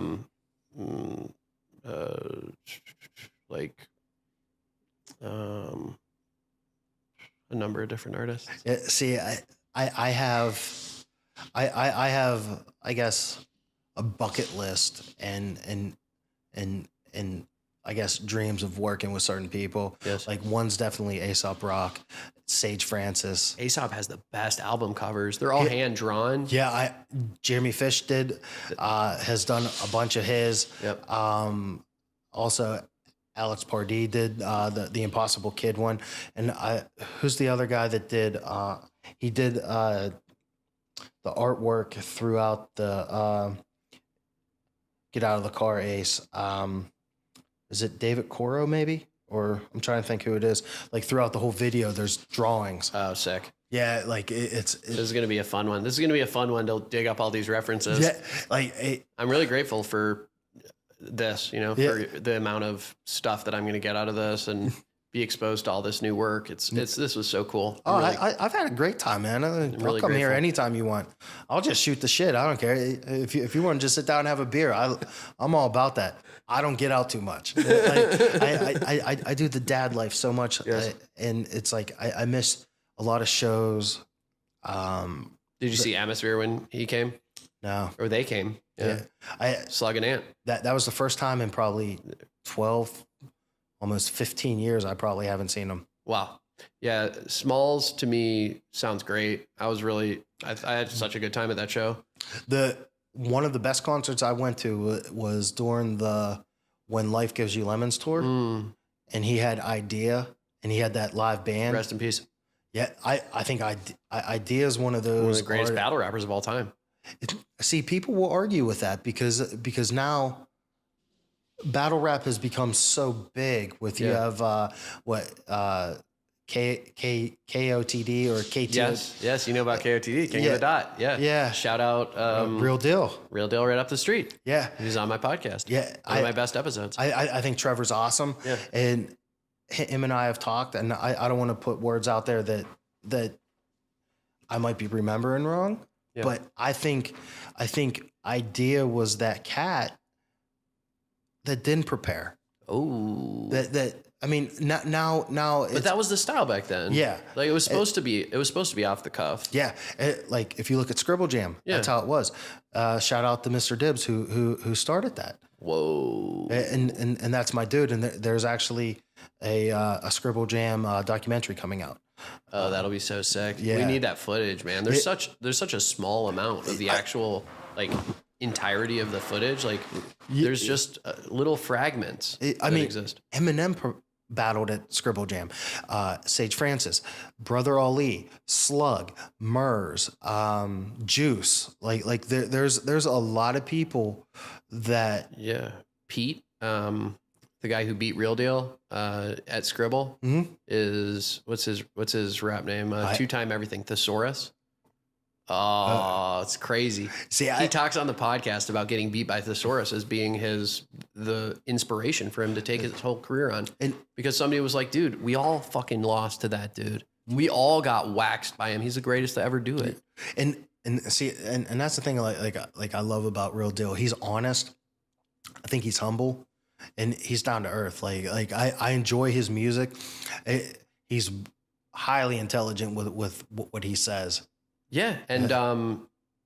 number of different artists. Yeah, see, I have I guess a bucket list and I guess dreams of working with certain people. Yes. Like one's definitely Aesop Rock, Sage Francis. Aesop has the best album covers. They're all hand drawn. Yeah, Jeremy Fish has done a bunch of his. Yep. Also Alex Pardee did the Impossible Kid one, and who's the other guy that did? He did the artwork throughout the Get Out of the Car Ace. Is it David Coro maybe? Or I'm trying to think who it is. Like throughout the whole video, there's drawings. Oh, sick. Yeah, like it's this is going to be a fun one. This is going to be a fun one to dig up all these references. Yeah, I'm really grateful for this, for the amount of stuff that I'm going to get out of this. And be exposed to all this new work. This was so cool. Oh, I've had a great time, man. I'll really come here grateful. anytime you want. I'll just shoot the shit. I don't care. If you want to just sit down and have a beer, I'm all about that. I don't get out too much. I do the dad life so much, Yes. and it's like I miss a lot of shows. Did you see Atmosphere when he came No, or they came? Yeah. Slug and Ant. that was the first time in probably 12, almost 15 years. I probably haven't seen them. Wow. Yeah. Smalls to me sounds great. I had such a good time at that show. One of the best concerts I went to was during the When Life Gives You Lemons tour, and he had Idea, and he had that live band. Rest in peace. Yeah, I think Idea is one of those One of the greatest battle rappers of all time. See, people will argue with that because now battle rap has become so big. With you have KOTD or KTO. Yes, you know about KOTD, King of the Dot. Yeah. Shout out Real Deal. Real Deal right up the street. Yeah. He's on my podcast. Yeah. One of my best episodes. I think Trevor's awesome. Yeah. And him and I have talked, and I don't want to put words out there that I might be remembering wrong. Yeah. But I think Idea was that cat that didn't prepare. Oh. I mean, now. But that was the style back then. Yeah. Like it was supposed to be off the cuff. Yeah, like if you look at Scribble Jam, that's how it was. Shout out to Mr. Dibbs who started that. Whoa. And that's my dude. And there's actually a Scribble Jam documentary coming out. Oh, that'll be so sick. Yeah. We need that footage, man. There's such a small amount of the actual like entirety of the footage. Like there's just little fragments that exist. Eminem battled at Scribble Jam. Sage Francis, Brother Ali, Slug, Murs, Juice. Like there's a lot of people that Pete, the guy who beat Real Deal at Scribble is what's his rap name? 2-time everything Thesaurus. Oh, it's crazy. See, he talks on the podcast about getting beat by Thesaurus as being the inspiration for him to take his whole career on. And because somebody was like, dude, we all fucking lost to that dude. We all got waxed by him. He's the greatest to ever do it. And see, and that's the thing like I love about Real Deal. He's honest. I think he's humble and he's down to earth. Like I enjoy his music. He's highly intelligent with what he says. Yeah, and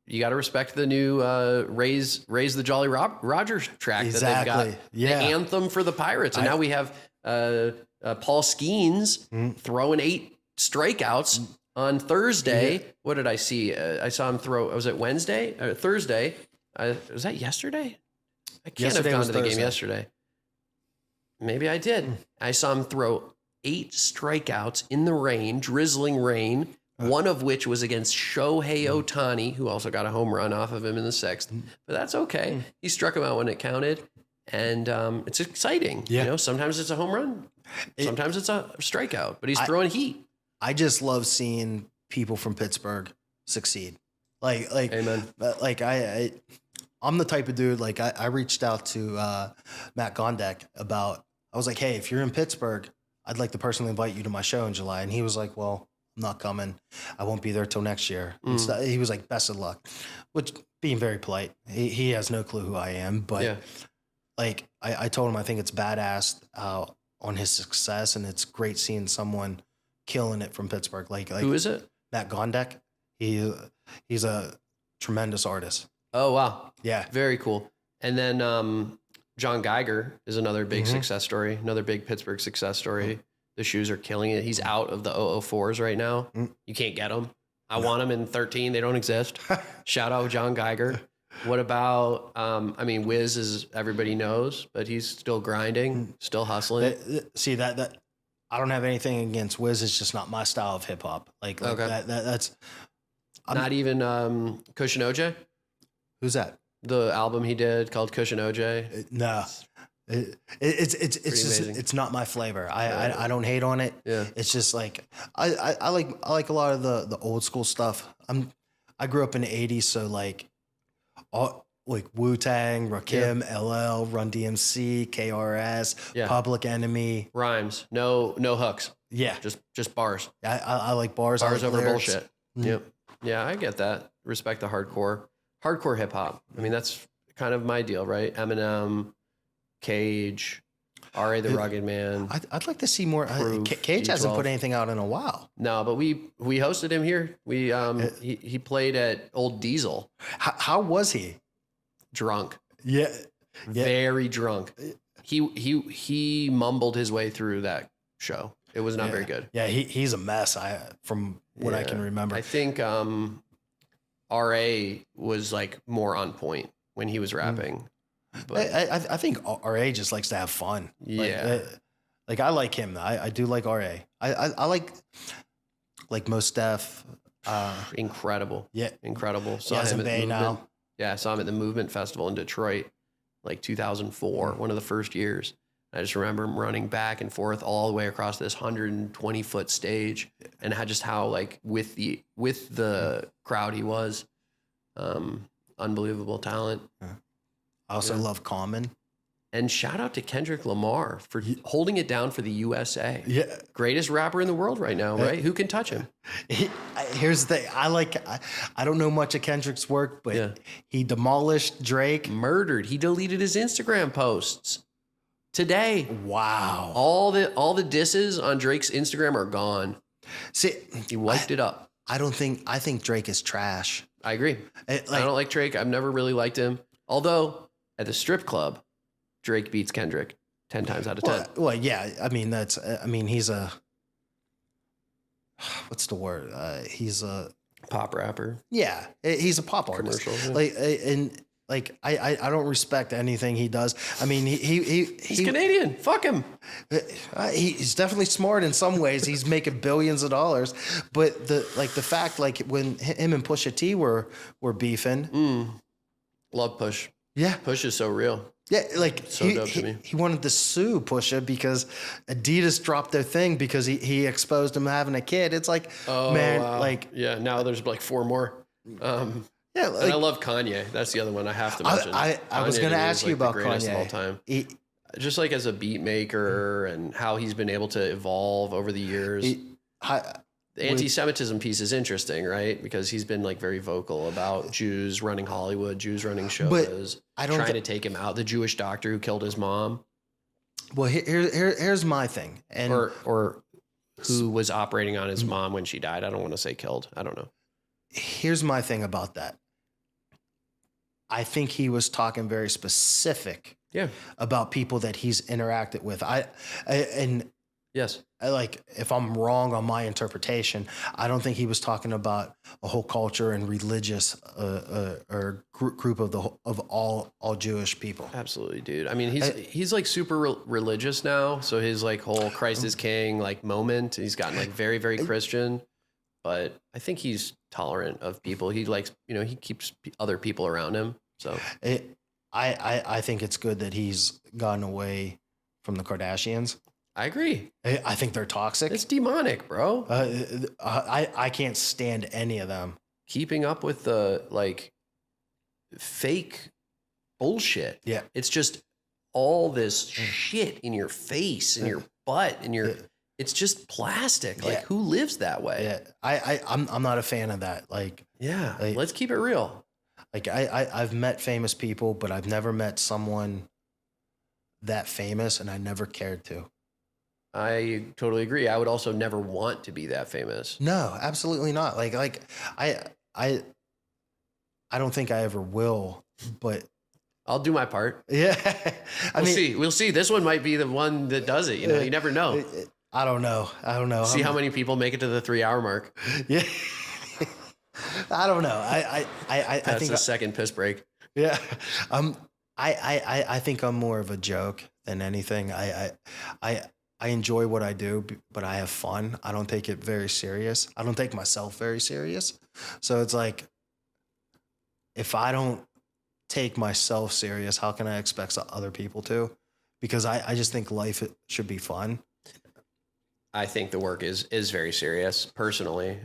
you got to respect the new Raise the Jolly Roger track that they've got. Yeah. The anthem for the Pirates. And now we have Paul Skeens throwing 8 strikeouts on Thursday. Yeah. What did I see? I saw him throw, was it Wednesday or Thursday? Was that yesterday? I can't have gone to the game yesterday. Maybe I did. I saw him throw 8 strikeouts in the rain, drizzling rain. One of which was against Shohei Ohtani, who also got a home run off of him in the 6th. But that's okay. He struck him out when it counted. And it's exciting. Yeah. You know, sometimes it's a home run. Sometimes it's a strikeout. But he's throwing heat. I just love seeing people from Pittsburgh succeed. Like Amen. Like I'm the type of dude, like I reached out to Matt Gondek I was like, hey, if you're in Pittsburgh, I'd like to personally invite you to my show in July. And he was like, well, I'm not coming. I won't be there till next year. He was like, best of luck, which being very polite. He has no clue who I am, but like I told him, I think it's badass on his success, and it's great seeing someone killing it from Pittsburgh. Like who is it? Matt Gondek. He's a tremendous artist. Oh, wow. Yeah. Very cool. And then John Geiger is another big success story, another big Pittsburgh success story. The shoes are killing it. He's out of the 004s right now. You can't get them. I want them in 13. They don't exist. Shout out John Geiger. What about, Wiz is everybody knows, but he's still grinding, still hustling. See that I don't have anything against Wiz. It's just not my style of hip hop. Like that's not even Cushion OJ. Who's that? The album he did called Cushion OJ. No. It's just amazing. It's not my flavor. I don't hate on it. Yeah. It's just like I like a lot of the old school stuff. I grew up in the 80s, so like like Wu-Tang, Rakim, LL, Run DMC, KRS, Yeah. Public Enemy. Rhymes, no hooks. Yeah. Just bars. I like bars. Bars I like over lyrics. bullshit. Yep. Yeah, I get that. Respect the hardcore hip hop. I mean, that's kind of my deal, right? Eminem, Cage, R.A. the Rugged Man. I'd like to see more. Proof, Cage hasn't D12. put anything out in a while. No, but we hosted him here. He played at Old Diesel, How was he? drunk, Yeah. very drunk. He mumbled his way through that show. It was not very good. Yeah, he's a mess. From what I can remember. I think R.A. was like more on point when he was rapping. But I think RA just likes to have fun. Yeah. Like I like him. I do like RA. I like Mos Def. incredible. Yeah. Incredible. He has a bay now. Yeah, I saw him at the Movement Festival in Detroit, like 2004, one of the first years. I just remember him running back and forth all the way across this 120-foot stage, and just how like with the crowd he was, unbelievable talent. I also love Common. And shout out to Kendrick Lamar for holding it down for the USA. Yeah. Greatest rapper in the world right now, right? Who can touch him? Here's the thing. I don't know much of Kendrick's work, but he demolished Drake. Murdered. He deleted his Instagram posts today. Wow. All the disses on Drake's Instagram are gone. See, He wiped it up. I think Drake is trash. I agree. I don't like Drake. I've never really liked him. Although at the strip club, Drake beats Kendrick 10 times out of 10. Well, yeah. I mean, he's a, what's the word? He's a Pop rapper. Yeah, he's a pop artist. Commercial, I don't respect anything he does. I mean, He's Canadian. Fuck him. He's definitely smart in some ways. He's making billions of dollars, but the fact when him and Pusha T were beefing. Love Push. Yeah, Push is so real. Yeah, So dope to me. He wanted to sue Pusha because Adidas dropped their thing because he exposed him having a kid. It's like, wow. Now there's like 4 more. And I love Kanye. That's the other one I have to mention. I was going to ask you about the greatest Kanye of all time. Just like as a beat maker and how he's been able to evolve over the years. The anti-Semitism piece is interesting, right? Because he's been like very vocal about Jews running Hollywood, Jews running shows, trying to take him out. The Jewish doctor who killed his mom. Well, here's my thing, and or who was operating on his mom when she died. I don't want to say killed. I don't know. Here's my thing about that. I think he was talking very specific. About people that he's interacted with. Yes. If I'm wrong on my interpretation, I don't think he was talking about a whole culture and religious or group of all Jewish people. Absolutely, dude. I mean, he's like super religious now. So his like whole Christ is King like moment, he's gotten like very, very Christian. But I think he's tolerant of people. He likes, he keeps other people around him. So I think it's good that he's gotten away from the Kardashians. I agree. I think they're toxic. It's demonic, bro. I can't stand any of them. Keeping up with the like fake bullshit. Yeah. It's just all this shit in your face, in your butt, in your. It's just plastic. Like who lives that way? Yeah. I'm not a fan of that. Let's keep it real. I've met famous people, but I've never met someone that famous, and I never cared to. I totally agree. I would also never want to be that famous. No, absolutely not. I don't think I ever will, but I'll do my part. Yeah. We'll see. This one might be the one that does it. You never know. I don't know. See how many people make it to the 3-hour mark. Yeah. I don't know. I think the second piss break. Yeah. I think I'm more of a joke than anything. I enjoy what I do, but I have fun. I don't take it very serious. I don't take myself very serious. So it's like, if I don't take myself serious, how can I expect other people to? Because I just think life should be fun. I think the work is very serious, personally.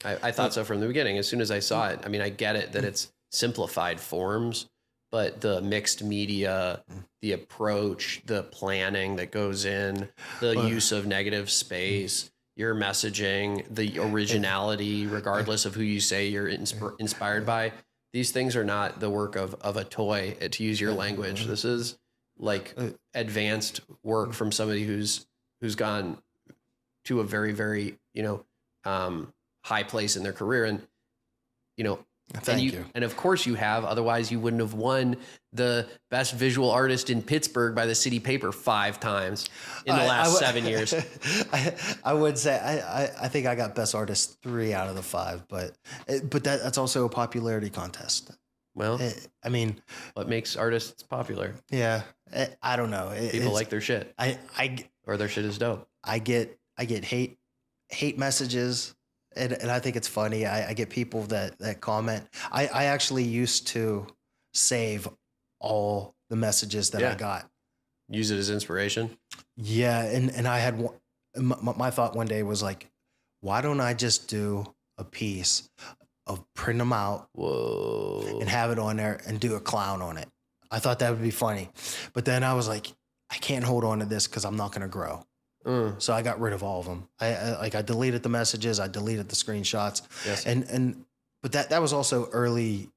I thought so from the beginning. As soon as I saw it, I mean, I get it that it's simplified forms, but the mixed media, the approach, the planning that goes in, the use of negative space, your messaging, the originality, regardless of who you say you're inspired by. These things are not the work of a toy, to use your language. This is like advanced work from somebody who's gone to a very, very, high place in their career. And, Thank you. And of course you have, otherwise you wouldn't have won the best visual artist in Pittsburgh by the City Paper 5 times in the last 7 years. I would say, I think I got best artist 3 out of the 5, but that's also a popularity contest. Well, I mean, what makes artists popular? Yeah. I don't know. People like their shit. Or their shit is dope. I get hate messages. And I think it's funny. I get people that comment. I actually used to save all the messages that I got. Use it as inspiration. Yeah. And I had my thought one day was like, why don't I just do a piece of print them out and have it on there and do a clown on it? I thought that would be funny. But then I was like, I can't hold on to this because I'm not going to grow. So I got rid of all of them. I deleted the messages. I deleted the screenshots. Yes. But that was also early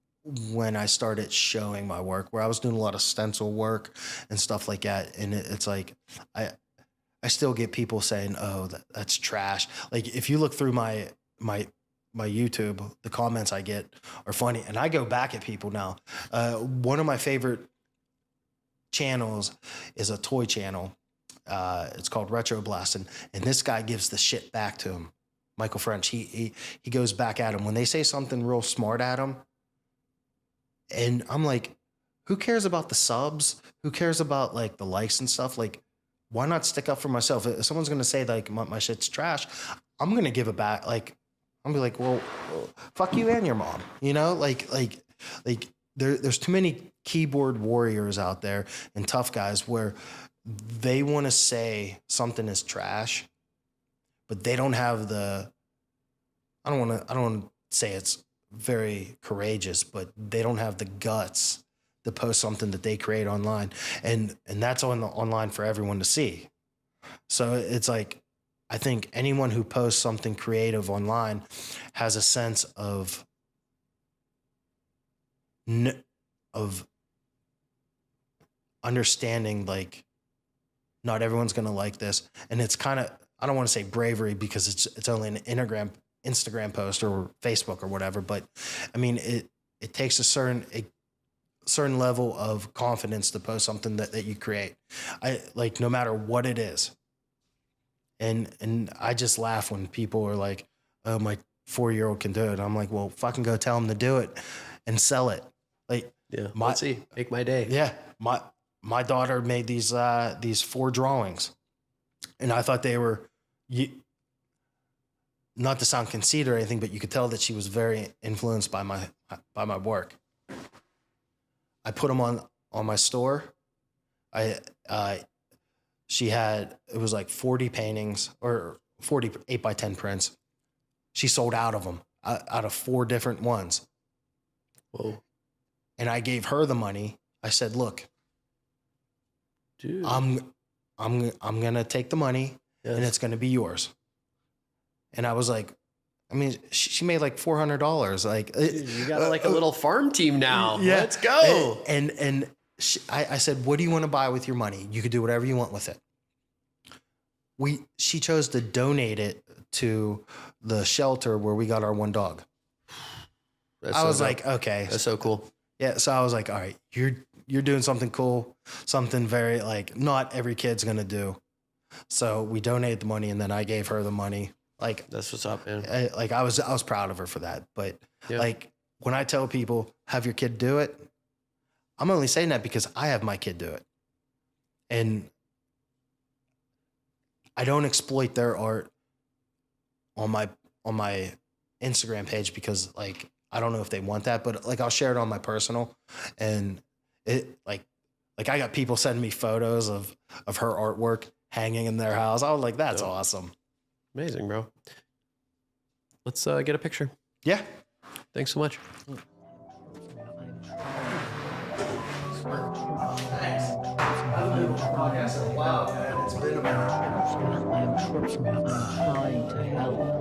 when I started showing my work, where I was doing a lot of stencil work and stuff like that. And it's like, I still get people saying, "Oh, that's trash." Like if you look through my YouTube, the comments I get are funny, and I go back at people now. One of my favorite channels is a toy channel. It's called Retro Blast, and this guy gives the shit back to him. Michael French, he goes back at him when they say something real smart at him. And I'm like, who cares about the subs? Who cares about like the likes and stuff? Like, why not stick up for myself? If someone's gonna say like my shit's trash, I'm gonna give it back. Like, I'm gonna be like, well, fuck you and your mom. Like there's too many keyboard warriors out there and tough guys where they want to say something is trash, but they don't have the, I don't want to say it's very courageous, but they don't have the guts to post something that they create online. And that's online for everyone to see. So it's like, I think anyone who posts something creative online has a sense of understanding, like, not everyone's going to like this. And it's kind of, I don't want to say bravery because it's only an Instagram post or Facebook or whatever. But I mean, it takes a certain level of confidence to post something that you create. I like, no matter what it is. And I just laugh when people are like, oh, my 4-year-old can do it. I'm like, well, fucking go tell him to do it and sell it. Like, yeah, let's see, make my day. Yeah. My daughter made these 4 drawings, and I thought they were, not to sound conceited or anything, but you could tell that she was very influenced by my work. I put them on my store. She had, it was like 40 paintings or 40 8x10 prints. She sold out of them, out of 4 different ones. Whoa. And I gave her the money. I said, look, dude, I'm gonna take the money, yes, and it's gonna be yours. And I was like, I mean, she made like $400. Like, dude, you got like a little farm team now. Yeah, let's go. And I said, what do you want to buy with your money? You could do whatever you want with it. She chose to donate it to the shelter where we got our 1 dog. I was like, okay, that's so cool. Yeah, so I was like, all right, you're doing something cool, something very, like, not every kid's gonna do. So we donated the money, and then I gave her the money. Like, that's what's up, man. I was proud of her for that. But like, when I tell people have your kid do it, I'm only saying that because I have my kid do it, and I don't exploit their art on my Instagram page because, like, I don't know if they want that, but like, I'll share it on my personal, and it like I got people sending me photos of her artwork hanging in their house. I was like, that's awesome. Amazing, bro. Let's get a picture. Yeah. Thanks so much. Thanks. I haven't been on a podcast in a while, man. It's been about. I'm trying to help.